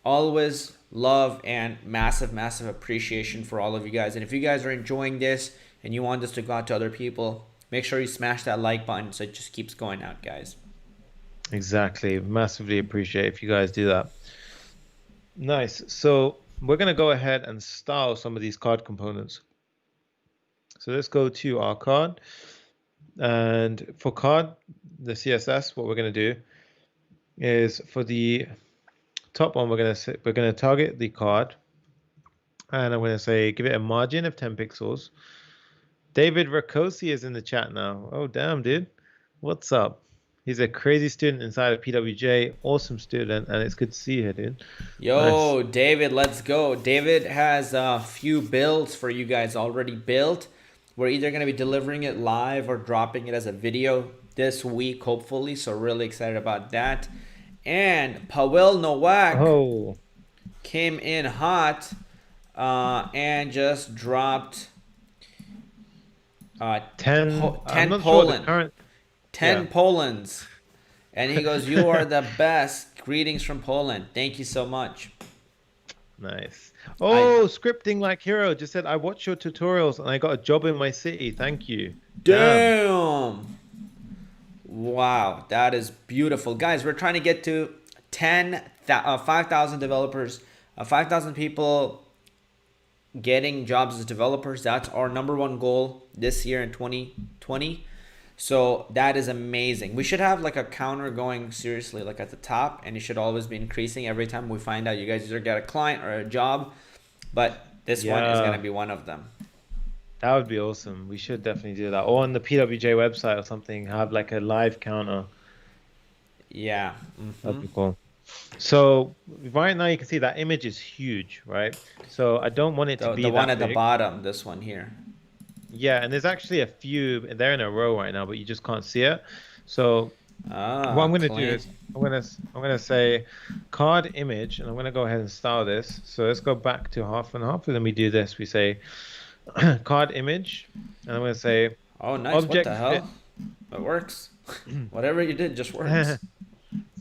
S2: Always love and massive appreciation for all of you guys. And if you guys are enjoying this and you want this to go out to other people, make sure you smash that like button so it just keeps going out, guys.
S1: Exactly. Massively appreciate if you guys do that. Nice. So we're going to go ahead and style some of these card components. So let's go to our card. And for card, the CSS, what we're going to do is for the top one, we're going to target the card. And I'm going to say, give it a margin of 10 pixels. David Rakosi is in the chat now. Oh, damn, dude. What's up? He's a crazy student inside of PWJ. Awesome student, and it's good to see you here, dude.
S2: Yo, nice. David, let's go. David has a few builds for you guys already built. We're either going to be delivering it live or dropping it as a video this week, hopefully. So really excited about that. And Pavel Nowak came in hot and just dropped 10 Poland. Sure 10 Polands. And he goes, you are the best. Greetings from Poland. Thank you so much.
S1: Nice. Oh, scripting like hero just said, I watch your tutorials and I got a job in my city. Thank you.
S2: Damn. Wow, that is beautiful. Guys, we're trying to get to 5,000 developers, 5,000 people getting jobs as developers. That's our #1 goal this year in 2020. So that is amazing. We should have like a counter going seriously like at the top, and it should always be increasing every time we find out you guys either get a client or a job. But this one is going to be one of them.
S1: That would be awesome. We should definitely do that. Or on the PWJ website or something, have like a live counter.
S2: Yeah.
S1: That'd be cool. So right now you can see that image is huge, right? So I don't want it to be
S2: the one
S1: that
S2: at
S1: big.
S2: The bottom, this one here.
S1: Yeah, and there's actually a few, they're in a row right now, but you just can't see it. So what I'm going to do is I'm going to say card image, and I'm going to go ahead and style this. So let's go back to half and half, and then we do this. We say card image, and I'm going to say
S2: nice. Object what the hell? It works. Whatever you did just works.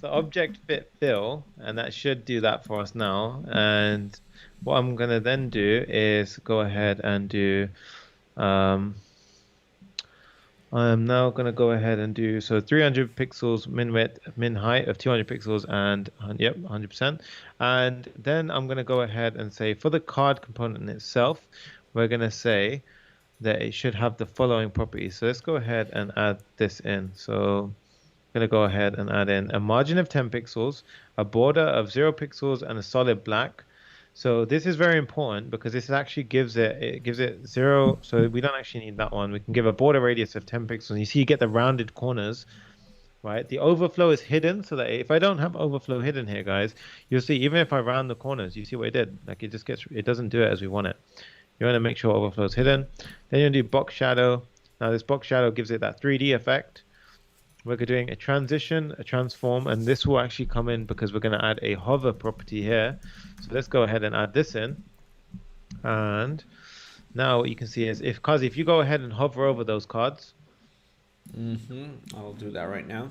S1: So object fit fill, and that should do that for us now. And what I'm going to then do is go ahead and do I'm now going to go ahead and do 300 pixels min width, min height of 200 pixels, and 100%. And then I'm going to go ahead and say for the card component itself, we're going to say that it should have the following properties. So let's go ahead and add this in. So I'm going to go ahead and add in a margin of 10 pixels, a border of 0 pixels, and a solid black. So this is very important because this actually gives it 0. So we don't actually need that one. We can give a border radius of 10 pixels. And you see you get the rounded corners, right? The overflow is hidden, so that if I don't have overflow hidden here, guys, you'll see even if I round the corners, you see what it did? Like it doesn't do it as we want it. You want to make sure overflow is hidden. Then you do box shadow. Now this box shadow gives it that 3D effect. We're doing a transition, a transform, and this will actually come in because we're going to add a hover property here. So let's go ahead and add this in. And now what you can see is if you go ahead and hover over those cards.
S2: I'll do that right now.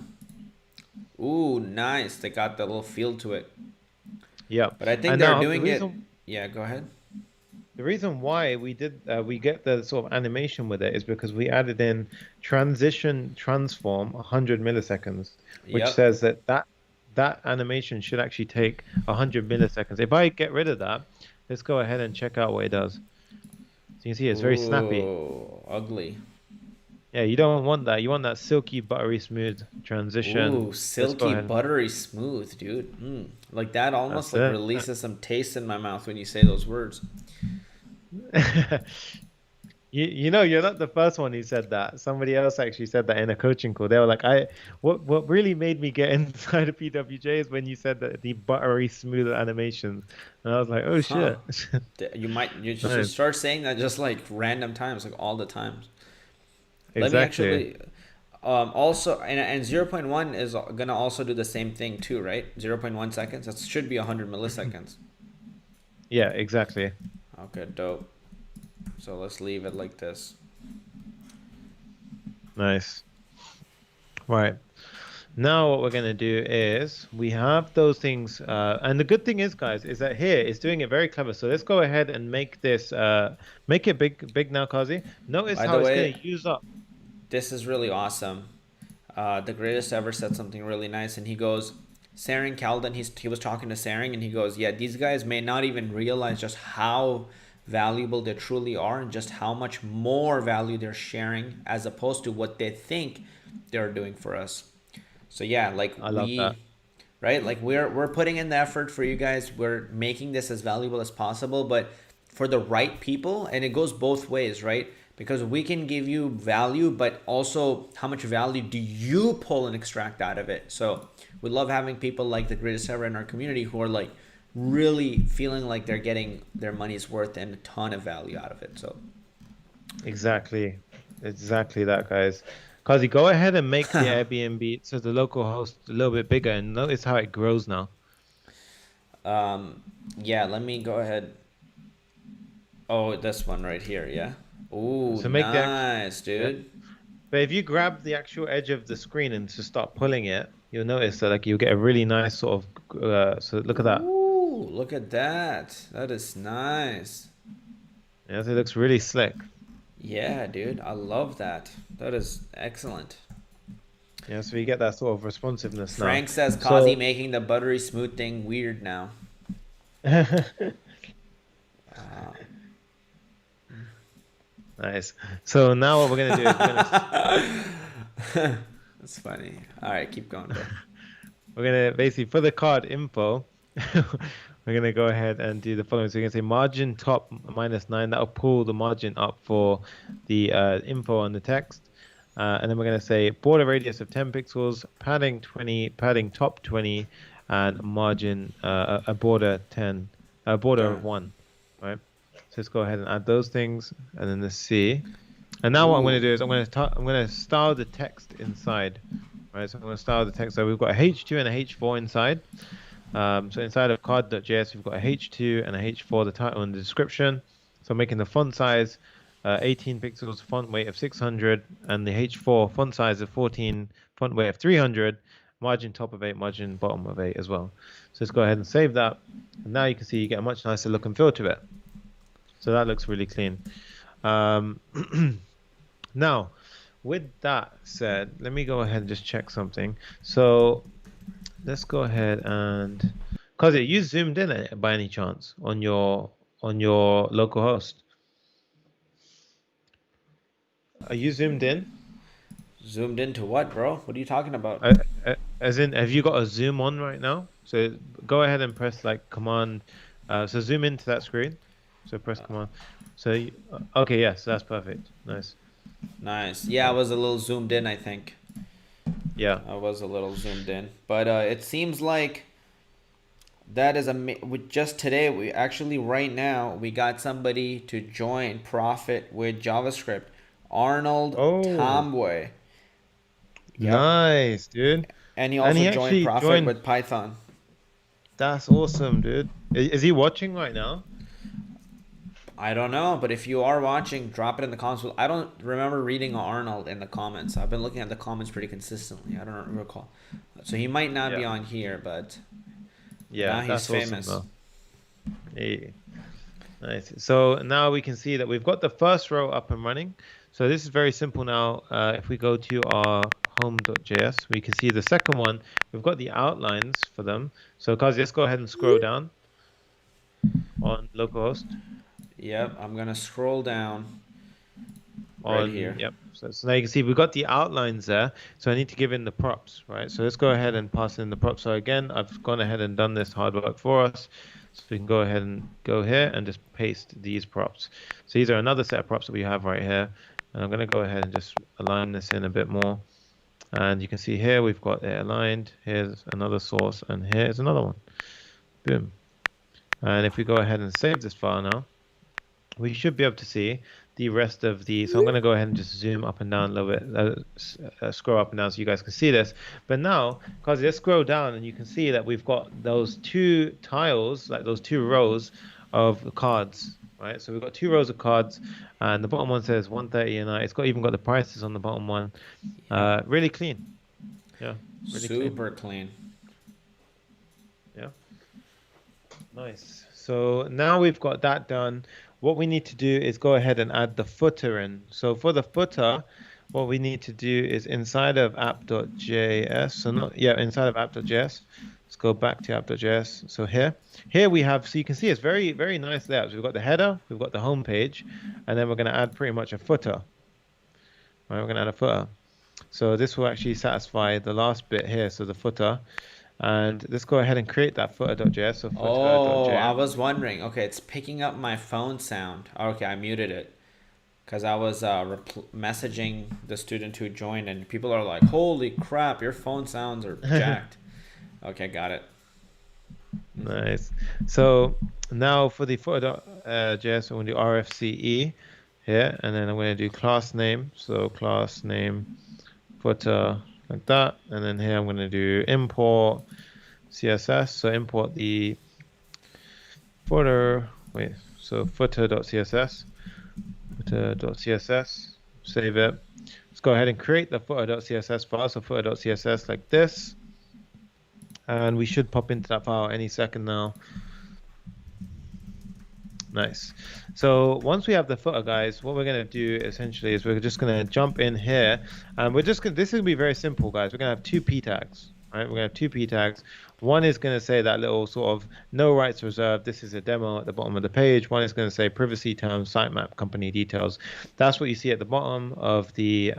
S2: Ooh, nice. They got that little feel to it.
S1: Yeah.
S2: But I think
S1: And
S2: they're
S1: now
S2: doing it. Yeah, go ahead.
S1: the reason why we get the sort of animation with it is because we added in transition transform 100 milliseconds, which
S2: Yep.
S1: says that animation should actually take 100 milliseconds. If I get rid of that, let's go ahead and check out what it does. So you can see it's very snappy.
S2: Ooh, ugly.
S1: Yeah, you don't want that. You want that silky, buttery, smooth transition.
S2: Ooh,
S1: Let's go
S2: silky,
S1: ahead.
S2: buttery smooth, dude. Like that almost
S1: That's
S2: like
S1: it.
S2: releases some taste in my mouth when you say those words.
S1: You know, you're not the first one who said that. Somebody else actually said that in a coaching call. They were like, what really made me get inside of PWJ is when you said that the buttery smooth animations. And I was like, oh
S2: Huh.
S1: shit.
S2: You just
S1: Nice.
S2: start saying that just like random times, like all the times. Let me
S1: Exactly.
S2: actually also and 0.1 is gonna also do the same thing too, right? 0.1 seconds. That should be 100 milliseconds.
S1: Yeah, exactly.
S2: Okay, dope. So let's leave it like this.
S1: Nice. Right. Now what we're going to do is we have those things, and the good thing is, guys, is that here it's doing it very clever. So let's go ahead and make this, make it big now, Kazi. Notice
S2: By
S1: how
S2: the
S1: it's going
S2: way,
S1: to use up.
S2: this is really awesome. The greatest ever said something really nice, and he goes, Saring Calden, he was talking to Saring, and he goes, yeah, these guys may not even realize just how valuable they truly are and just how much more value they're sharing as opposed to what they think they're doing for us. So yeah, like
S1: I love that.
S2: right? Like we're putting in the effort for you guys. We're making this as valuable as possible, but for the right people, and it goes both ways, right? Because we can give you value, but also how much value do you pull and extract out of it? So we love having people like the greatest ever in our community who are like really feeling like they're getting their money's worth and a ton of value out of it. So
S1: Exactly. Exactly that, guys. Kazi, go ahead and make the Airbnb so the local host a little bit bigger and notice how it grows now.
S2: yeah, let me go ahead. Oh, this one right here, yeah. Ooh,
S1: So make the
S2: nice,
S1: yeah.
S2: dude.
S1: But if you grab the actual edge of the screen and just start pulling it, you'll notice that like you'll get a really nice sort of so look at that.
S2: Ooh, look at that. That is nice.
S1: Yeah, so it looks really slick.
S2: Yeah, dude, I love that. That is excellent.
S1: Yeah, so you get that sort of responsiveness now.
S2: Frank says Kazi
S1: So
S2: making the buttery smooth thing weird now.
S1: nice. So now what we're gonna do is
S2: That's funny. All right, keep going, bro.
S1: we're gonna basically for the card info, we're gonna go ahead and do the following. So we're gonna say margin top -9. That'll pull the margin up for the info on the text. And then we're going to say border radius of 10 pixels, padding 20, padding top 20, and margin a border 10, a border of 1, right? So let's go ahead and add those things, and then let's see. And now what I'm going to do is I'm going to style the text inside, right? So I'm going to style the text. So we've got a H2 and a H4 inside. So inside of card.js, we've got a H2 and a H4, the title and the description. So making the font size 18 pixels, font weight of 600, and the H4 font size of 14, font weight of 300, margin top of 8, margin bottom of 8 as well. So let's go ahead and save that. And now you can see you get a much nicer look and feel to it. So that looks really clean. Now, with that said, let me go ahead and just check something. So let's go ahead and, cause you zoomed in it by any chance on your local host? Are you zoomed in?
S2: Zoomed into what, bro? What are you talking about?
S1: As in, have you got a zoom on right now? So go ahead and press like command. So zoom into that screen. So press command. So okay, yes, that's perfect. Nice.
S2: Nice. Yeah, I was a little zoomed in, I think.
S1: Yeah.
S2: I was a little zoomed in, but it seems like that is just today. We actually right now we got somebody to join Profit with JavaScript. Arnold
S1: Oh,
S2: Tomboy. Yep,
S1: nice, dude.
S2: and he
S1: And
S2: also
S1: he
S2: joined
S1: actually
S2: Profit
S1: joined.
S2: with Python.
S1: That's awesome, dude. Is he watching right now?
S2: I don't know, but if you are watching, drop it in the comments. I don't remember reading Arnold in the comments. I've been looking at the comments pretty consistently. I don't recall. So he might not be
S1: Yeah.
S2: on here, but
S1: Yeah,
S2: now he's
S1: that's awesome
S2: famous.
S1: though. Hey, nice. So now we can see that we've got the first row up and running. So this is very simple now. If we go to our home.js, we can see the second one. We've got the outlines for them. So Kazi, let's go ahead and scroll down on localhost.
S2: Yep, I'm gonna scroll down right
S1: On
S2: here.
S1: Yep, so now you can see we've got the outlines there, so I need to give in the props, right? So let's go ahead and pass in the props. So again, I've gone ahead and done this hard work for us, so we can go ahead and go here and just paste these props. So these are another set of props that we have right here, and I'm going to go ahead and just align this in a bit more, and you can see here we've got it aligned. Here's another source, and here's another one. Boom. And if we go ahead and save this file now, we should be able to see the rest of the. So I'm going to go ahead and just zoom up and down a little bit, scroll up and down so you guys can see this. But now, because let's scroll down and you can see that we've got those two tiles, like those two rows of cards, right? So we've got two rows of cards, and the bottom one says 130, and it's got even got the prices on the bottom one. Really clean. Yeah, really clean.
S2: Super clean.
S1: Yeah, nice. So now we've got that done. What we need to do is go ahead and add the footer in. So for the footer, what we need to do is inside of app.js. So not, yeah, inside of app.js. Let's go back to app.js. So here we have, so you can see it's very, very nice layouts. We've got the header, we've got the home page, and then we're going to add pretty much a footer. Right, we're going to add a footer. So this will actually satisfy the last bit here, so the footer. And let's go ahead and create that footer.js. So
S2: Oh, I
S1: footer.js.
S2: was wondering. Okay, it's picking up my phone sound. Okay, I muted it because I was messaging the student who joined, and people are like, "Holy crap, your phone sounds are jacked." Okay, got it.
S1: Nice. So now for the footer.js, I'm going to do RFCE here, and then I'm going to do class name. So class name footer like that, and then here I'm going to do import CSS. So import the footer. Wait. So footer.css. Footer.css. Save it. Let's go ahead and create the footer.css file. So footer.css like this. And we should pop into that file any second now. Nice. So once we have the footer, guys, what we're going to do essentially is we're just going to jump in here, and we're just going. This is going to be very simple, guys. We're going to have two p tags. Right? We're going to have two p tags. One is going to say that little sort of no rights reserved. This is a demo at the bottom of the page. One is going to say privacy terms, sitemap, company details. That's what you see at the bottom of the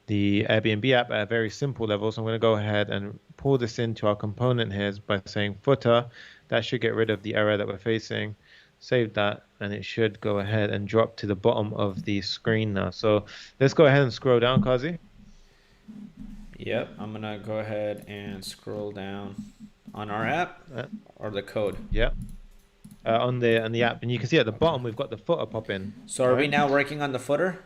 S1: Airbnb app at a very simple level. So I'm going to go ahead and pull this into our component here by saying footer. That should get rid of the error that we're facing. Save that, and it should go ahead and drop to the bottom of the screen now. So let's go ahead and scroll down, Kazi.
S2: Yep, I'm gonna go ahead and scroll down on our app or the code.
S1: Yeah. On the app, and you can see at the bottom we've got the footer pop in.
S2: So are we now working on the footer?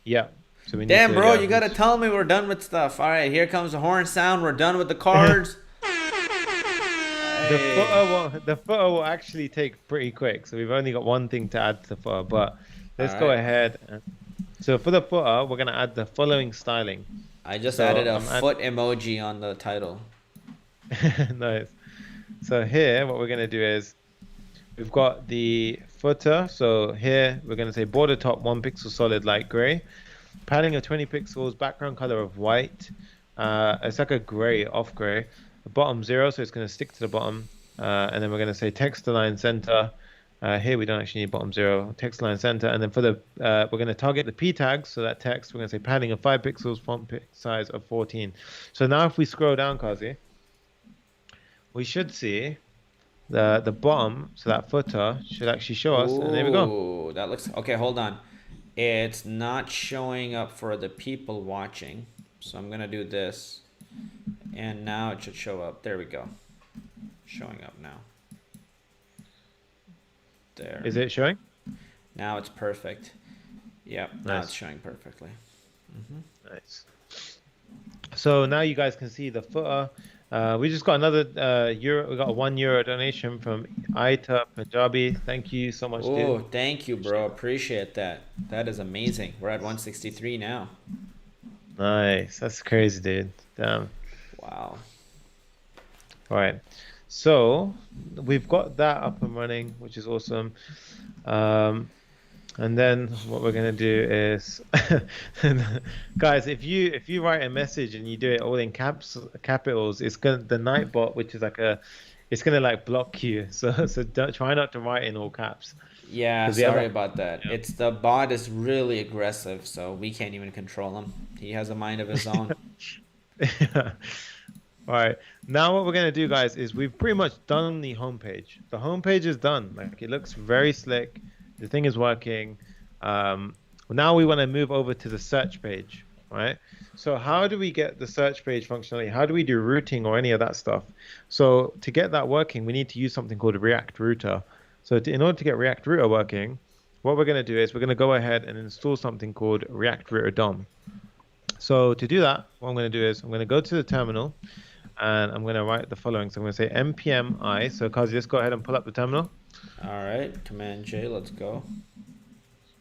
S1: Yeah. So we need
S2: Damn,
S1: to,
S2: bro,
S1: yeah,
S2: you gotta tell me we're done with stuff. All right, here comes the horn sound. We're done with the cards.
S1: The footer will actually take pretty quick. So we've only got one thing to add to the footer, but let's go ahead. So for the footer, we're gonna add the following styling.
S2: I just added a foot emoji on the title.
S1: Nice. So here, what we're gonna do is we've got the footer. So here we're gonna say border top 1 pixel solid light gray, padding of 20 pixels, background color of white. It's like a gray, off gray. The bottom 0, so it's going to stick to the bottom. And then we're going to say text align center. Here we don't actually need bottom 0, text align center. And then for the we're going to target the p tags. So that text, we're going to say padding of 5 pixels, font size of 14. So now if we scroll down, Kazi, we should see the bottom. So that footer should actually show us. And there we go.
S2: Ooh, that looks okay. Hold on, it's not showing up for the people watching. So I'm gonna do this, and now it should show up. There we go. Showing up now. There.
S1: Is it showing?
S2: Now it's perfect. Yep, now it's
S1: Nice.
S2: showing perfectly.
S1: Nice. So now you guys can see the footer. We just got another euro. We got a €1 donation from Aita Punjabi. Thank you so much,
S2: Oh,
S1: dude.
S2: thank you, bro. Appreciate that. That is amazing. We're at 163 now.
S1: Nice. That's crazy, dude. Damn.
S2: Wow.
S1: All right. So we've got that up and running, which is awesome. And then what we're gonna do is, guys, if you write a message and you do it all in capitals, it's gonna the Nightbot, which is like it's gonna like block you. So don't try not to write in all caps.
S2: Yeah,
S1: 'Cause the other-
S2: sorry about that.
S1: Yeah.
S2: It's the bot is really aggressive, so we can't even control him. He has a mind of his own.
S1: Yeah. All right. Now what we're gonna do, guys, is we've pretty much done the homepage. The homepage is done. Like it looks very slick. The thing is working. Now we want to move over to the search page, right? So how do we get the search page functionality? How do we do routing or any of that stuff? So to get that working, we need to use something called a React Router. So in order to get React Router working, what we're going to do is we're going to go ahead and install something called React Router DOM. So to do that, what I'm going to do is I'm going to go to the terminal and I'm going to write the following. So I'm going to say npm I. So Kazi, let's go ahead and pull up the terminal.
S2: All right, Command J, let's go.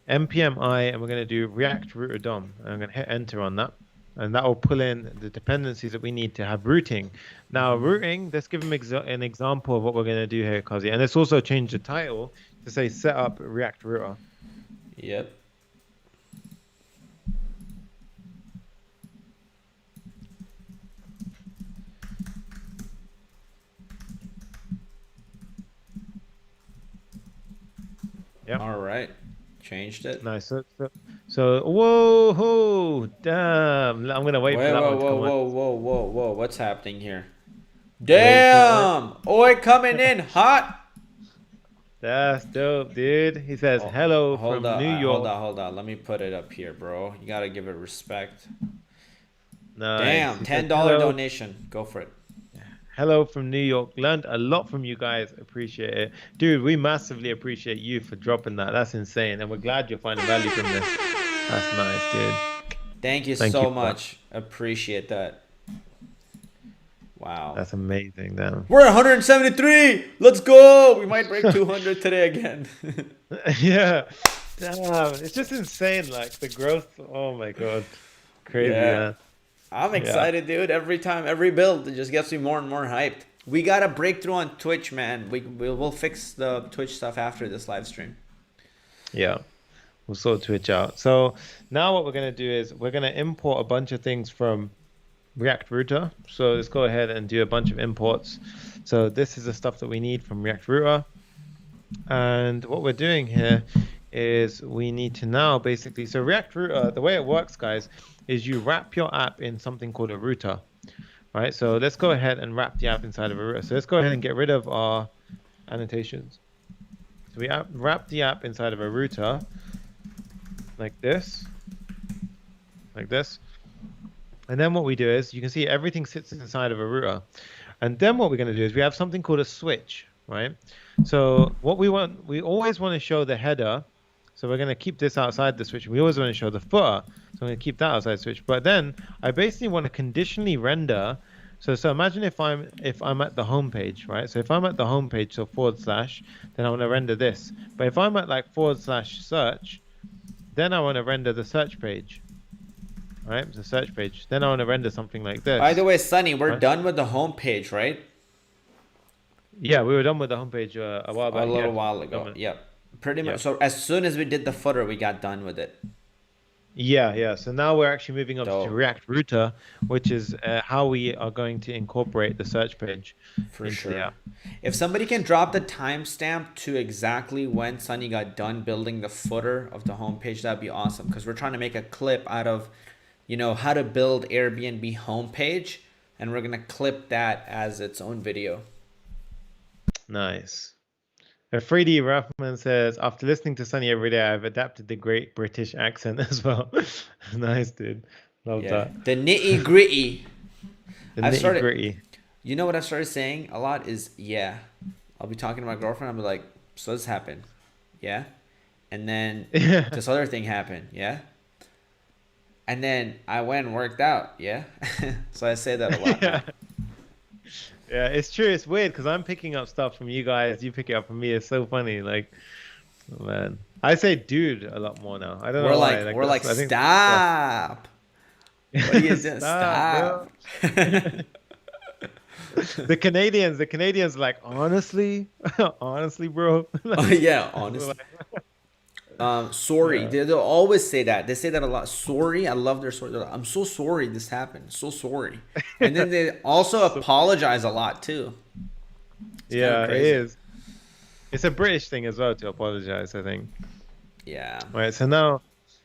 S1: npm I, and we're going to do React Router DOM. And I'm going to hit enter on that. And that will pull in the dependencies that we need to have routing. Now, routing, let's give them an example of what we're going to do here, Kazi. And let's also change the title to say set up React Router.
S2: Yep.
S1: Yeah.
S2: All right. Changed it.
S1: Nice. Whoa, damn. I'm going to wait for that one to come on.
S2: Whoa. What's happening here?
S1: Wait for it.
S2: Damn! Oi, coming in hot.
S1: That's dope, dude. He says hello from New York.
S2: Hold on. Let me put it up here, bro. You gotta give it respect.
S1: Nice.
S2: Damn,
S1: He
S2: $10
S1: said, hello.
S2: donation. Go for it.
S1: Hello from New York. Learned a lot from you guys. Appreciate it. Dude, we massively appreciate you for dropping that. That's insane. And we're glad you're finding value from this. That's nice, dude.
S2: Thank you
S1: Thank
S2: so
S1: you for
S2: much. Appreciate that. Wow.
S1: That's amazing, damn.
S2: We're at 173. Let's go. We might break 200 today again.
S1: Yeah. Damn. It's just insane, like the growth. Oh my God. Crazy,
S2: Yeah.
S1: man.
S2: I'm excited, dude. Every time, every build, it just gets me more and more hyped. We got a breakthrough on Twitch, man. We'll fix the Twitch stuff after this live stream.
S1: Yeah. We'll sort Twitch out. So now what we're going to do is we're going to import a bunch of things from React Router. So let's go ahead and do a bunch of imports. So this is the stuff that we need from React Router. And what we're doing here is we need to now basically, so React Router, the way it works, guys, is you wrap your app in something called a router, right? So let's go ahead and wrap the app inside of a router. So let's go ahead and get rid of our annotations. So we wrap the app inside of a router like this. And then what we do is you can see everything sits inside of a router. And then what we're going to do is we have something called a switch, right? So what we always want to show the header. So we're going to keep this outside the switch. We always want to show the footer. So I'm going to keep that outside the switch. But then I basically want to conditionally render. So imagine if I'm at the home page, right? So if I'm at the home page, so /, then I want to render this. But if I'm at like /search, then I want to render the search page, right? The search page. Then I want to render something like this.
S2: By the way, Sunny, we're
S1: Right.
S2: done with the home page, right?
S1: Yeah, we were done with the homepage a while back.
S2: A little
S1: yeah.
S2: while
S1: Done
S2: ago.
S1: with it.
S2: Yep. Pretty much.
S1: Yep.
S2: So as soon as we did the footer, we got done with it.
S1: Yeah. So now we're actually moving up
S2: Dope.
S1: to React Router, which is how we are going to incorporate the search page.
S2: For
S1: into the
S2: sure.
S1: app.
S2: If somebody can drop the timestamp to exactly when Sunny got done building the footer of the homepage, that'd be awesome. Because we're trying to make a clip out of, how to build Airbnb homepage, and we're gonna clip that as its own video.
S1: Nice. 3D Raffman says, after listening to Sunny every day, I've adapted the great British accent as well. Nice, dude. Love
S2: Yeah.
S1: that.
S2: The nitty gritty.
S1: The
S2: I've
S1: nitty
S2: started.
S1: gritty.
S2: You know what I've started saying a lot is yeah. I'll be talking to my girlfriend. I'll be like, so this happened, yeah, and then
S1: Yeah.
S2: this other thing happened, yeah, and then I went and worked out, yeah. So I say that a lot
S1: Yeah.
S2: now.
S1: Yeah, it's true. It's weird because I'm picking up stuff from you guys. You pick it up from me. It's so funny. Like, oh, man, I say dude a lot more now. I don't know why. Like
S2: We're like,
S1: that's. I think that's
S2: stop. What are you doing?
S1: stop, bro.
S2: Stop.
S1: The Canadians like honestly, honestly, bro.
S2: Oh
S1: Like,
S2: yeah,
S1: we're
S2: honestly.
S1: like,
S2: Sorry.
S1: yeah.
S2: They'll always say that. They say that a lot. Sorry. I love their story. They're like, I'm so sorry this happened. So sorry. And then they also
S1: So,
S2: apologize a lot too. It's kind of
S1: yeah, it
S2: crazy.
S1: is. It's a British thing as well to apologize, I think.
S2: Yeah.
S1: Right, so now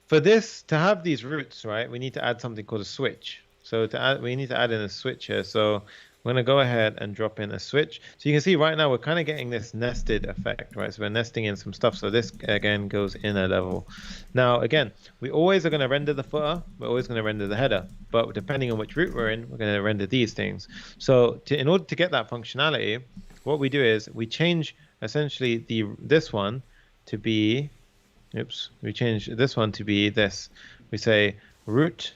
S1: for this to have these roots, right, we need to add something called a switch. So to add, we need to add in a switch here. So I'm going to go ahead and drop in a switch. So you can see right now we're kind of getting this nested effect, right? So we're nesting in some stuff. So this again goes in a level. Now, again, we always are going to render the footer. We're always going to render the header. But depending on which root we're in, we're going to render these things. So in order to get that functionality, what we do is we change essentially this one to be, oops, we change this one to be this. We say root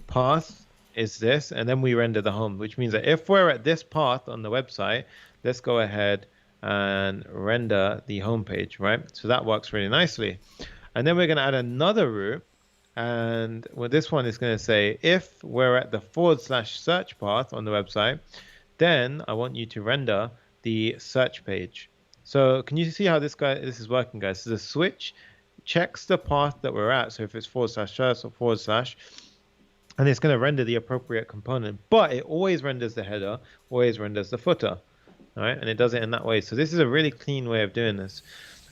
S1: path is this, and then we render the home, which means that if we're at this path on the website, let's go ahead and render the home page, right? So that works really nicely. And then we're going to add another root, and well, this one is going to say if we're at the /search path on the website, then I want you to render the search page. So can you see how this is working, guys? So the switch checks the path that we're at. So if it's /search or /, and it's going to render the appropriate component, but it always renders the header, always renders the footer, all right? And it does it in that way. So this is a really clean way of doing this.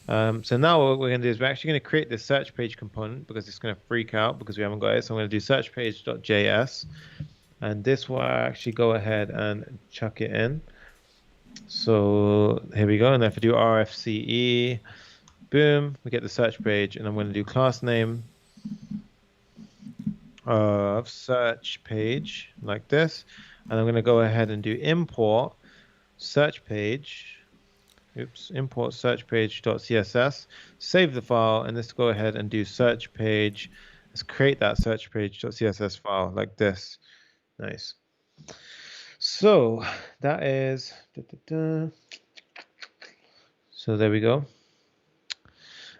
S1: So now what we're going to do is we're actually going to create this search page component because it's going to freak out because we haven't got it. So I'm going to do search page.js, and this will actually go ahead and chuck it in. So here we go, and if I do RFCE, boom, we get the search page, and I'm going to do class name of search page like this, and I'm going to go ahead and do import search page, import search page.css, save the file, and let's go ahead and do search page. Let's create that search page.css file like this. Nice. So that is so there we go.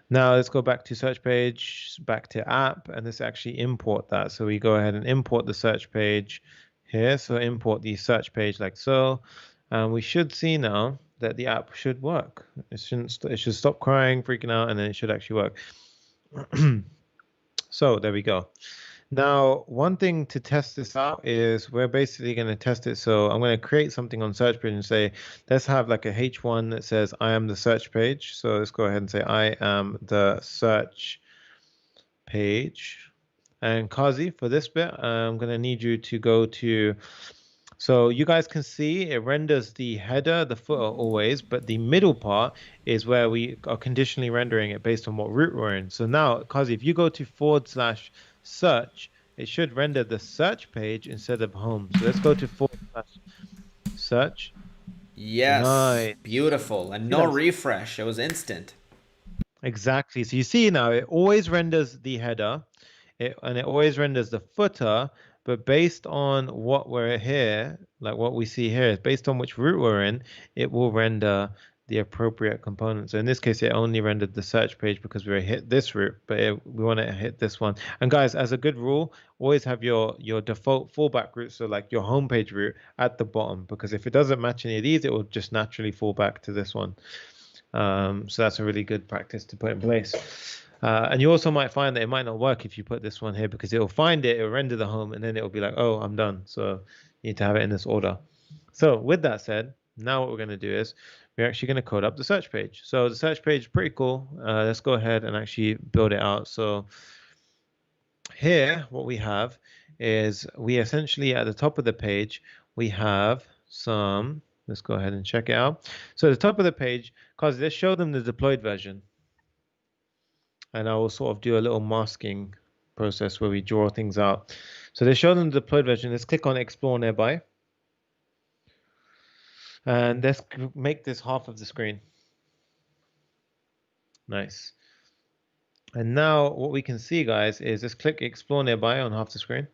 S1: Now let's go back to search page, back to app, and let's actually import that. So we go ahead and import the search page here. So import the search page like so. And we should see now that the app should work. It should stop crying, freaking out, and then it should actually work. So there we go. Now, one thing to test this out is we're basically going to test it. So I'm going to create something on search page and say, let's have like a H1 that says I am the search page. So let's go ahead and say I am the search page. And Kazi, for this bit, I'm going to need you to go to, so you guys can see it renders the header, the footer always, but the middle part is where we are conditionally rendering it based on what route we're in. So now, Kazi, if you go to /search, it should render the search page instead of home. So let's go to /search.
S2: Yes.
S1: Nice.
S2: Beautiful. And no refresh. It was instant.
S1: Exactly. So you see now it always renders the header, and it always renders the footer, but based on what we're here, like what we see here, based on which route we're in, it will render the appropriate component. So in this case, it only rendered the search page because we hit this route, but we want to hit this one. And guys, as a good rule, always have your default fallback route, so like your homepage route at the bottom, because if it doesn't match any of these, it will just naturally fall back to this one. So that's a really good practice to put in place. And you also might find that it might not work if you put this one here because it'll find it, it'll render the home, and then it'll be like, oh, I'm done. So you need to have it in this order. So with that said, now what we're going to do is we're actually going to code up the search page. So the search page is pretty cool. Let's go ahead and actually build it out. So here, what we have is we essentially at the top of the page, we have some, let's go ahead and check it out. So at the top of the page, because let's show them the deployed version. And I will sort of do a little masking process where we draw things out. So they show them the deployed version. Let's click on explore nearby. And let's make this half of the screen. Nice. And now what we can see, guys, is let's click explore nearby on half the screen.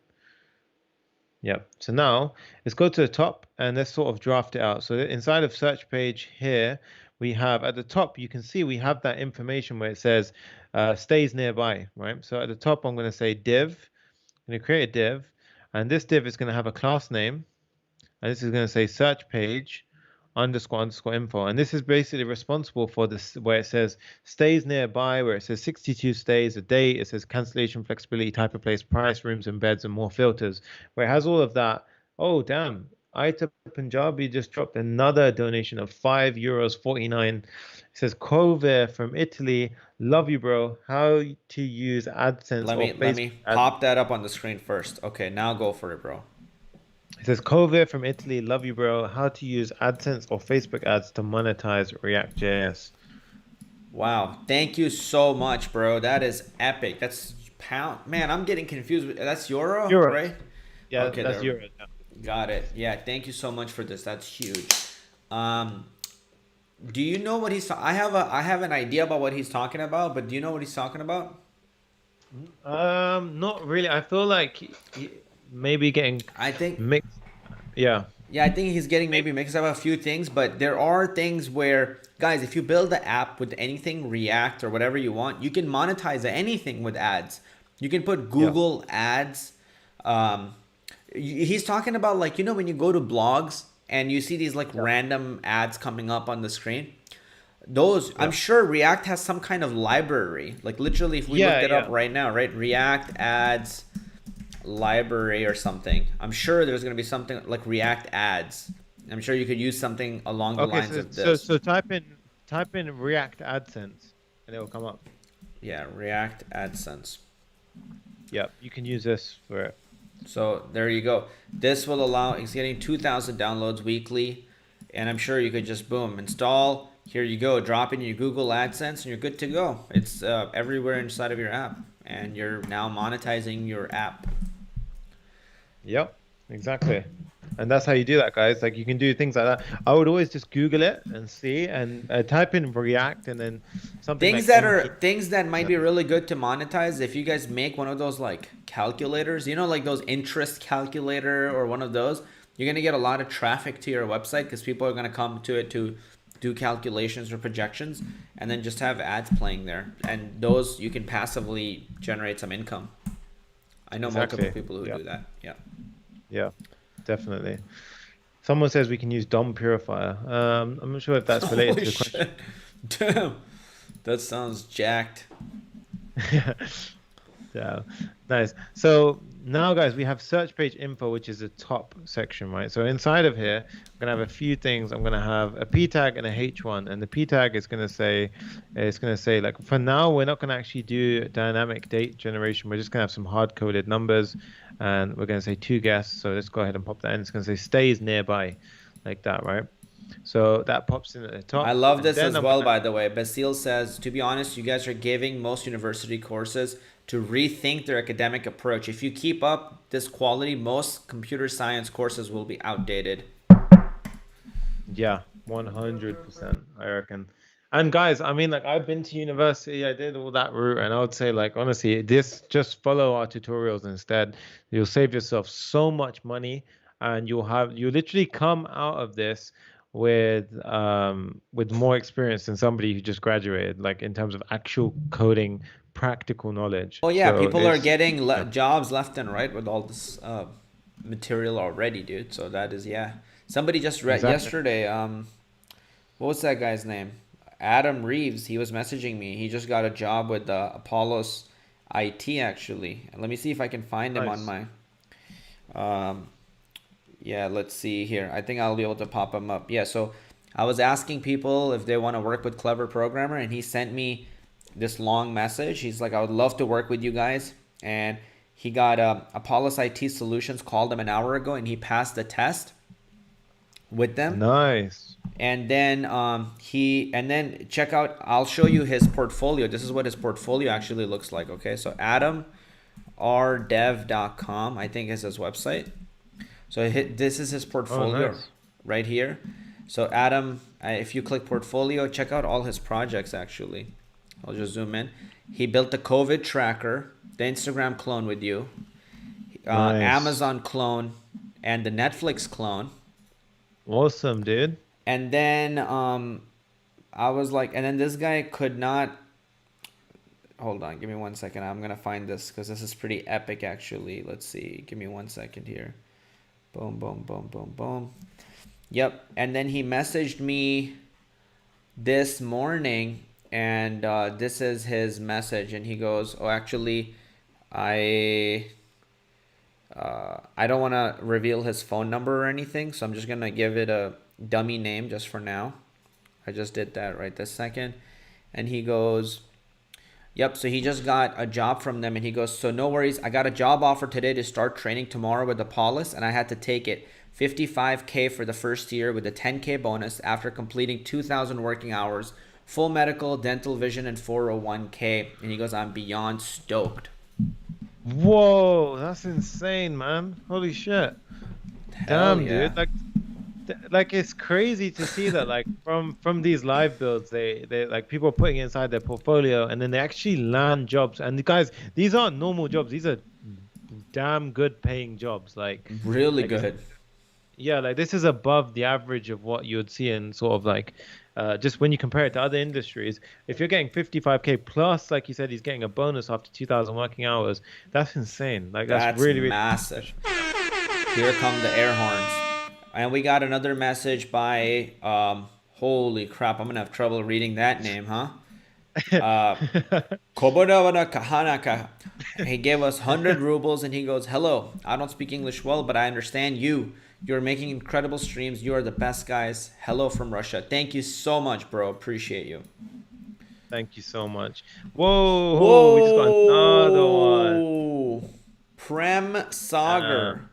S1: Yep. So now let's go to the top and let's sort of draft it out. So inside of search page here, we have at the top, you can see we have that information where it says stays nearby, right? So at the top, I'm going to say div. I'm going to create a div, and this div is going to have a class name, and this is going to say search page underscore underscore info, and this is basically responsible for this where it says stays nearby, where it says 62 stays a day, it says cancellation flexibility, type of place, price, rooms and beds, and more filters, where it has all of that. Oh damn, Aita Punjabi just dropped another donation of €5.49. It says Kovir from Italy, love you bro, how to use AdSense
S2: Let
S1: or
S2: me
S1: Facebook
S2: pop that up on the screen first. Okay, now go for it, bro.
S1: It says Kovir from Italy, love you bro, how to use AdSense or Facebook ads to monetize React.js.
S2: Wow, thank you so much, bro. That is epic. That's pound. Man, I'm getting confused. That's euro,
S1: Euro.
S2: right?
S1: Yeah,
S2: Okay,
S1: that's
S2: there.
S1: Euro.
S2: Got it. Yeah, thank you so much for this. That's huge. Do you know what he's? I have an idea about what he's talking about, but do you know what he's talking about?
S1: Not really. I feel like maybe getting
S2: I think.
S1: mixed. Yeah.
S2: Yeah, I think he's getting maybe mixed up a few things, but there are things where, guys, if you build the app with anything React or whatever you want, you can monetize anything with ads. You can put Google ads. He's talking about, like, you know, when you go to blogs and you see these like random ads coming up on the screen. Those, I'm sure React has some kind of library. Like literally, if we looked it up right now, right? React ads library or something. I'm sure there's going to be something like React ads. I'm sure you could use something along the lines of this.
S1: So type in React AdSense and it will come up.
S2: Yeah, React AdSense.
S1: Yep, you can use this for it.
S2: So there you go. This will allow, it's getting 2,000 downloads weekly, and I'm sure you could just boom, install, here you go, drop in your Google AdSense and you're good to go. It's everywhere inside of your app, and you're now monetizing your app.
S1: Yep, exactly. And that's how you do that, guys. Like you can do things like that. I would always just Google it and see, and type in React, and then something
S2: Things
S1: like
S2: that are things that might be really good to monetize. If you guys make one of those like calculators, you know, like those interest calculator or one of those, you're gonna get a lot of traffic to your website because people are gonna come to it to do calculations or projections, and then just have ads playing there, and those you can passively generate some income. I know multiple people who do that. Yeah.
S1: Yeah, definitely. Someone says we can use DOM Purifier. I'm not sure if that's related to the question.
S2: Damn, that sounds jacked.
S1: Yeah, nice. So now, guys, we have search page info, which is the top section, right? So inside of here, I'm gonna have a few things. I'm gonna have a p tag and a h1, and the p tag is gonna say, like, for now, we're not gonna actually do dynamic date generation. We're just gonna have some hard-coded numbers, and we're gonna say to guests. So let's go ahead and pop that in. It's gonna say stays nearby, like that, right? So that pops in at the top.
S2: I love this as well, by the way. Basile says, to be honest, you guys are giving most university courses to rethink their academic approach. If you keep up this quality, most computer science courses will be outdated.
S1: Yeah, 100%, I reckon. And guys, I mean, like, I've been to university, I did all that route, and I would say, like, honestly, just follow our tutorials instead. You'll save yourself so much money, and you literally come out of this with more experience than somebody who just graduated, like in terms of actual coding, practical knowledge.
S2: Oh yeah,
S1: So
S2: people are getting jobs left and right with all this material already, dude. So that is, yeah. Somebody just read yesterday, what was that guy's name? Adam Reeves. He was messaging me. He just got a job with Apollos IT, actually. Let me see if I can find him on my... yeah, let's see here. I think I'll be able to pop him up. Yeah, so I was asking people if they want to work with Clever Programmer, and he sent me this long message. He's like, I would love to work with you guys. And he got Apollos IT Solutions called him an hour ago, and he passed the test with them.
S1: Nice.
S2: And then check out, I'll show you his portfolio. This is what his portfolio actually looks like. Okay, so Adam, rdev.com, I think is his website. So this is his portfolio
S1: nice.
S2: right here. So Adam, if you click portfolio, check out all his projects actually. I'll just zoom in. He built the COVID tracker, the Instagram clone with you,
S1: Nice.
S2: Amazon clone, and the Netflix clone.
S1: Awesome, dude.
S2: And then I was like, and then this guy could not. Hold on, give me 1 second. I'm gonna find this because this is pretty epic actually. Let's see. Give me 1 second here. Boom, boom, boom, boom, boom. Yep. And then he messaged me this morning, and this is his message. And he goes, "Oh, actually, I don't want to reveal his phone number or anything, so I'm just gonna give it a dummy name just for now." I just did that right this second. And he goes, yep, so he just got a job from them, and he goes, "So no worries, I got a job offer today to start training tomorrow with the Polis, and I had to take it. 55K for the first year with a 10K bonus after completing 2,000 working hours, full medical, dental, vision, and 401K." And he goes, "I'm beyond stoked."
S1: Whoa, that's insane, man. Holy shit.
S2: Hell
S1: Damn,
S2: yeah.
S1: dude. Like it's crazy to see that like from these live builds they like people are putting it inside their portfolio and then they actually land jobs. And guys, these aren't normal jobs. These are damn good paying jobs.
S2: Really
S1: like
S2: good.
S1: yeah, like this is above the average of what you would see in sort of like just when you compare it to other industries. If you're getting 55K plus, like you said, he's getting a bonus after 2,000 working hours. That's insane. Like that's
S2: That's
S1: really, really
S2: massive. Here come the air horns. And we got another message by, holy crap, I'm going to have trouble reading that name, huh? Kobodawana Kahanaka. He gave us 100 rubles and he goes, "Hello, I don't speak English well, but I understand you. You're making incredible streams. You are the best guys. Hello from Russia." Thank you so much, bro. Appreciate you.
S1: Thank you so much. Whoa, we just got another one.
S2: Whoa! Prem Sagar.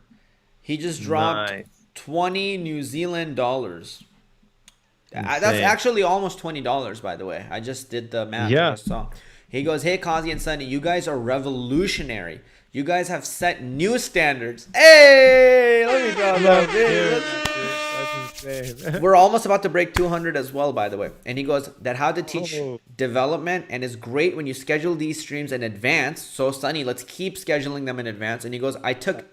S2: He just dropped
S1: Nice.
S2: 20 New Zealand dollars. That's
S1: Insane.
S2: actually almost $20, by the way. I just did the math.
S1: Yeah.
S2: I just saw. He goes, "Hey, Kazi and Sunny, you guys are revolutionary. You guys have set new standards." Hey, let me drop that.
S1: That's insane.
S2: We're almost about to break 200 as well, by the way. And he goes, "That how to teach
S1: Oh.
S2: development and is great when you schedule these streams in advance. So, Sunny, let's keep scheduling them in advance." And he goes, "I took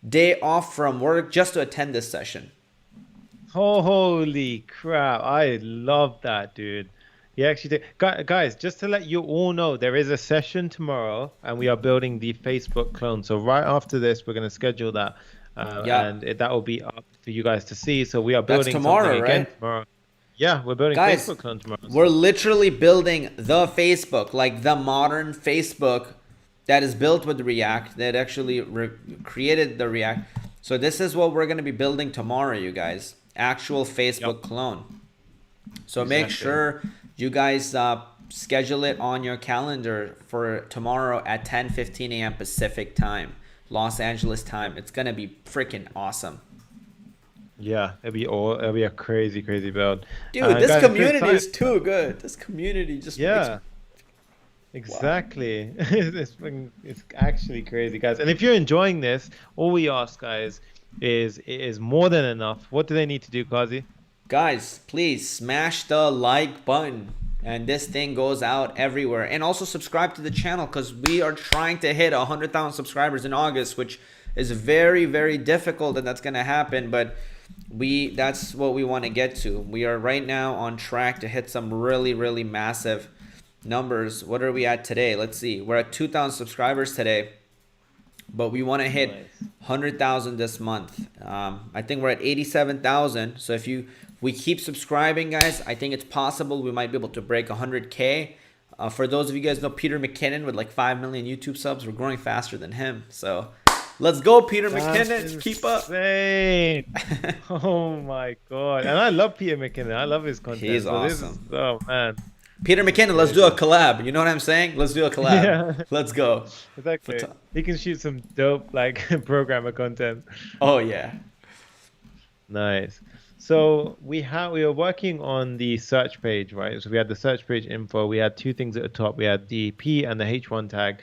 S2: day off from work just to attend this session."
S1: Holy crap. I love that, dude. He actually did. Guys, just to let you all know, there is a session tomorrow and we are building the Facebook clone. So right after this, we're going to schedule that.
S2: Yeah.
S1: And that will be up for you guys to see. So we are
S2: That's
S1: building
S2: tomorrow,
S1: something again
S2: right?
S1: tomorrow. Yeah, we're building
S2: Guys,
S1: Facebook clone tomorrow.
S2: we're literally building the Facebook, like the modern Facebook that is built with React, that actually created the React. So this is what we're going to be building tomorrow, you guys. Actual Facebook clone. So make sure you guys schedule it on your calendar for tomorrow at 10:15 a.m. Pacific time, Los Angeles time. It's going to be freaking awesome.
S1: Yeah, it'll be a crazy build.
S2: Dude, this
S1: guys, if you're
S2: community is
S1: excited-
S2: too good. This community just
S1: Yeah. Exactly. It's actually crazy, guys. And if you're enjoying this, all we ask, guys, is it is more than enough. What do they need to do, Kazi?
S2: Guys, please smash the like button and this thing goes out everywhere. And also subscribe to the channel because we are trying to hit 100,000 subscribers in August, which is very, very difficult, and that's going to happen. But that's what we want to get to. We are right now on track to hit some really, really massive numbers. What are we at today? Let's see. We're at 2,000 subscribers today. But we want to hit 100,000 this month. I think we're at 87,000. So if we keep subscribing, guys, I think it's possible we might be able to break 100K. For those of you guys know Peter McKinnon with like 5 million YouTube subs, we're growing faster than him. So let's go, Peter McKinnon. Keep up.
S1: Oh my God. And I love Peter McKinnon. I love his content.
S2: He's awesome.
S1: Oh man.
S2: Peter McKinnon, let's do a collab. You know what I'm saying? Let's do a collab.
S1: Yeah.
S2: Let's go.
S1: Exactly. He can shoot some dope like programmer content.
S2: Oh yeah.
S1: Nice. So we were working on the search page, right? So we had the search page info. We had two things at the top. We had the P and the H1 tag.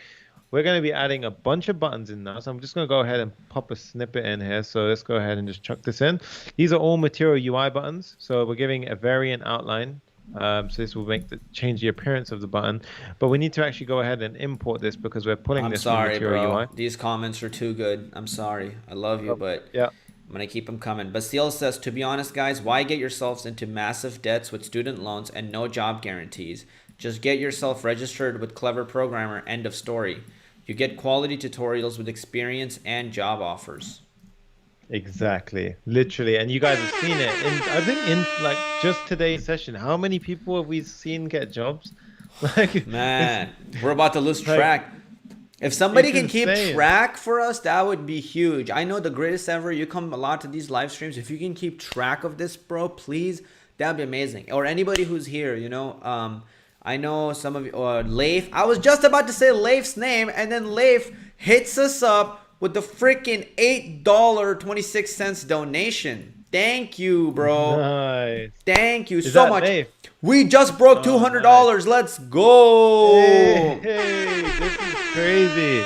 S1: we're going to be adding a bunch of buttons in now. So I'm just going to go ahead and pop a snippet in here. So let's go ahead and just chuck this in. These are all material UI buttons. So we're giving a variant outline. So this will change the appearance of the button, but we need to actually go ahead and import this because we're pulling this from Material UI.
S2: These comments are too good. I'm sorry. I love you, but
S1: yeah,
S2: I'm gonna keep them coming. Bastille says, to be honest, guys, why get yourselves into massive debts with student loans and no job guarantees? Just get yourself registered with Clever Programmer. End of story. You get quality tutorials with experience and job offers.
S1: Exactly, literally, and you guys have seen it. I think in like just today's session, how many people have we seen get jobs? Like,
S2: man, we're about to lose track. If somebody can keep track for us, that would be huge. I know the greatest ever. You come a lot to these live streams. If you can keep track of this, bro, please, that'd be amazing. Or anybody who's here, you know. I know some of you, Leif. I was just about to say Leif's name, and then Leif hits us up with the freaking $8.26 donation. Thank you, bro.
S1: Nice.
S2: Thank you so much.
S1: Leif?
S2: We just broke $200. Nice. Let's go.
S1: Hey, this is crazy.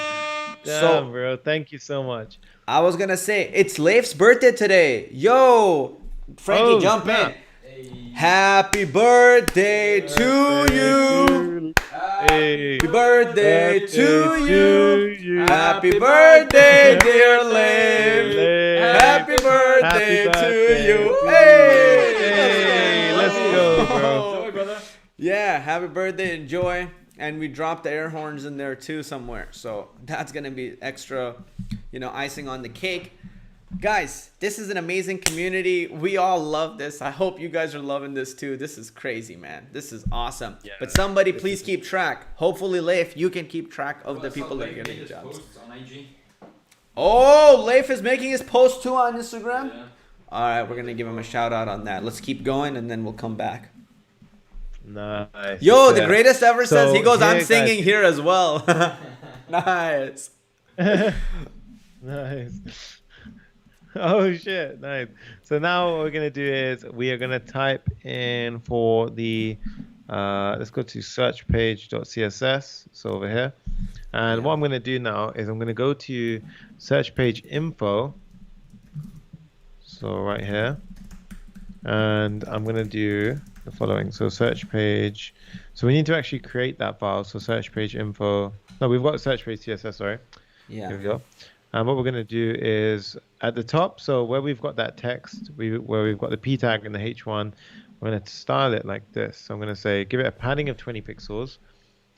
S1: Damn, bro. Thank you so much.
S2: I was going to say, it's Leif's birthday today. Yo, Frankie, jump in. Hey. Happy birthday to you. Happy birthday to you. Happy birthday, dear Leif. Happy birthday to you. Hey,
S1: let's go, bro.
S2: Yeah, happy birthday, enjoy. And we dropped the air horns in there too somewhere. So that's going to be extra, you know, icing on the cake. Guys, this is an amazing community. We all love this. I hope you guys are loving this too. This is crazy, man. This is awesome. Yeah, but somebody please keep track. Hopefully, Leif, you can keep track of the people that are getting jobs. Oh, Leif is making his post too on Instagram? Yeah. All right, we're going to give him a shout out on that. Let's keep going and then we'll come back.
S1: Nice.
S2: Yo, the greatest ever says, he goes, I'm singing here as well. Nice.
S1: Nice. Oh shit, nice. So now what we're gonna do is we are gonna type in for the let's go to searchpage.css. So over here, and what I'm gonna do now is I'm gonna go to search page info. So right here, and I'm gonna do the following. So search page. So we need to actually create that file. So search page info. No, we've got search page CSS. Sorry.
S2: Yeah.
S1: Here we go. And what we're going to do is at the top, so where we've got that text, where we've got the p tag and the h1, we're going to style it like this. So I'm going to say, give it a padding of 20 pixels.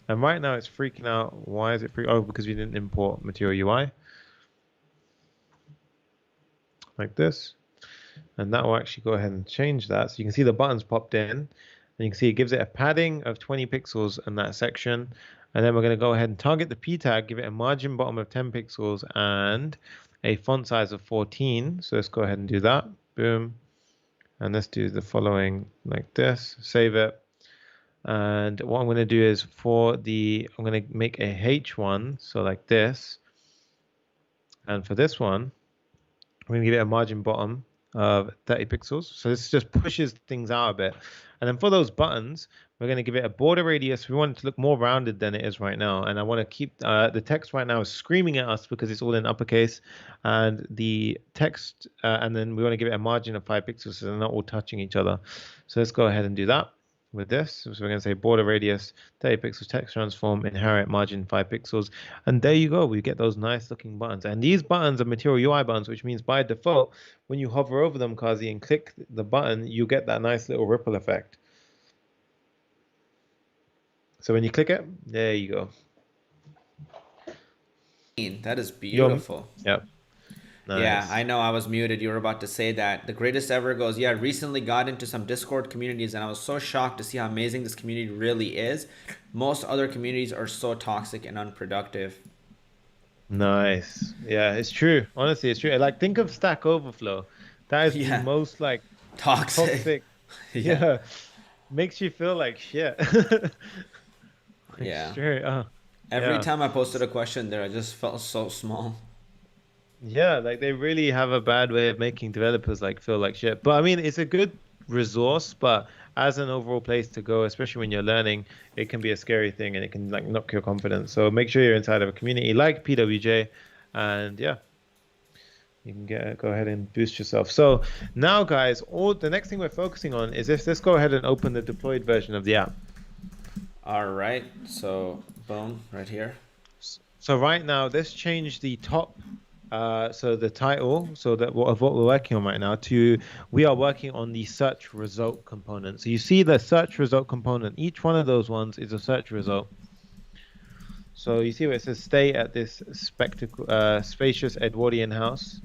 S1: And right now it's freaking out. Why is it freaking? Oh, because we didn't import Material UI. Like this. And that will actually go ahead and change that. So you can see the buttons popped in. And you can see it gives it a padding of 20 pixels in that section. And then we're going to go ahead and target the p tag, give it a margin bottom of 10 pixels and a font size of 14. So let's go ahead and do that. Boom. And let's do the following like this. Save it. And what I'm going to do is I'm going to make a H1. So like this. And for this one, I'm going to give it a margin bottom of 30 pixels. So this just pushes things out a bit. And then for those buttons, we're going to give it a border radius. We want it to look more rounded than it is right now. And I want to keep the text right now is screaming at us because it's all in uppercase. And the text, and then we want to give it a margin of 5 pixels so they're not all touching each other. So let's go ahead and do that with this. So we're going to say border radius 30 pixels, text transform, inherit margin 5 pixels. And there you go. We get those nice looking buttons. And these buttons are Material UI buttons, which means by default, when you hover over them, Kazi, and click the button, you get that nice little ripple effect. So when you click it, there you go.
S2: That is beautiful.
S1: Yep. Nice.
S2: Yeah, I know I was muted. You were about to say that. The greatest ever goes, yeah, recently got into some Discord communities and I was so shocked to see how amazing this community really is. Most other communities are so toxic and unproductive.
S1: Nice. Yeah, it's true. Honestly, it's true. Like, think of Stack Overflow. That is the most like toxic. Yeah. Makes you feel like shit.
S2: Yeah.
S1: True.
S2: Every time I posted a question there, I just felt so small.
S1: Yeah, like they really have a bad way of making developers like feel like shit. But I mean, it's a good resource, but as an overall place to go, especially when you're learning, it can be a scary thing and it can like knock your confidence. So make sure you're inside of a community like PWJ, and yeah, you can go ahead and boost yourself. So now, guys, all the next thing we're focusing on is this. Let's go ahead and open the deployed version of the app.
S2: All right, so boom, right here.
S1: So right now, let's change the top. So the title, so that of what we're working on right now, to we are working on the search result component. So you see the search result component. Each one of those ones is a search result. So you see where it says stay at this spacious Edwardian house.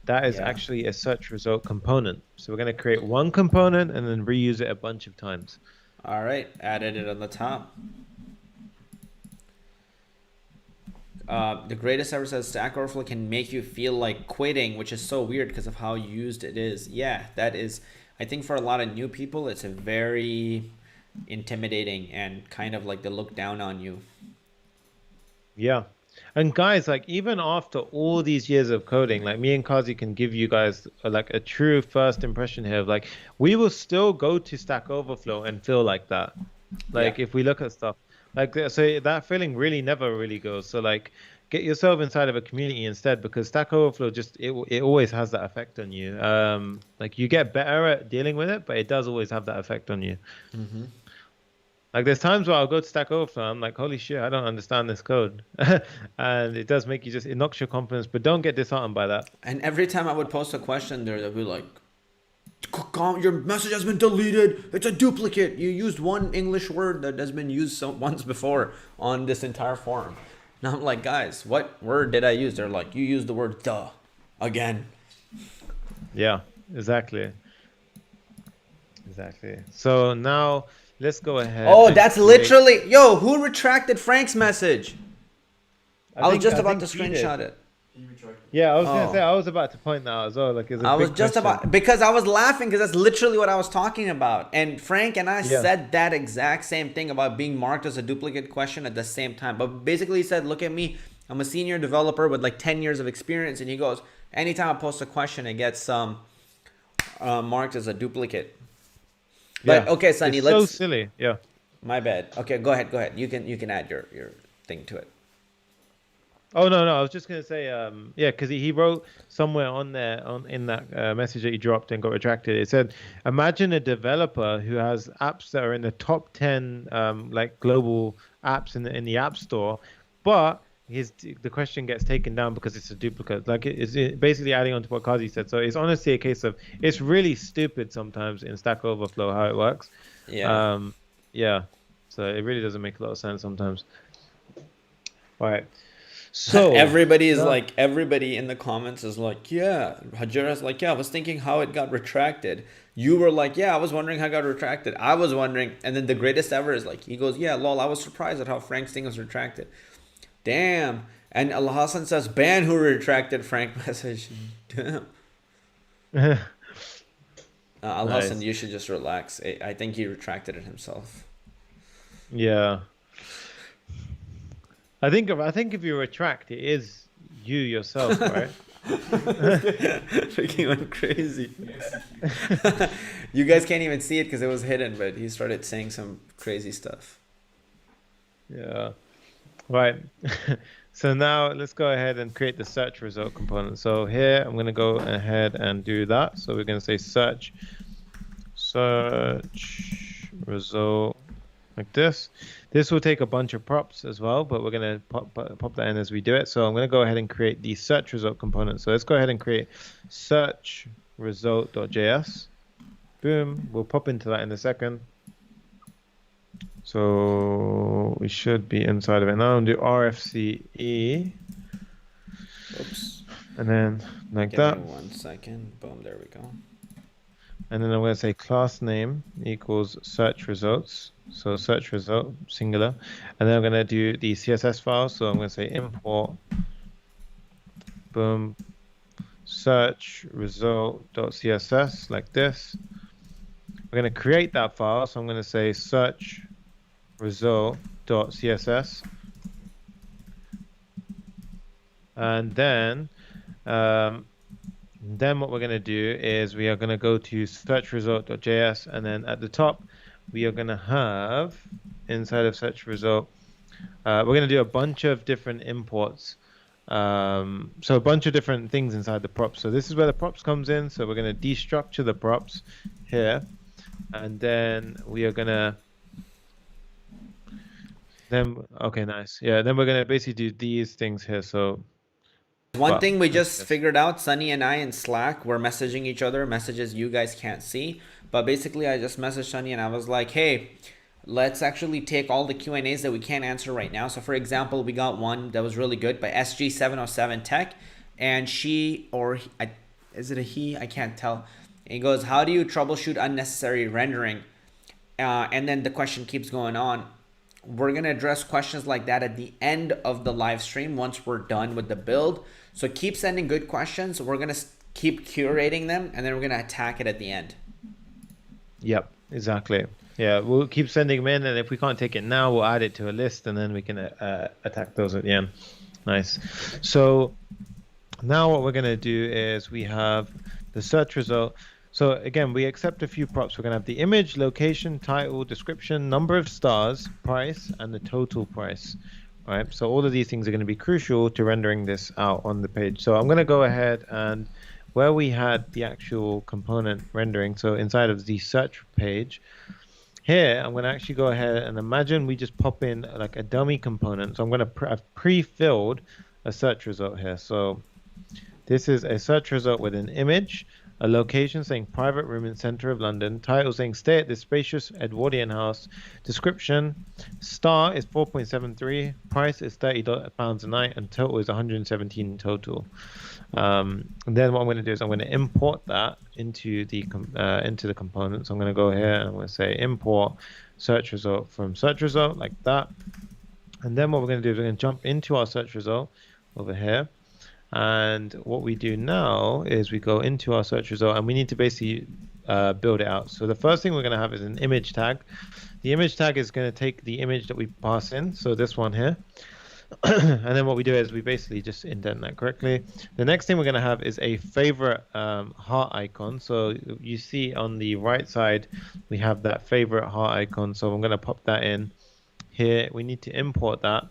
S1: That is actually a search result component. So we're going to create one component and then reuse it a bunch of times.
S2: All right, added it on the top. The greatest ever says Stack Overflow can make you feel like quitting, which is so weird because of how used it is. Yeah, that is, I think for a lot of new people, it's a very intimidating and kind of like they look down on you.
S1: Yeah. And guys, like even after all these years of coding, like me and Kazi can give you guys like a true first impression here of like, we will still go to Stack Overflow and feel like that. Like if we look at stuff like so that feeling really never really goes. So like get yourself inside of a community instead, because Stack Overflow just, it always has that effect on you. Like you get better at dealing with it, but it does always have that effect on you.
S2: Mm-hmm.
S1: Like there's times where I'll go to Stack Overflow, I'm like, holy shit, I don't understand this code. And it does make you it knocks your confidence, but don't get disheartened by that.
S2: And every time I would post a question there, they'd be like, your message has been deleted. It's a duplicate. You used one English word that has been used once before on this entire forum. And I'm like, guys, what word did I use? They're like, you used the word duh again.
S1: Yeah, exactly. Exactly. So now let's go ahead.
S2: Oh, that's literally, yo, who retracted Frank's message? I was just about to screenshot it.
S1: Yeah, I was gonna say, I was about to point that out as well. Like,
S2: I was just about, because I was laughing because that's literally what I was talking about. And Frank and I said that exact same thing about being marked as a duplicate question at the same time. But basically he said, look at me, I'm a senior developer with like 10 years of experience. And he goes, anytime I post a question, it gets marked as a duplicate. But okay, Sunny,
S1: it's
S2: let's.
S1: so silly. Yeah.
S2: My bad. Okay, go ahead. You can add your thing to it.
S1: Oh no, I was just gonna say, yeah, because he wrote somewhere on there in that message that he dropped and got retracted. It said, imagine a developer who has apps that are in the top 10 like global apps in the App Store, but the question gets taken down because it's a duplicate. Like it's basically adding on to what Kazi said. So it's honestly a case of, it's really stupid sometimes in Stack Overflow how it works.
S2: Yeah.
S1: Yeah. So it really doesn't make a lot of sense sometimes. All right. So
S2: everybody in the comments is like, yeah. Hajira's like, yeah, I was thinking how it got retracted. You were like, yeah, I was wondering how it got retracted. I was wondering. And then the greatest ever is like, he goes, yeah, lol, I was surprised at how Frank's thing was retracted. Damn. And Al Hassan says, ban who retracted Frank message. Damn. Al Hassan, you should just relax. I think he retracted it himself.
S1: Yeah. I think if you retract, it is you yourself, right?
S2: Freaking went crazy. You guys can't even see it because it was hidden, but he started saying some crazy stuff.
S1: Yeah. Right. So now let's go ahead and create the search result component. So here I'm going to go ahead and do that. So we're going to say search result like this. This will take a bunch of props as well, but we're going to pop that in as we do it. So I'm going to go ahead and create the search result component. So let's go ahead and create search result.js. Boom. We'll pop into that in a second. So we should be inside of it now. And do RFCE.
S2: Oops.
S1: And then like
S2: Give
S1: that.
S2: me 1 second. Boom. There we go.
S1: And then I'm going to say class name equals search results. So search result, singular. And then I'm going to do the CSS file. So I'm going to say import, boom, search result.css like this. We're going to create that file. So I'm going to say search result.css. And then Then what we're going to do is we are going to go to search result.js, and then at the top we are going to have inside of search result, we're going to do a bunch of different imports. So a bunch of different things inside the props. So this is where the props comes in. So we're going to destructure the props here, and then we are going to okay, nice. Yeah, then we're going to basically do these things here. So
S2: One thing we just
S1: yes.
S2: figured out, Sunny and I in Slack, we're messaging each other, messages you guys can't see. But basically, I just messaged Sunny and I was like, hey, let's actually take all the Q&As that we can't answer right now. So for example, we got one that was really good by SG707 Tech. And she, or is it a he? I can't tell. He goes, how do you troubleshoot unnecessary rendering? And then the question keeps going on. We're going to address questions like that at the end of the live stream once we're done with the build. So keep sending good questions. We're going to keep curating them, and then we're going to attack it at the end.
S1: Yep, exactly. Yeah, we'll keep sending them in, and if we can't take it now, we'll add it to a list, and then we can attack those at the end. Nice. So now what we're going to do is we have the search result. So again, we accept a few props. We're going to have the image, location, title, description, number of stars, price, and the total price. All right, so all of these things are going to be crucial to rendering this out on the page. So I'm going to go ahead and where we had the actual component rendering, so inside of the search page, here I'm going to actually go ahead and imagine we just pop in like a dummy component. So I'm going to I've pre-filled a search result here. So this is a search result with an image, a location saying private room in center of London, title saying stay at this spacious Edwardian house, description, star is 4.73, price is £30 a night, and total is 117 in total. And then what I'm going to do is I'm going to import that into the component. So I'm going to go here and I'm going to say import search result from search result like that. And then what we're going to do is we're going to jump into our search result over here. And what we do now is we go into our search result and we need to basically build it out. So the first thing we're going to have is an image tag. The image tag is going to take the image that we pass in, so this one here. And then what we do is we basically just indent that correctly. The next thing we're going to have is a favorite heart icon. So you see on the right side, we have that favorite heart icon. So I'm going to pop that in here. We need to import that.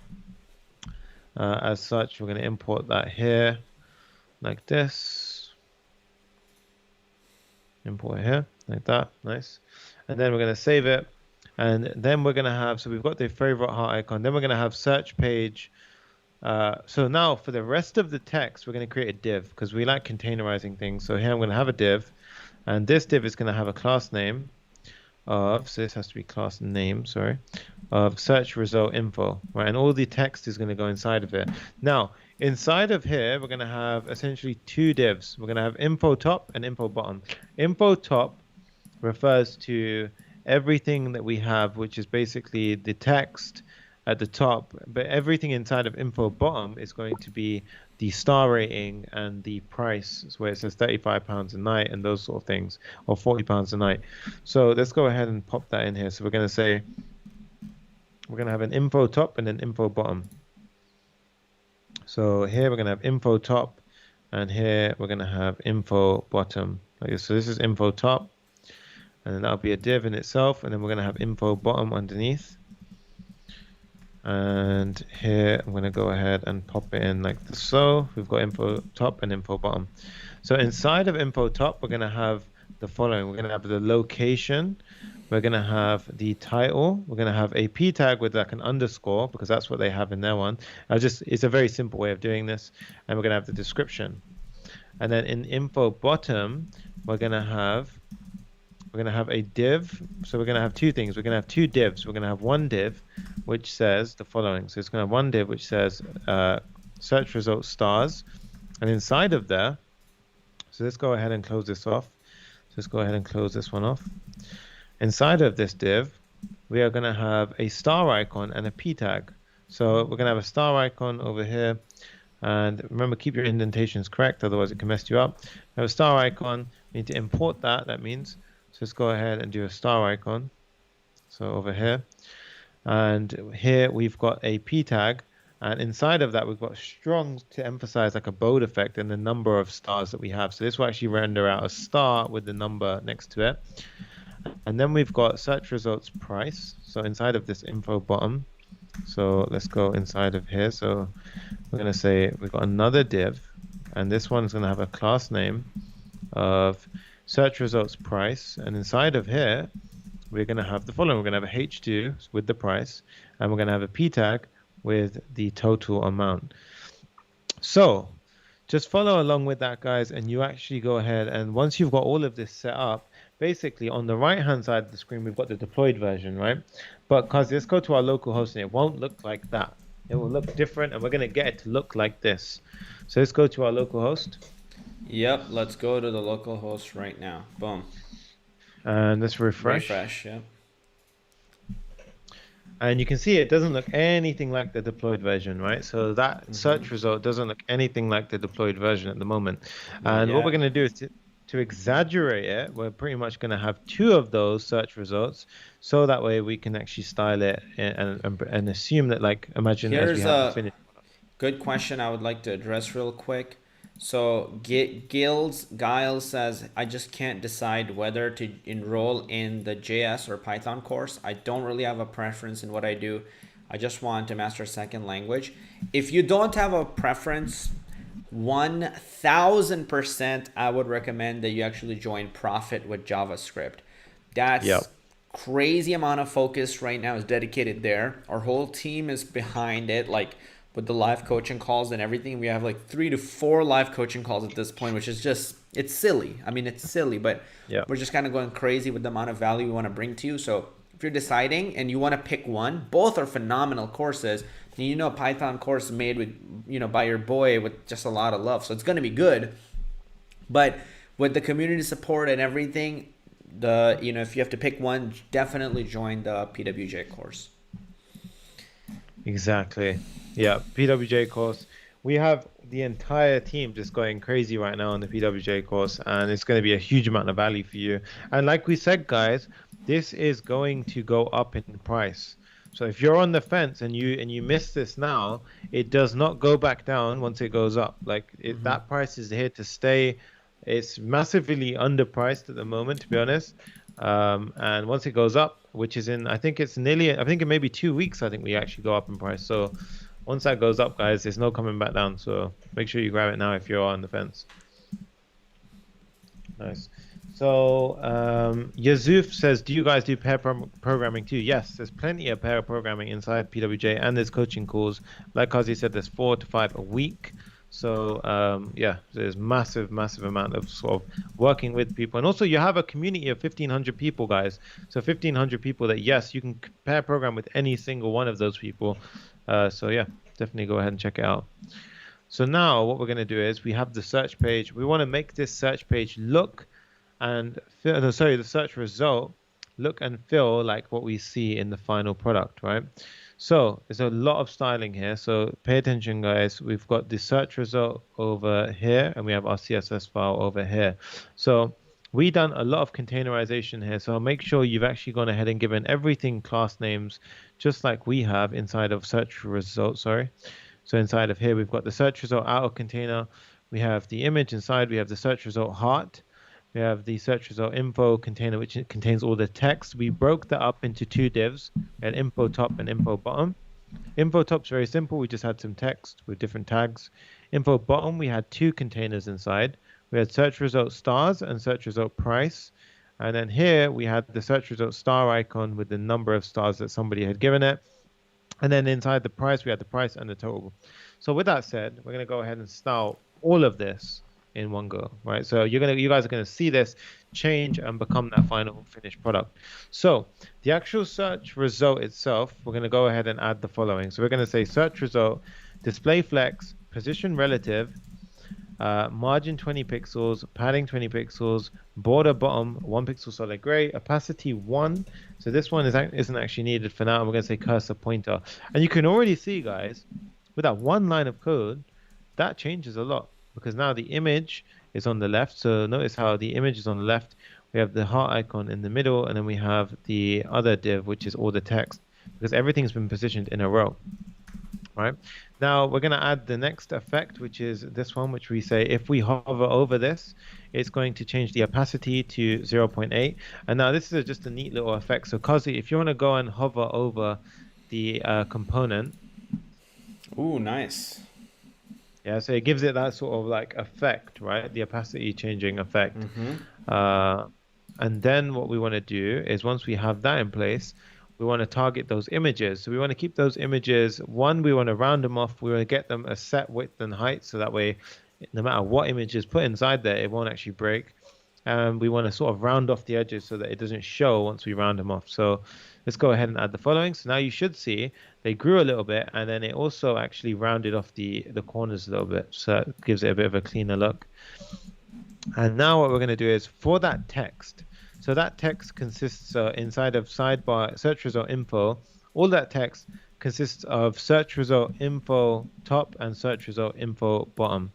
S1: As such, we're going to import that here like this. Import here like that. Nice. And then we're going to save it. And then we're going to have, so we've got the favorite heart icon. Then we're going to have search page. So now for the rest of the text, we're going to create a div because we like containerizing things. So here I'm going to have a div. And this div is going to have a class name of, so this has to be class name, sorry, of search result info, right? And all the text is going to go inside of it. Now, inside of here, we're going to have essentially two divs. We're going to have info top and info bottom. Info top refers to everything that we have, which is basically the text at the top, but everything inside of info bottom is going to be the star rating and the price, where it says £35 a night and those sort of things, or £40 a night. So let's go ahead and pop that in here. So we're going to say we're going to have an info top and an info bottom. So here we're going to have info top, and here we're going to have info bottom. Like this. So this is info top, and then that'll be a div in itself, and then we're going to have info bottom underneath. And here I'm going to go ahead and pop it in like this. So we've got info top and info bottom. So inside of info top, we're going to have the following. We're going to have the location. We're going to have the title. We're going to have a p tag with like an underscore because that's what they have in their one. It's a very simple way of doing this. And we're going to have the description. And then in info bottom, we're going to have a div. So we're going to have two things. We're going to have two divs. We're going to have one div which says the following. So it's going to have one div which says search result stars. And inside of there, so let's go ahead and close this off. So let's go ahead and close this one off. Inside of this div, we are going to have a star icon and a p tag. So we're going to have a star icon over here. And remember, keep your indentations correct, otherwise it can mess you up. We have a star icon. We need to import that. That means, so let's go ahead and do a star icon. So over here. And here we've got a p tag. And inside of that, we've got strong to emphasize like a bold effect and the number of stars that we have. So this will actually render out a star with the number next to it. And then we've got search results price. So inside of this info bottom, so let's go inside of here. So we're going to say we've got another div, and this one's going to have a class name of search results price. And inside of here, we're going to have the following. We're going to have a h2 with the price, and we're going to have a p tag with the total amount. So just follow along with that, guys, and you actually go ahead, and once you've got all of this set up, basically on the right hand side of the screen we've got the deployed version, right? But because let's go to our local host, and it won't look like that. It will look different, and we're going to get it to look like this. So let's go to our local host.
S2: Yep, let's go to the local host right now. Boom.
S1: And let's refresh.
S2: Yep.
S1: And you can see it doesn't look anything like the deployed version, right? So that search result doesn't look anything like the deployed version at the moment. And what we're going to do is to exaggerate it, we're pretty much going to have 2 of those search results, so that way we can actually style it and assume that, like, imagine as we have the finished product.
S2: Good question I would like to address real quick. So Giles says, I just can't decide whether to enroll in the JS or Python course. I don't really have a preference in what I do. I just want to master a second language. If you don't have a preference, 1000% I would recommend that you actually join Profit with JavaScript. That's crazy amount of focus right now is dedicated there. Our whole team is behind it, like with the live coaching calls and everything. We have like 3 to 4 live coaching calls at this point, which is just, it's silly. I mean, it's silly, but we're just kind of going crazy with the amount of value we want to bring to you. So if you're deciding and you want to pick one, both are phenomenal courses. And you know, Python course made with, you know, by your boy with just a lot of love. So it's going to be good. But with the community support and everything, if you have to pick one, definitely join the PWJ course.
S1: Exactly. Yeah, PWJ course. We have the entire team just going crazy right now on the PWJ course, and it's going to be a huge amount of value for you. And like we said, guys, this is going to go up in price. So if you're on the fence and you miss this now, it does not go back down once it goes up. Like that price is here to stay. It's massively underpriced at the moment, to be honest. And once it goes up, which is in, I think it may be 2 weeks, I think we actually go up in price. So once that goes up, guys, there's no coming back down. So make sure you grab it now if you're on the fence. Nice. So Yazuf says, do you guys do pair programming too? Yes, there's plenty of pair programming inside PWJ, and there's coaching calls. Like Kazi said, there's 4 to 5 a week. So there's massive amount of sort of working with people. And also you have a community of 1,500 people, guys. So 1,500 people that, yes, you can pair program with any single one of those people. So yeah, definitely go ahead and check it out. So now what we're going to do is we have the search page. We want to make this search page look and feel, the search result look and feel like what we see in the final product, right? So there's a lot of styling here. So pay attention, guys. We've got the search result over here, and we have our CSS file over here. So we done a lot of containerization here. So make sure you've actually gone ahead and given everything class names, just like we have inside of search result. So inside of here, we've got the search result outer container. We have the image inside. We have the search result heart. We have the search result info container, which contains all the text. We broke that up into 2 divs, and info top and info bottom. Info top's very simple. We just had some text with different tags. Info bottom, we had 2 containers inside. We had search result stars and search result price. And then here we had the search result star icon with the number of stars that somebody had given it. And then inside the price, we had the price and the total. So with that said, we're going to go ahead and style all of this in one go, right? So you guys are gonna see this change and become that final finished product. So the actual search result itself, we're gonna go ahead and add the following. So we're gonna say search result, display flex, position relative, margin 20 pixels, padding 20 pixels, border bottom 1 pixel solid gray, opacity 1. So this one isn't actually needed for now. And we're gonna say cursor pointer, and you can already see, guys, with that one line of code, that changes a lot. Because now the image is on the left. So notice how the image is on the left. We have the heart icon in the middle, and then we have the other div, which is all the text, because everything's been positioned in a row. right? Now we're going to add the next effect, which is this one, which we say if we hover over this, it's going to change the opacity to 0.8. And now this is just a neat little effect. So Kazi, if you want to go and hover over the component,
S2: Ooh, nice.
S1: yeah, so it gives it that sort of like effect, right? The opacity changing effect.
S2: Mm-hmm.
S1: Uh, and then what we want to do is once we have that in place, we want to target those images. So we want to keep those images. One, we want to round them off. We want to get them a set width and height. So that way, no matter what image is put inside there, it won't actually break. And we want to sort of round off the edges so that it doesn't show once we round them off. So let's go ahead and add the following. So now you should see they grew a little bit, and then it also actually rounded off the corners a little bit. So it gives it a bit of a cleaner look. And now what we're going to do is for that text. So that text consists inside of sidebar search result info. All that text consists of search result info top and search result info bottom.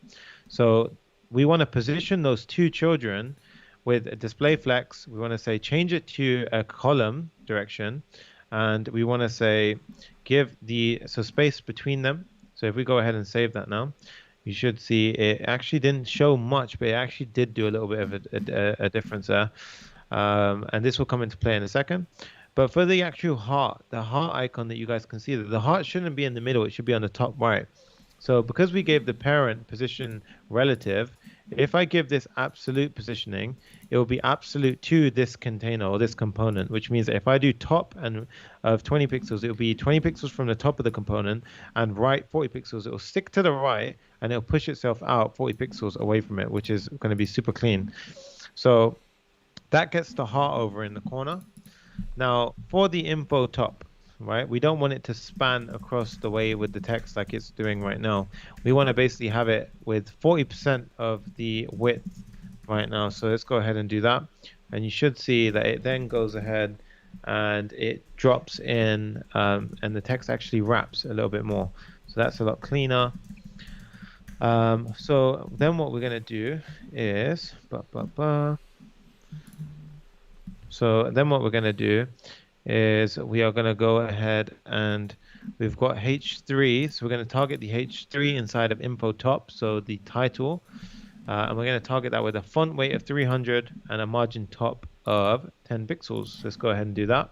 S1: So we want to position those two children with a display flex. We want to say change it to a column direction, and we want to say give the space between them. So if we go ahead and save that now, you should see it actually didn't show much, but it actually did do a little bit of a difference there. And this will come into play in a second. But for the actual heart, the heart icon that you guys can see, the heart shouldn't be in the middle. It should be on the top right. So because we gave the parent position relative, if I give this absolute positioning, it will be absolute to this container or this component, which means that if I do top and of 20 pixels, it will be 20 pixels from the top of the component, and right 40 pixels. It will stick to the right and it'll push itself out 40 pixels away from it, which is going to be super clean. So that gets the heart over in the corner. Now for the info top, right, we don't want it to span across the way with the text like it's doing right now. We want to basically have it with 40% of the width right now. So let's go ahead and do that. And you should see that it then goes ahead and it drops in, and the text actually wraps a little bit more. So that's a lot cleaner. So then what we're going to do is, so then what we're going to do is we are going to go ahead and we've got H3. So we're going to target the H3 inside of info top, so the title. And we're going to target that with a font weight of 300 and a margin top of 10 pixels. Let's go ahead and do that.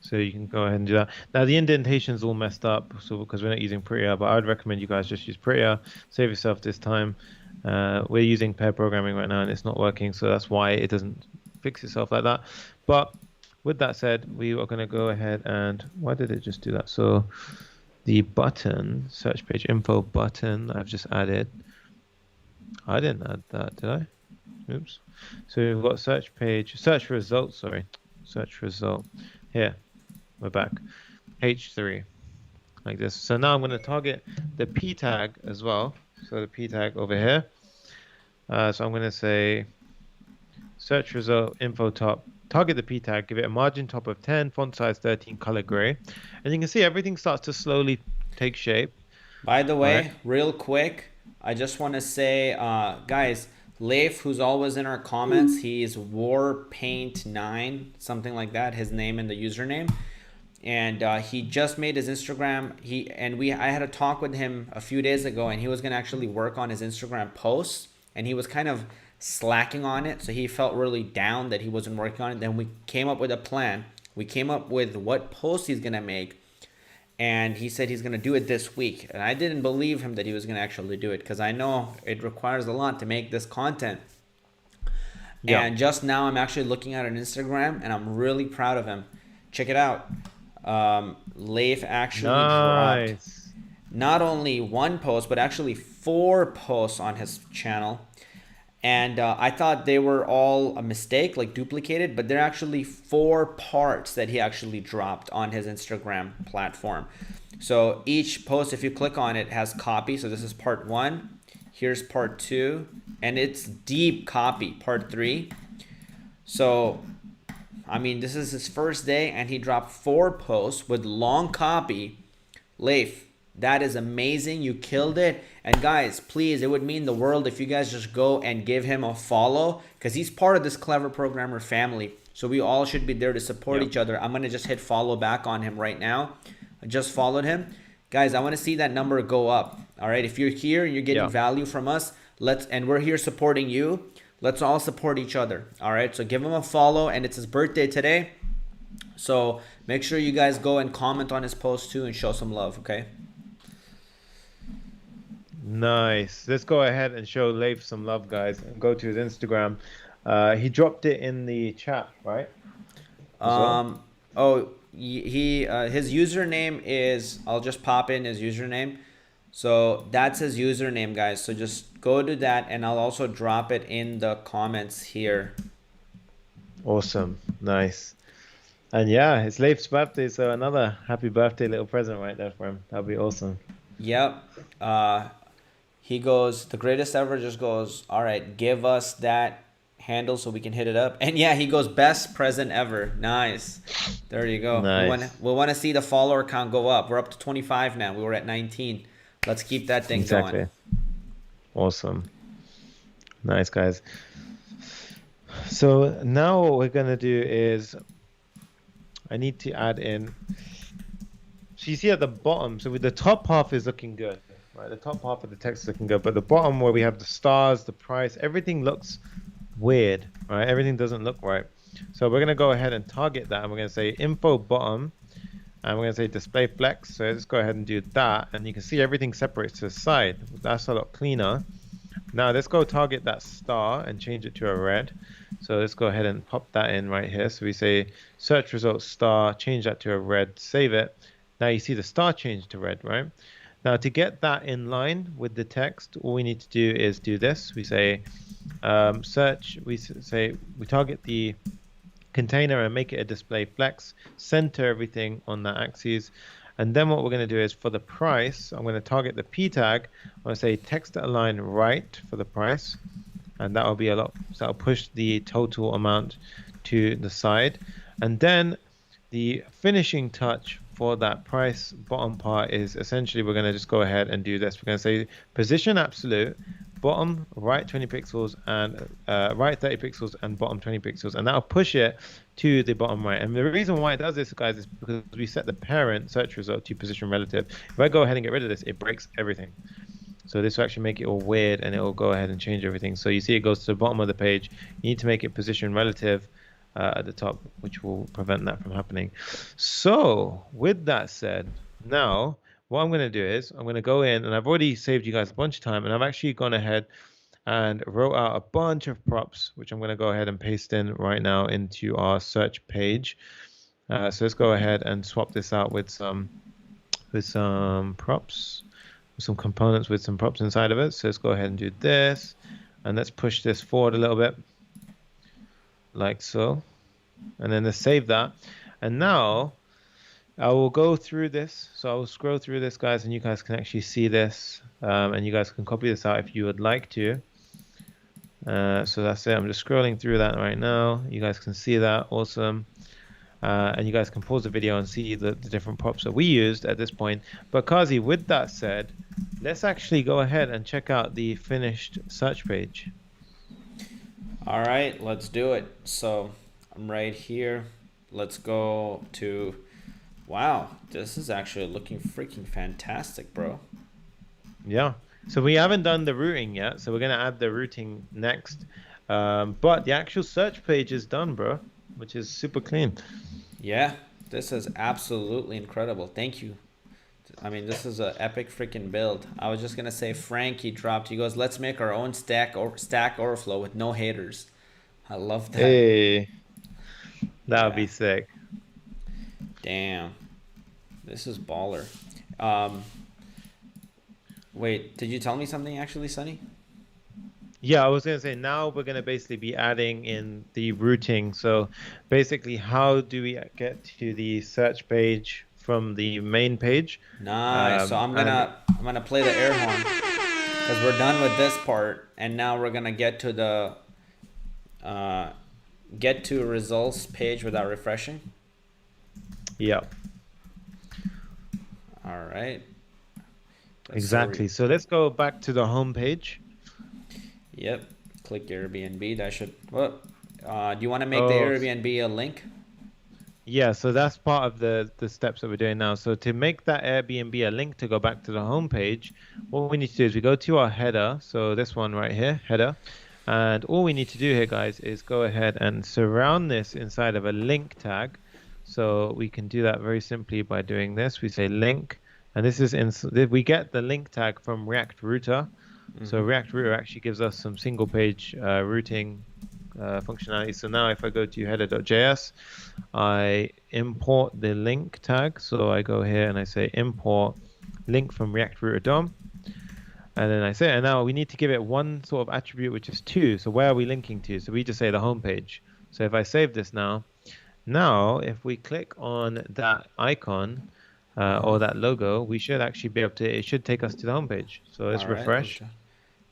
S1: So you can go ahead and do that. Now the indentation's all messed up, so because we're not using Prettier, but I would recommend you guys just use Prettier. Save yourself this time. We're using pair programming right now and it's not working, so that's why it doesn't fix itself like that. But with that said, we are going to go ahead and why did it just do that? So the button, search page info button, I've just added. I didn't add that, did I? Oops. So we've got search page, search results, sorry. Search result. Here, we're back. H3, like this. So now I'm going to target the P tag as well. So the P tag over here. So I'm going to say search result info top, target the P tag, give it a margin top of 10, font size 13, color gray. And you can see everything starts to slowly take shape.
S2: By the way,
S1: right?
S2: real quick, I just want to say, guys, Leif, who's always in our comments, he's Warpaint9, something like that, his name and the username. And he just made his Instagram. I had a talk with him a few days ago, and he was gonna actually work on his Instagram posts, and he was kind of slacking on it, so he felt really down that he wasn't working on it. Then we came up with a plan. We came up with what post he's gonna make, and he said he's gonna do it this week. And I didn't believe him that he was gonna actually do it because I know it requires a lot to make this content. Yeah. And just now I'm actually looking at an Instagram, and I'm really proud of him. Check it out. Leif actually dropped not only one post, but actually 4 posts on his channel. And I thought they were all a mistake, like duplicated, but they're actually 4 parts that he actually dropped on his Instagram platform. So each post, if you click on it, has copy. So this is part 1. Here's part 2. And it's deep copy, part 3. So I mean, this is his first day, and he dropped 4 posts with long copy. Leif, that is amazing. You killed it. And guys, please, it would mean the world if you guys just go and give him a follow, because he's part of this Clever Programmer family. So we all should be there to support
S1: Yeah.
S2: each other. I'm gonna just hit follow back on him right now. I just followed him. Guys, I want to see that number go up. All right, if you're here and you're getting
S1: Yeah.
S2: value from us, and we're here supporting you, let's all support each other. All right, so give him a follow, and it's his birthday today. So make sure you guys go and comment on his post too and show some love, okay?
S1: Nice. Let's go ahead and show Leif some love, guys, and go to his Instagram. He dropped it in the chat, right? As well?
S2: Oh, his username is, I'll just pop in his username. So that's his username, guys. So just go to that, and I'll also drop it in the comments here.
S1: Awesome. Nice. And yeah, it's Leif's birthday, so another happy birthday little present right there for him. That'd be awesome.
S2: Yep. He goes, the greatest ever, just goes, all right, give us that handle so we can hit it up. And yeah, he goes, best present ever. Nice. There you go.
S1: Nice.
S2: We want to see the follower count go up. We're up to 25 now. We were at 19. Let's keep that thing going.
S1: Awesome. Nice, guys. So now what we're going to do is I need to add in. So you see at the bottom, so with the top half is looking good, right? The top half of the text is looking good, but the bottom where we have the stars, the price, everything looks weird, right? Everything doesn't look right. So we're going to go ahead and target that, and we're going to say info bottom, and we're going to say display flex. So let's go ahead and do that, and you can see everything separates to the side. That's a lot cleaner. Now let's go target that star and change it to a red. So let's go ahead and pop that in right here. So we say search results star, change that to a red, save it. Now you see the star change to red, right? Now to get that in line with the text, all we need to do is do this. We say search, we target the container and make it a display flex, center everything on that axis. And then what we're going to do is for the price, I'm going to target the p tag. I'm going to say text align right for the price. And that will be a lot, so that'll push the total amount to the side. And then the finishing touch for that price bottom part is essentially we're going to just go ahead and do this. We're going to say position absolute, bottom right 20 pixels and right 30 pixels and bottom 20 pixels, and that'll push it to the bottom right. And the reason why it does this, guys, is because we set the parent search result to position relative. If I go ahead and get rid of this, it breaks everything. So this will actually make it all weird, and it will go ahead and change everything. So you see it goes to the bottom of the page. You need to make it position relative at the top, which will prevent that from happening. So with that said, now what I'm going to do is I'm going to go in, and I've already saved you guys a bunch of time, and I've actually gone ahead and wrote out a bunch of props, which I'm going to go ahead and paste in right now into our search page. So let's go ahead and swap this out with some props. Some components with some props inside of it. So let's go ahead and do this, and let's push this forward a little bit like so, and then let's save that. And now I will go through this. So I will scroll through this, guys, and you guys can actually see this, and you guys can copy this out if you would like to. So that's it. I'm just scrolling through that right now. You guys can see that. Awesome. And you guys can pause the video and see the different props that we used at this point. But Kazi, with that said, let's actually go ahead and check out the finished search page.
S2: All right, let's do it. So I'm right here. Let's go to, wow, this is actually looking freaking fantastic, bro.
S1: Yeah. So we haven't done the routing yet. So we're going to add the routing next. But the actual search page is done, bro, which is super clean.
S2: Yeah, this is absolutely incredible. Thank you. I mean, this is an epic freaking build. I was just gonna say, Frank, he dropped. He goes, "Let's make our own Stack Overflow with no haters." I love that.
S1: Hey, that would be sick.
S2: Damn, this is baller. Wait, did you tell me something actually, Sonny?
S1: Yeah, I was going to say now we're going to basically be adding in the routing. So basically, how do we get to the search page from the main page?
S2: Nice. So I'm gonna play the air horn because we're done with this part, and now we're gonna get to the get to results page without refreshing.
S1: Yeah.
S2: All right.
S1: Exactly. So let's go back to the home page.
S2: Yep. Click Airbnb. That should. Well, Do you want to make the
S1: Oh,
S2: Airbnb a link?
S1: yeah, so that's part of the steps that we're doing now. So to make that Airbnb a link to go back to the home page, what we need to do is we go to our header. So this one right here, header. And all we need to do here, guys, is go ahead and surround this inside of a link tag. So we can do that very simply by doing this. We say link, and this is we get the link tag from React Router. So React Router actually gives us some single page routing functionality. So now if I go to header.js, I import the link tag. So I go here and I say import link from React Router DOM. And then I say, and now we need to give it one sort of attribute, which is to. So where are we linking to? So we just say the home page. So if I save this now if we click on that icon or that logo, we should actually be able to, it should take us to the home page. So let's refresh.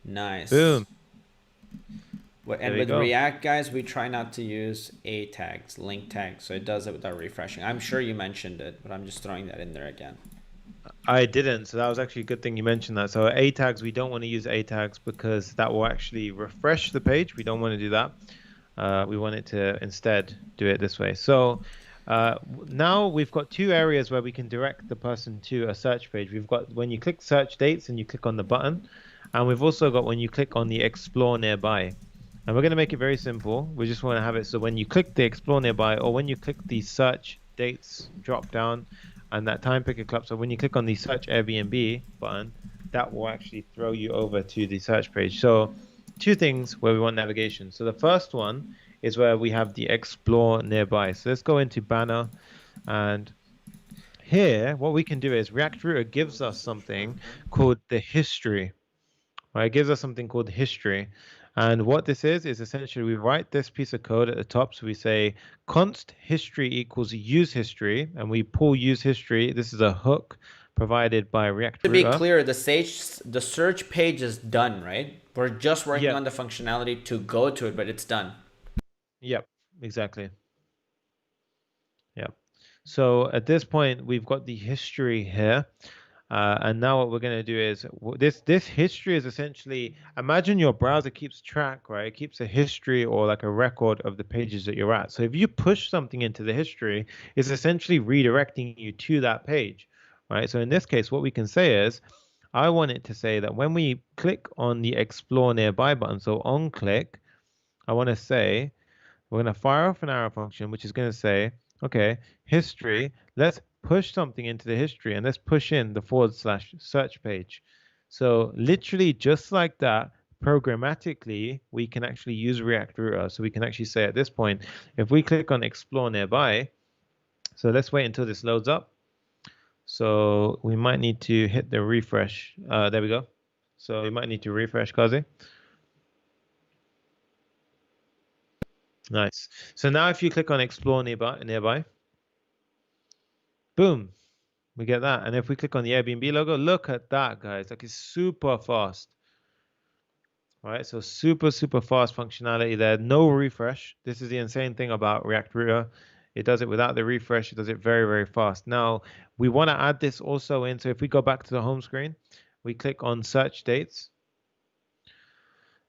S2: Nice.
S1: Boom.
S2: And with React, guys, we try not to use A tags, link tags, so it does it without refreshing. I'm sure you mentioned it, but I'm just throwing that in there again.
S1: I didn't, so that was actually a good thing you mentioned that. So A tags, we don't want to use A tags because that will actually refresh the page. We don't want to do that. We want it to instead do it this way. So now we've got two areas where we can direct the person to a search page. We've got when you click search dates and you click on the button, and we've also got when you click on the explore nearby. And we're going to make it very simple. We just want to have it so when you click the explore nearby or when you click the search dates drop down and that time picker club, so when you click on the search Airbnb button, that will actually throw you over to the search page. So two things where we want navigation. So the first one is where we have the explore nearby. So let's go into banner, and here what we can do is React Router gives us something called the history. Right? It gives us something called history. And what this is essentially we write this piece of code at the top. So we say const history equals use history, and we pull use history. This is a hook provided by React Router.
S2: To be clear, the search page is done, right? We're just working on the functionality to go to it, but it's done.
S1: Yep, exactly. Yep. So at this point, we've got the history here. And now what we're going to do is this history is essentially, imagine your browser keeps track, right? It keeps a history or like a record of the pages that you're at. So if you push something into the history, it's essentially redirecting you to that page, right? So in this case, what we can say is, I want it to say that when we click on the explore nearby button, so on click, I want to say, we're going to fire off an arrow function, which is going to say, okay, history, let's push something into the history and let's push in the / search page. So literally just like that, programmatically, we can actually use React Router. So we can actually say at this point, if we click on explore nearby, so let's wait until this loads up. So we might need to hit the refresh. There we go. So we might need to refresh, Kazi. Nice. So now if you click on explore nearby, boom, we get that. And if we click on the Airbnb logo, look at that, guys. Like it's super fast. All right, so super fast functionality there. No refresh. This is the insane thing about React Router. It does it without the refresh. It does it very fast. Now, we want to add this also in. So if we go back to the home screen, we click on search dates.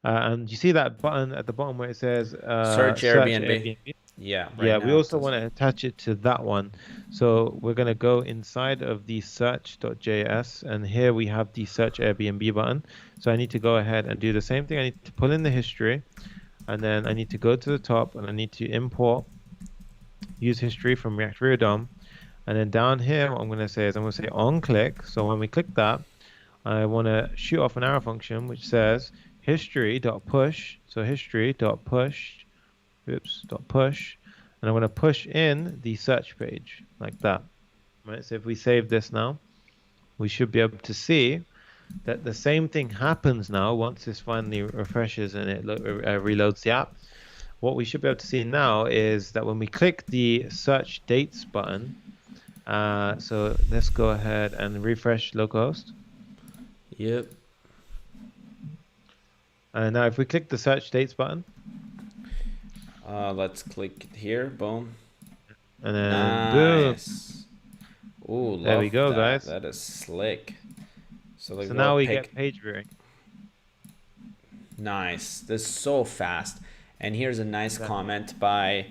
S1: And you see that button at the bottom where it says
S2: search Airbnb. Yeah.
S1: We also want to attach it to that one. So we're going to go inside of the search.js, and here we have the search Airbnb button. So I need to go ahead and do the same thing. I need to pull in the history, and then I need to go to the top, and I need to import use history from React Router DOM. And then down here, what I'm going to say is I'm going to say on click. So when we click that, I want to shoot off an arrow function which says history.push. So history.push. Push, and I'm going to push in the search page like that. Right. So if we save this now, we should be able to see that the same thing happens now once this finally refreshes and it reloads the app. What we should be able to see now is that when we click the search dates button, so let's go ahead and refresh localhost.
S2: Yep.
S1: And now if we click the search dates button,
S2: let's click here. Boom.
S1: And then
S2: nice.
S1: Boom.
S2: Ooh,
S1: there we go, guys.
S2: That is slick. So
S1: now we get page viewing.
S2: Nice. This is so fast. And here's a nice comment by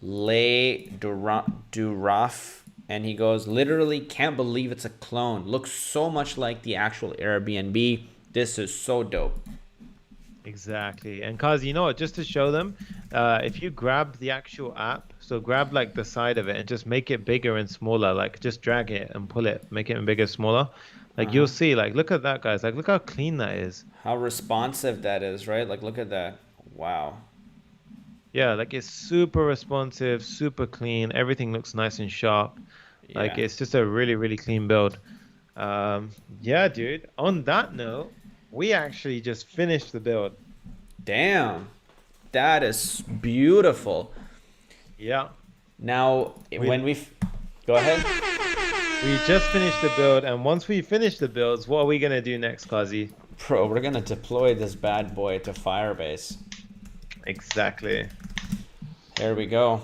S2: Lay Duraf. And he goes, literally can't believe it's a clone. Looks so much like the actual Airbnb. This is so dope.
S1: Exactly. And cause you know what, just to show them, if you grab the actual app, so grab like the side of it and just make it bigger and smaller, like just drag it and pull it, make it bigger, smaller. Like you'll see, like look at that, guys. Like look how clean that is.
S2: How responsive that is, right? Like look at that. Wow.
S1: Yeah, like it's super responsive, super clean. Everything looks nice and sharp. Like
S2: Yeah.
S1: it's just a really, really clean build. Yeah, dude. On that note, we actually just finished the build.
S2: Damn. That is beautiful.
S1: Yeah.
S2: Now, when we go ahead.
S1: We just finished the build, and once we finish the builds, what are we gonna do next, Kazi?
S2: Bro, we're gonna deploy this bad boy to Firebase.
S1: Exactly.
S2: There we go.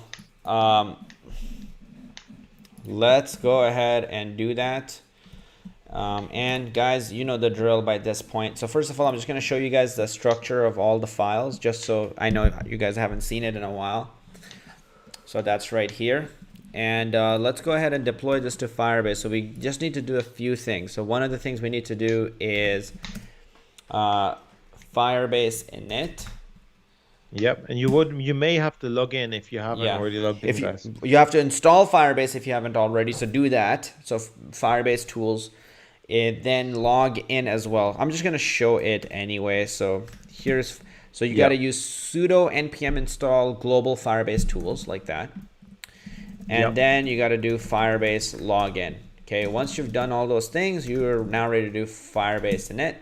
S2: Let's go ahead and do that. And guys, you know the drill by this point. So first of all, I'm just going to show you guys the structure of all the files, just so I know you guys haven't seen it in a while. So that's right here. And let's go ahead and deploy this to Firebase. So we just need to do a few things. So one of the things we need to do is Firebase init.
S1: Yep, and you may have to log in if you haven't already logged in, guys.
S2: You have to install Firebase if you haven't already, so do that. So Firebase tools, then log in as well. I'm just gonna show it anyway. So you got to use sudo npm install global Firebase tools like that, and then you got to do Firebase login. Okay, once you've done all those things, you're now ready to do Firebase init,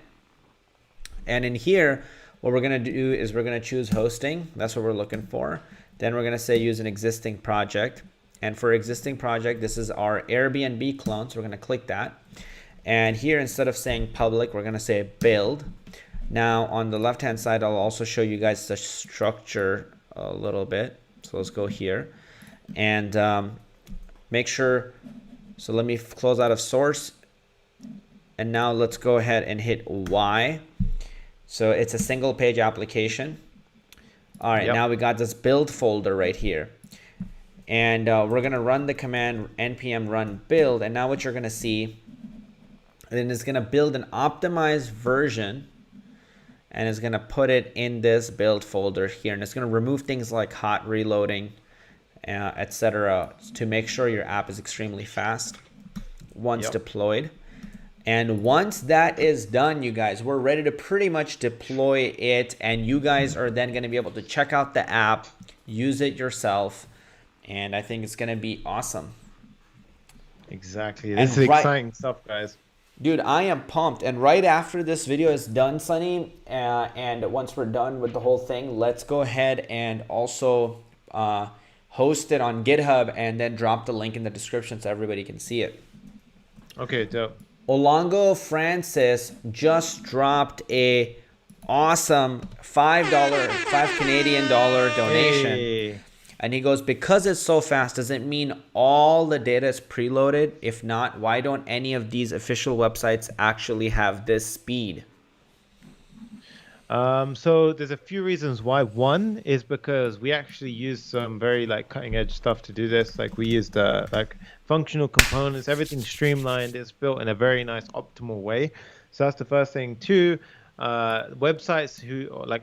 S2: and in here, what we're going to do is we're going to choose hosting. That's what we're looking for. Then we're going to say use an existing project. And for existing project, this is our Airbnb clone. So we're going to click that. And here, instead of saying public, we're going to say build. Now on the left-hand side, I'll also show you guys the structure a little bit. So let's go here and make sure. So let me close out of source. And now let's go ahead and hit Y. So it's a single page application. All right, now we got this build folder right here. And we're gonna run the command npm run build. And now what you're gonna see, then it's gonna build an optimized version and it's gonna put it in this build folder here. And it's gonna remove things like hot reloading, etc. to make sure your app is extremely fast once deployed. And once that is done, you guys, we're ready to pretty much deploy it. And you guys are then going to be able to check out the app, use it yourself. And I think it's going to be awesome.
S1: Exactly. This is exciting stuff, guys.
S2: Dude, I am pumped. And right after this video is done, Sunny, and once we're done with the whole thing, let's go ahead and also host it on GitHub and then drop the link in the description so everybody can see it.
S1: Okay, dope.
S2: Olongo Francis just dropped a awesome $5 Canadian donation.
S1: Hey.
S2: And he goes, because it's so fast, does it mean all the data is preloaded? If not, why don't any of these official websites actually have this speed?
S1: So there's a few reasons why. One is because we actually used some very cutting edge stuff to do this. Like we used functional components, everything streamlined. It's built in a very nice optimal way. So that's the first thing. Two, websites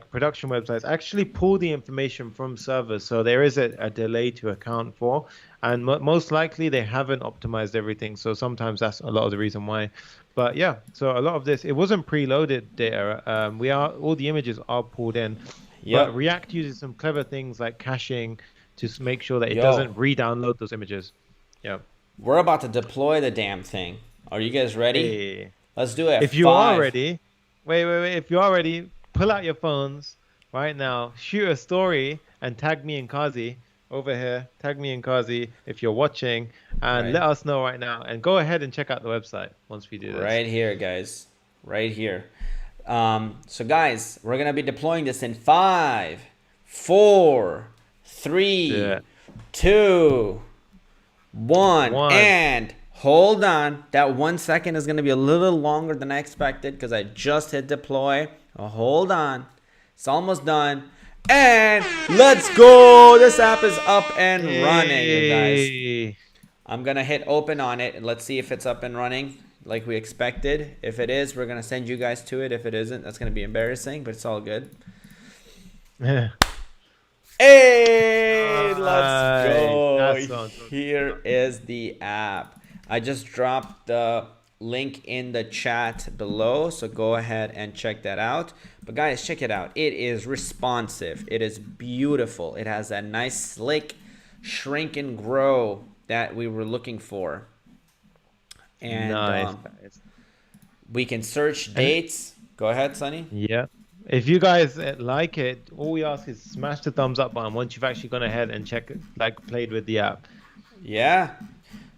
S1: production websites actually pull the information from servers. So there is a delay to account for, and most likely they haven't optimized everything. So sometimes that's a lot of the reason why. But yeah, so a lot of this, it wasn't preloaded data. All the images are pulled in. But React uses some clever things like caching to make sure that it doesn't re-download those images. Yeah.
S2: We're about to deploy the damn thing. Are you guys ready?
S1: Hey.
S2: Let's do it.
S1: If you are ready, wait. If you are ready, pull out your phones right now, shoot a story and tag me and Kazi over here. Tag me and Kazi if you're watching, and let us know right now. And go ahead and check out the website once we do this.
S2: Right here, guys. Right here. So guys, we're gonna be deploying this in 5, 4, 3, 2, 1, and hold on. That 1 second is gonna be a little longer than I expected because I just hit deploy. Hold on. It's almost done. And let's go. This app is up and running, you guys.
S1: Hey.
S2: I'm going to hit open on it and let's see if it's up and running like we expected. If it is, we're going to send you guys to it. If it isn't, that's going to be embarrassing, but it's all good. Hey, let's go. Here is the app. I just dropped the link in the chat below, so go ahead and check that out. But guys, check it out. It is responsive. It is beautiful. It has that nice slick shrink and grow that we were looking for. And
S1: nice.
S2: we can search dates. Go ahead, Sonny.
S1: Yeah. If you guys like it, all we ask is smash the thumbs up button once you've actually gone ahead and played with the app.
S2: Yeah.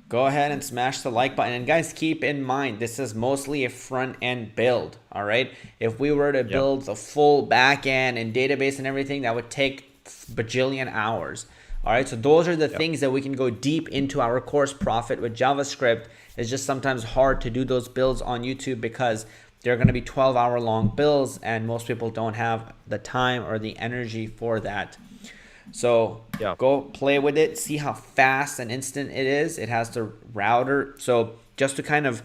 S2: Go ahead and smash the like button. And guys, keep in mind, this is mostly a front end build. All right. If we were to build the full back end and database and everything, that would take bajillion hours. All right. So those are the things that we can go deep into our course profit with JavaScript. It's just sometimes hard to do those builds on YouTube because they're going to be 12-hour long builds and most people don't have the time or the energy for that. So go play with it, see how fast and instant it is. It has the router. So just to kind of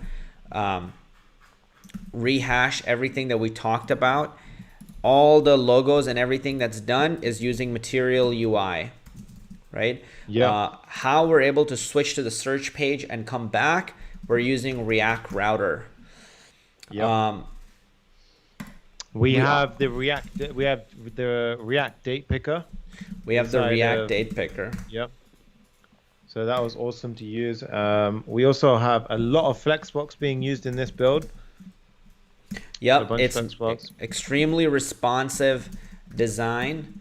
S2: rehash everything that we talked about, all the logos and everything that's done is using Material UI, right? How we're able to switch to the search page and come back, we're using React Router.
S1: We have the React date picker.
S2: We have the React date picker.
S1: Yep. So that was awesome to use. We also have a lot of Flexbox being used in this build.
S2: Yep, it's extremely responsive design.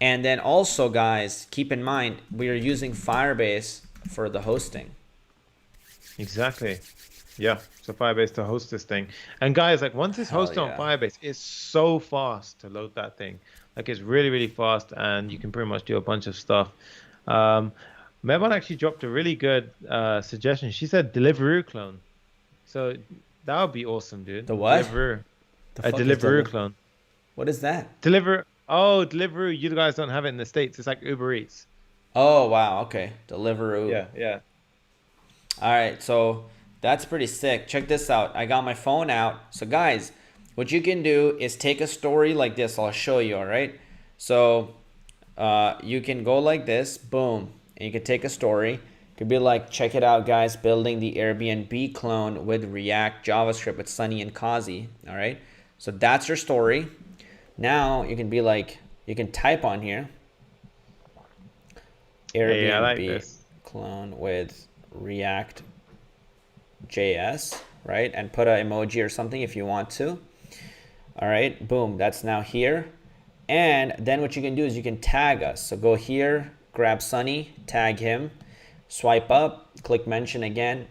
S2: And then also, guys, keep in mind, we are using Firebase for the hosting.
S1: Exactly. Yeah, so Firebase to host this thing. And guys, like once it's hosted on Firebase, it's so fast to load that thing. Like it's really, really fast and you can pretty much do a bunch of stuff. Mevon actually dropped a really good suggestion. She said Deliveroo clone. So that would be awesome, dude.
S2: The what?
S1: Deliveroo. A Deliveroo clone.
S2: What is that?
S1: Deliveroo. You guys don't have it in the States. It's like Uber Eats.
S2: Oh, wow. Okay. Deliveroo.
S1: Yeah.
S2: All right. So that's pretty sick. Check this out. I got my phone out. So guys, what you can do is take a story like this. I'll show you. All right. So you can go like this. Boom. And you can take a story. It could be like, check it out, guys. Building the Airbnb clone with React JavaScript with Sunny and Kazi. All right. So that's your story. Now you can be like, you can type on here. Airbnb clone with React JS, right? And put an emoji or something if you want to. All right, boom, that's now here. And then what you can do is you can tag us. So go here, grab Sunny, tag him, swipe up, click mention again,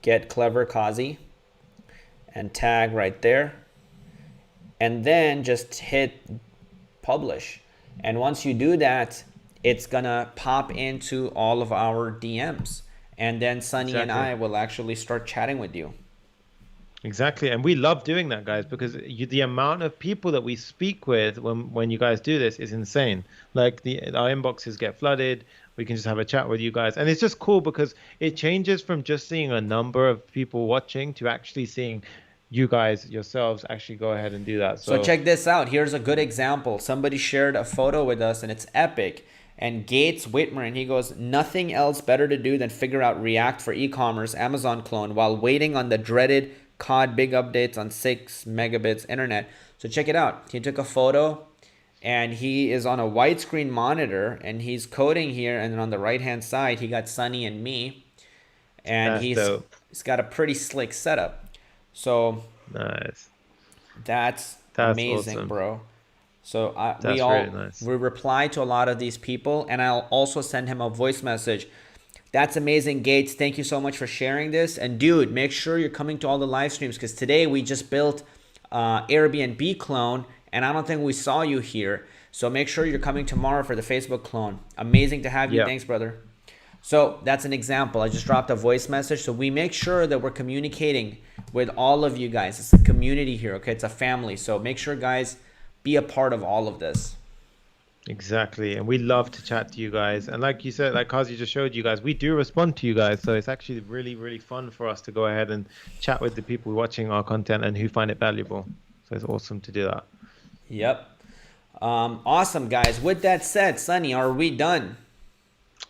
S2: get Clever Kazi, and tag right there. And then just hit publish. And once you do that, it's gonna pop into all of our DMs. And then Sunny and I will actually start chatting with you.
S1: Exactly. And we love doing that, guys, because the amount of people that we speak with when you guys do this is insane. Like our inboxes get flooded. We can just have a chat with you guys. And it's just cool because it changes from just seeing a number of people watching to actually seeing you guys yourselves actually go ahead and do that.
S2: So check this out. Here's a good example. Somebody shared a photo with us and it's epic. And Gates Whitmer, and he goes, nothing else better to do than figure out React for e-commerce Amazon clone while waiting on the dreaded COD big updates on 6 megabits internet. So check it out. He took a photo and he is on a widescreen monitor and he's coding here. And then on the right-hand side, he got Sunny and me. And he's got a pretty slick setup. So
S1: nice.
S2: That's amazing, awesome. Bro. So we reply to a lot of these people, and I'll also send him a voice message. That's amazing, Gates. Thank you so much for sharing this. And dude, make sure you're coming to all the live streams because today we just built Airbnb clone, and I don't think we saw you here. So make sure you're coming tomorrow for the Facebook clone. Amazing to have you. Yep. Thanks, brother. So that's an example. I just dropped a voice message. So we make sure that we're communicating with all of you guys. It's a community here, okay? It's a family. So make sure, guys, be a part of all of this.
S1: Exactly. And we love to chat to you guys. And like you said, like Kazi just showed you guys, we do respond to you guys. So it's actually really, really fun for us to go ahead and chat with the people watching our content and who find it valuable. So it's awesome to do that.
S2: Yep. Awesome, guys. With that said, Sunny, are we done?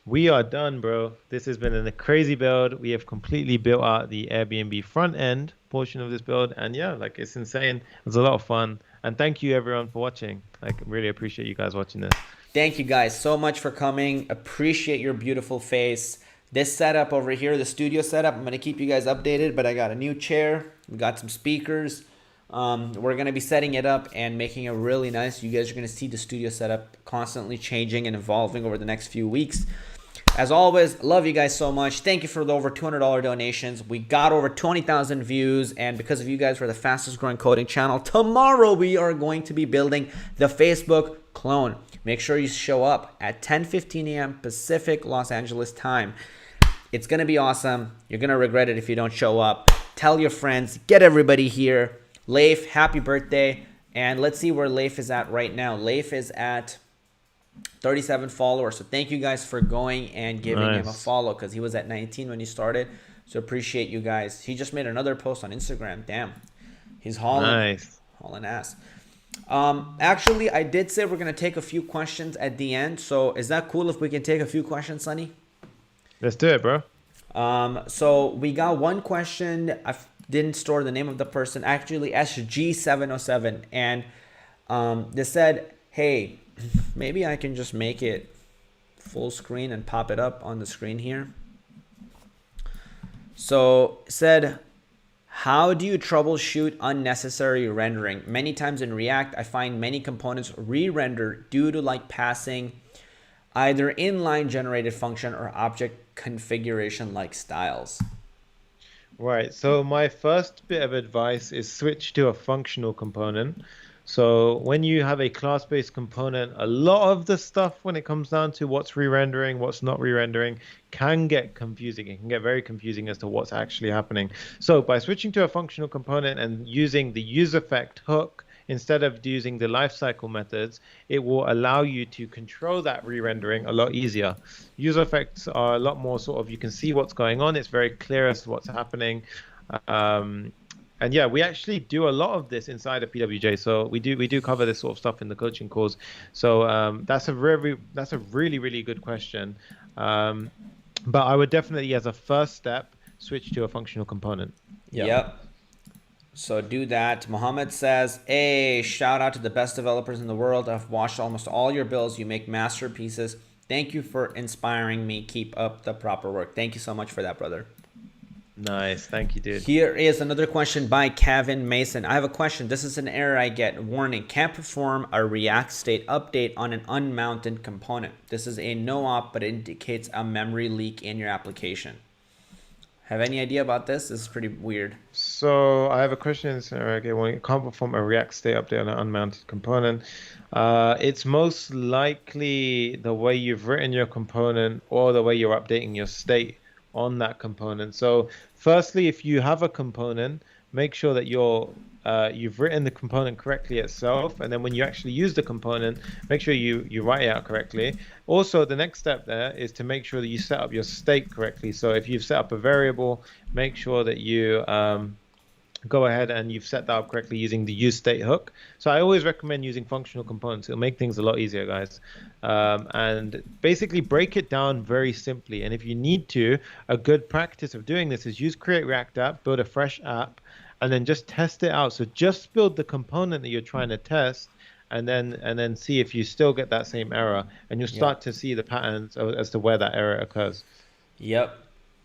S1: We are done, bro. This has been a crazy build. We have completely built out the Airbnb front end portion of this build. And yeah, like it's insane. It was a lot of fun. And thank you everyone for watching. Like really appreciate you guys watching this.
S2: Thank you guys so much for coming. Appreciate your beautiful face. This setup over here, the studio setup, I'm going to keep you guys updated, but I got a new chair. We got some speakers. We're going to be setting it up and making it really nice. You guys are going to see the studio setup constantly changing and evolving over the next few weeks. As always, love you guys so much. Thank you for the over $200 donations. We got over 20,000 views, and because of you guys, we're the fastest growing coding channel. Tomorrow, we are going to be building the Facebook clone. Make sure you show up at 10:15 a.m. Pacific Los Angeles time. It's going to be awesome. You're going to regret it if you don't show up. Tell your friends. Get everybody here. Leif, happy birthday. And let's see where Leif is at right now. Leif is at 37 followers. So thank you guys for going and giving him a follow, because he was at 19 when he started. So appreciate you guys. He just made another post on Instagram. Damn. He's hauling ass. Actually, I did say we're going to take a few questions at the end. So is that cool if we can take a few questions, Sunny?
S1: Let's do it, bro.
S2: So we got one question. I didn't store the name of the person. Actually, SG707. And they said, hey, maybe I can just make it full screen and pop it up on the screen here. So it said, how do you troubleshoot unnecessary rendering? Many times in React, I find many components re-render due to like passing either inline generated function or object configuration like styles.
S1: Right. So my first bit of advice is switch to a functional component. So when you have a class-based component, a lot of the stuff when it comes down to what's re-rendering, what's not re-rendering, can get confusing. It can get very confusing as to what's actually happening. So by switching to a functional component and using the useEffect hook instead of using the lifecycle methods, it will allow you to control that re-rendering a lot easier. User effects are a lot more sort of, you can see what's going on. It's very clear as to what's happening. And yeah, we actually do a lot of this inside of PWJ. So we do cover this sort of stuff in the coaching calls. So that's a really, really good question. But I would definitely, as a first step, switch to a functional component.
S2: Yep. So do that. Mohammed says, hey, shout out to the best developers in the world. I've watched almost all your builds. You make masterpieces. Thank you for inspiring me. Keep up the proper work. Thank you so much for that, brother.
S1: Nice. Thank you, dude.
S2: Here is another question by Kevin Mason. I have a question. This is an error I get. Warning, can't perform a React state update on an unmounted component. This is a no-op, but it indicates a memory leak in your application. Have any idea about this? This is pretty weird.
S1: So I have a question. Okay, when you can't perform a React state update on an unmounted component, it's most likely the way you've written your component or the way you're updating your state on that component. So firstly, if you have a component, make sure that you've written the component correctly itself, and then when you actually use the component, make sure you write it out correctly. Also, the next step there is to make sure that you set up your state correctly. So if you've set up a variable, make sure that you go ahead and you've set that up correctly using the useState hook. So I always recommend using functional components. It'll make things a lot easier, guys. And basically break it down very simply. And if you need to, a good practice of doing this is use create React app, build a fresh app, and then just test it out. So just build the component that you're trying to test, and then see if you still get that same error, and you'll start to see the patterns as to where that error occurs.
S2: Yep.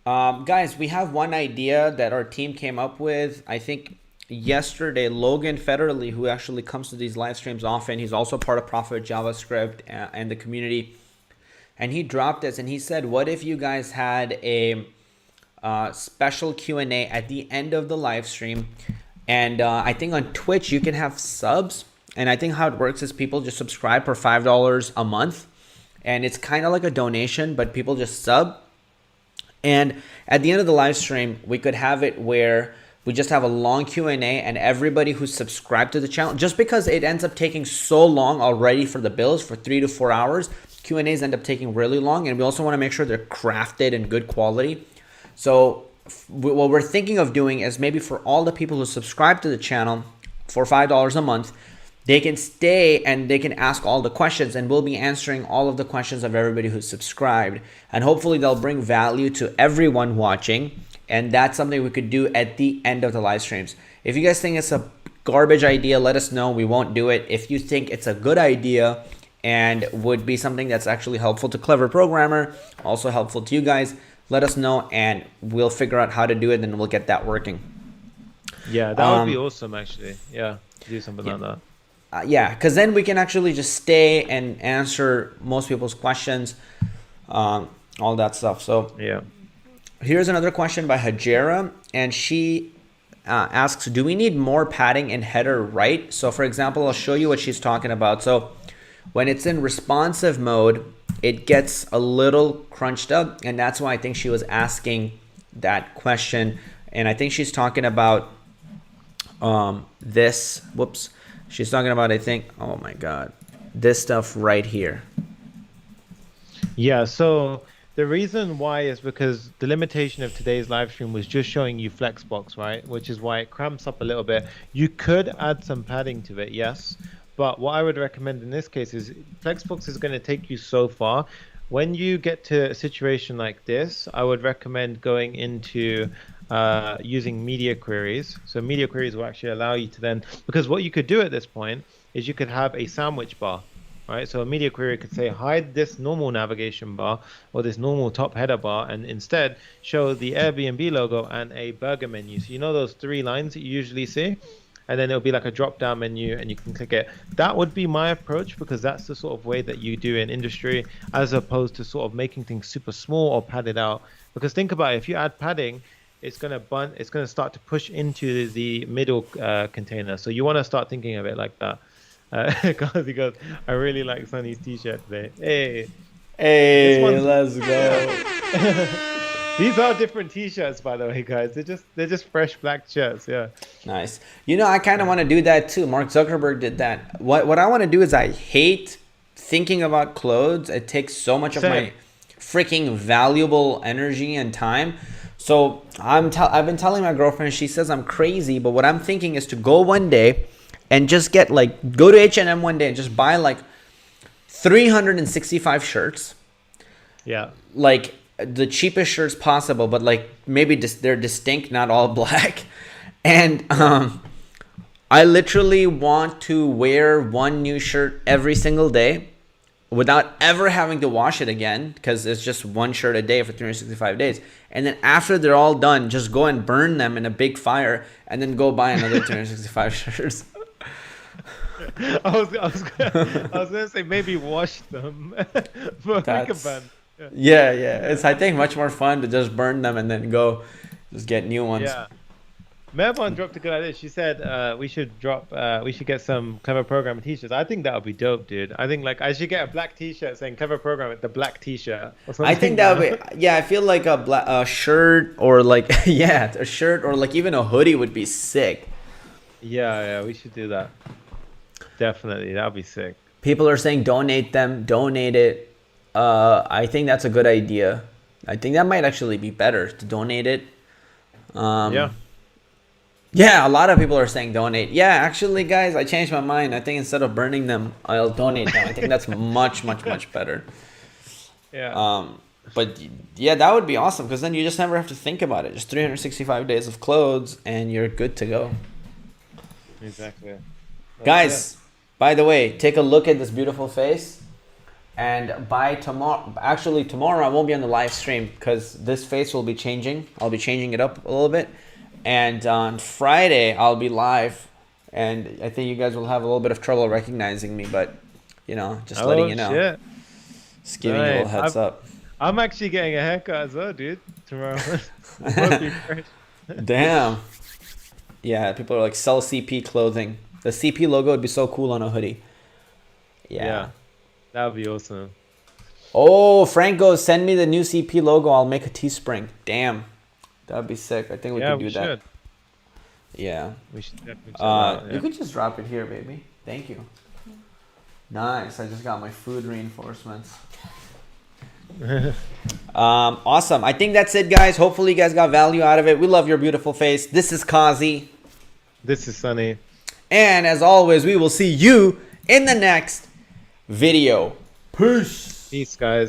S2: Guys, we have one idea that our team came up with. I think yesterday, Logan Federally, who actually comes to these live streams often, he's also part of Profit JavaScript and the community, and he dropped this and he said, what if you guys had a special Q&A at the end of the live stream? And I think on Twitch you can have subs, and I think how it works is people just subscribe for $5 a month, and it's kind of like a donation, but people just sub. And at the end of the live stream, we could have it where We just have a long Q&A, and everybody who's subscribed to the channel, just because it ends up taking so long already for the builds, for 3 to 4 hours, Q&As end up taking really long, and we also want to make sure they're crafted in good quality. So what we're thinking of doing is maybe for all the people who subscribe to the channel for $5 a month, they can stay and they can ask all the questions, and we'll be answering all of the questions of everybody who's subscribed. And hopefully they'll bring value to everyone watching. And that's something we could do at the end of the live streams. If you guys think it's a garbage idea, let us know. We won't do it. If you think it's a good idea and would be something that's actually helpful to Clever Programmer, also helpful to you guys, let us know and we'll figure out how to do it, and we'll get that working.
S1: Yeah, that would be awesome, actually. Yeah, do something like that.
S2: Yeah, because then we can actually just stay and answer most people's questions, all that stuff. So
S1: yeah,
S2: here's another question by Hajera, and she asks, do we need more padding in header right? So for example, I'll show you what she's talking about. So when it's in responsive mode, it gets a little crunched up, and that's why I think she was asking that question. And I think she's talking about this, whoops. She's talking about, I think, oh my God, this stuff right here.
S1: Yeah, so the reason why is because the limitation of today's live stream was just showing you Flexbox, right? Which is why it cramps up a little bit. You could add some padding to it, yes. But what I would recommend in this case is Flexbox is going to take you so far. When you get to a situation like this, I would recommend going into using media queries. So media queries will actually allow you to then, because what you could do at this point is you could have a sandwich bar, right? So a media query could say hide this normal navigation bar or this normal top header bar, and instead show the Airbnb logo and a burger menu. So you know those 3 lines that you usually see? And then it'll be like a drop down menu and you can click it. That would be my approach, because that's the sort of way that you do in industry, as opposed to sort of making things super small or padded out. Because think about it, if you add padding, it's going to start to push into the middle container. So you want to start thinking of it like that. Because I really like Sunny's t-shirt today. Hey,
S2: Let's go.
S1: These are different t-shirts, by the way, guys. They're just fresh black shirts. Yeah.
S2: Nice. You know, I kind of want to do that too. Mark Zuckerberg did that. What I want to do is, I hate thinking about clothes. It takes so much of my freaking valuable energy and time. So I've been telling my girlfriend, she says I'm crazy, but what I'm thinking is to go one day and just go to H&M one day and just buy like 365 shirts.
S1: Yeah.
S2: Like the cheapest shirts possible, but like maybe they're distinct, not all black. And I literally want to wear one new shirt every single day without ever having to wash it again, because it's just one shirt a day for 365 days. And then after they're all done, just go and burn them in a big fire and then go buy another 365 shirts.
S1: I was gonna say maybe wash them for like a band.
S2: Yeah. It's, I think, much more fun to just burn them and then go just get new ones.
S1: Yeah. Mervan dropped a good idea. She said we should get some Clever Programmer t-shirts. I think that would be dope, dude. I think like I should get a black t-shirt saying Clever Programmer with the black t-shirt.
S2: I think that would be, yeah, I feel like a shirt or like, yeah, a shirt or like even a hoodie would be sick.
S1: Yeah, we should do that. Definitely, that'd be sick.
S2: People are saying donate it. I think that's a good idea. I think that might actually be better to donate it. Yeah, a lot of people are saying donate. Yeah, actually, guys, I changed my mind. I think instead of burning them, I'll donate them. I think that's much better.
S1: Yeah.
S2: But yeah, that would be awesome, because then you just never have to think about it. Just 365 days of clothes and you're good to go.
S1: Exactly.
S2: Guys, by the way, take a look at this beautiful face. And by tomorrow, actually tomorrow I won't be on the live stream because this face will be changing. I'll be changing it up a little bit. And on Friday, I'll be live. And I think you guys will have a little bit of trouble recognizing me, but, you know, just letting you know.
S1: Shit.
S2: Just giving you a little heads up.
S1: I'm actually getting a haircut as well, dude, tomorrow.
S2: Damn. Yeah, people are like, sell CP clothing. The CP logo would be so cool on a hoodie. Yeah.
S1: That would be awesome.
S2: Oh, Frank goes, send me the new CP logo. I'll make a Teespring. Damn. That would be sick. I think we could do that. Yeah.
S1: We should definitely check that out,
S2: You
S1: yeah.
S2: could just drop it here, baby. Thank you. Nice. I just got my food reinforcements. Awesome. I think that's it, guys. Hopefully you guys got value out of it. We love your beautiful face. This is Kazi.
S1: This is Sunny.
S2: And as always, we will see you in the next video. Peace.
S1: Peace, guys.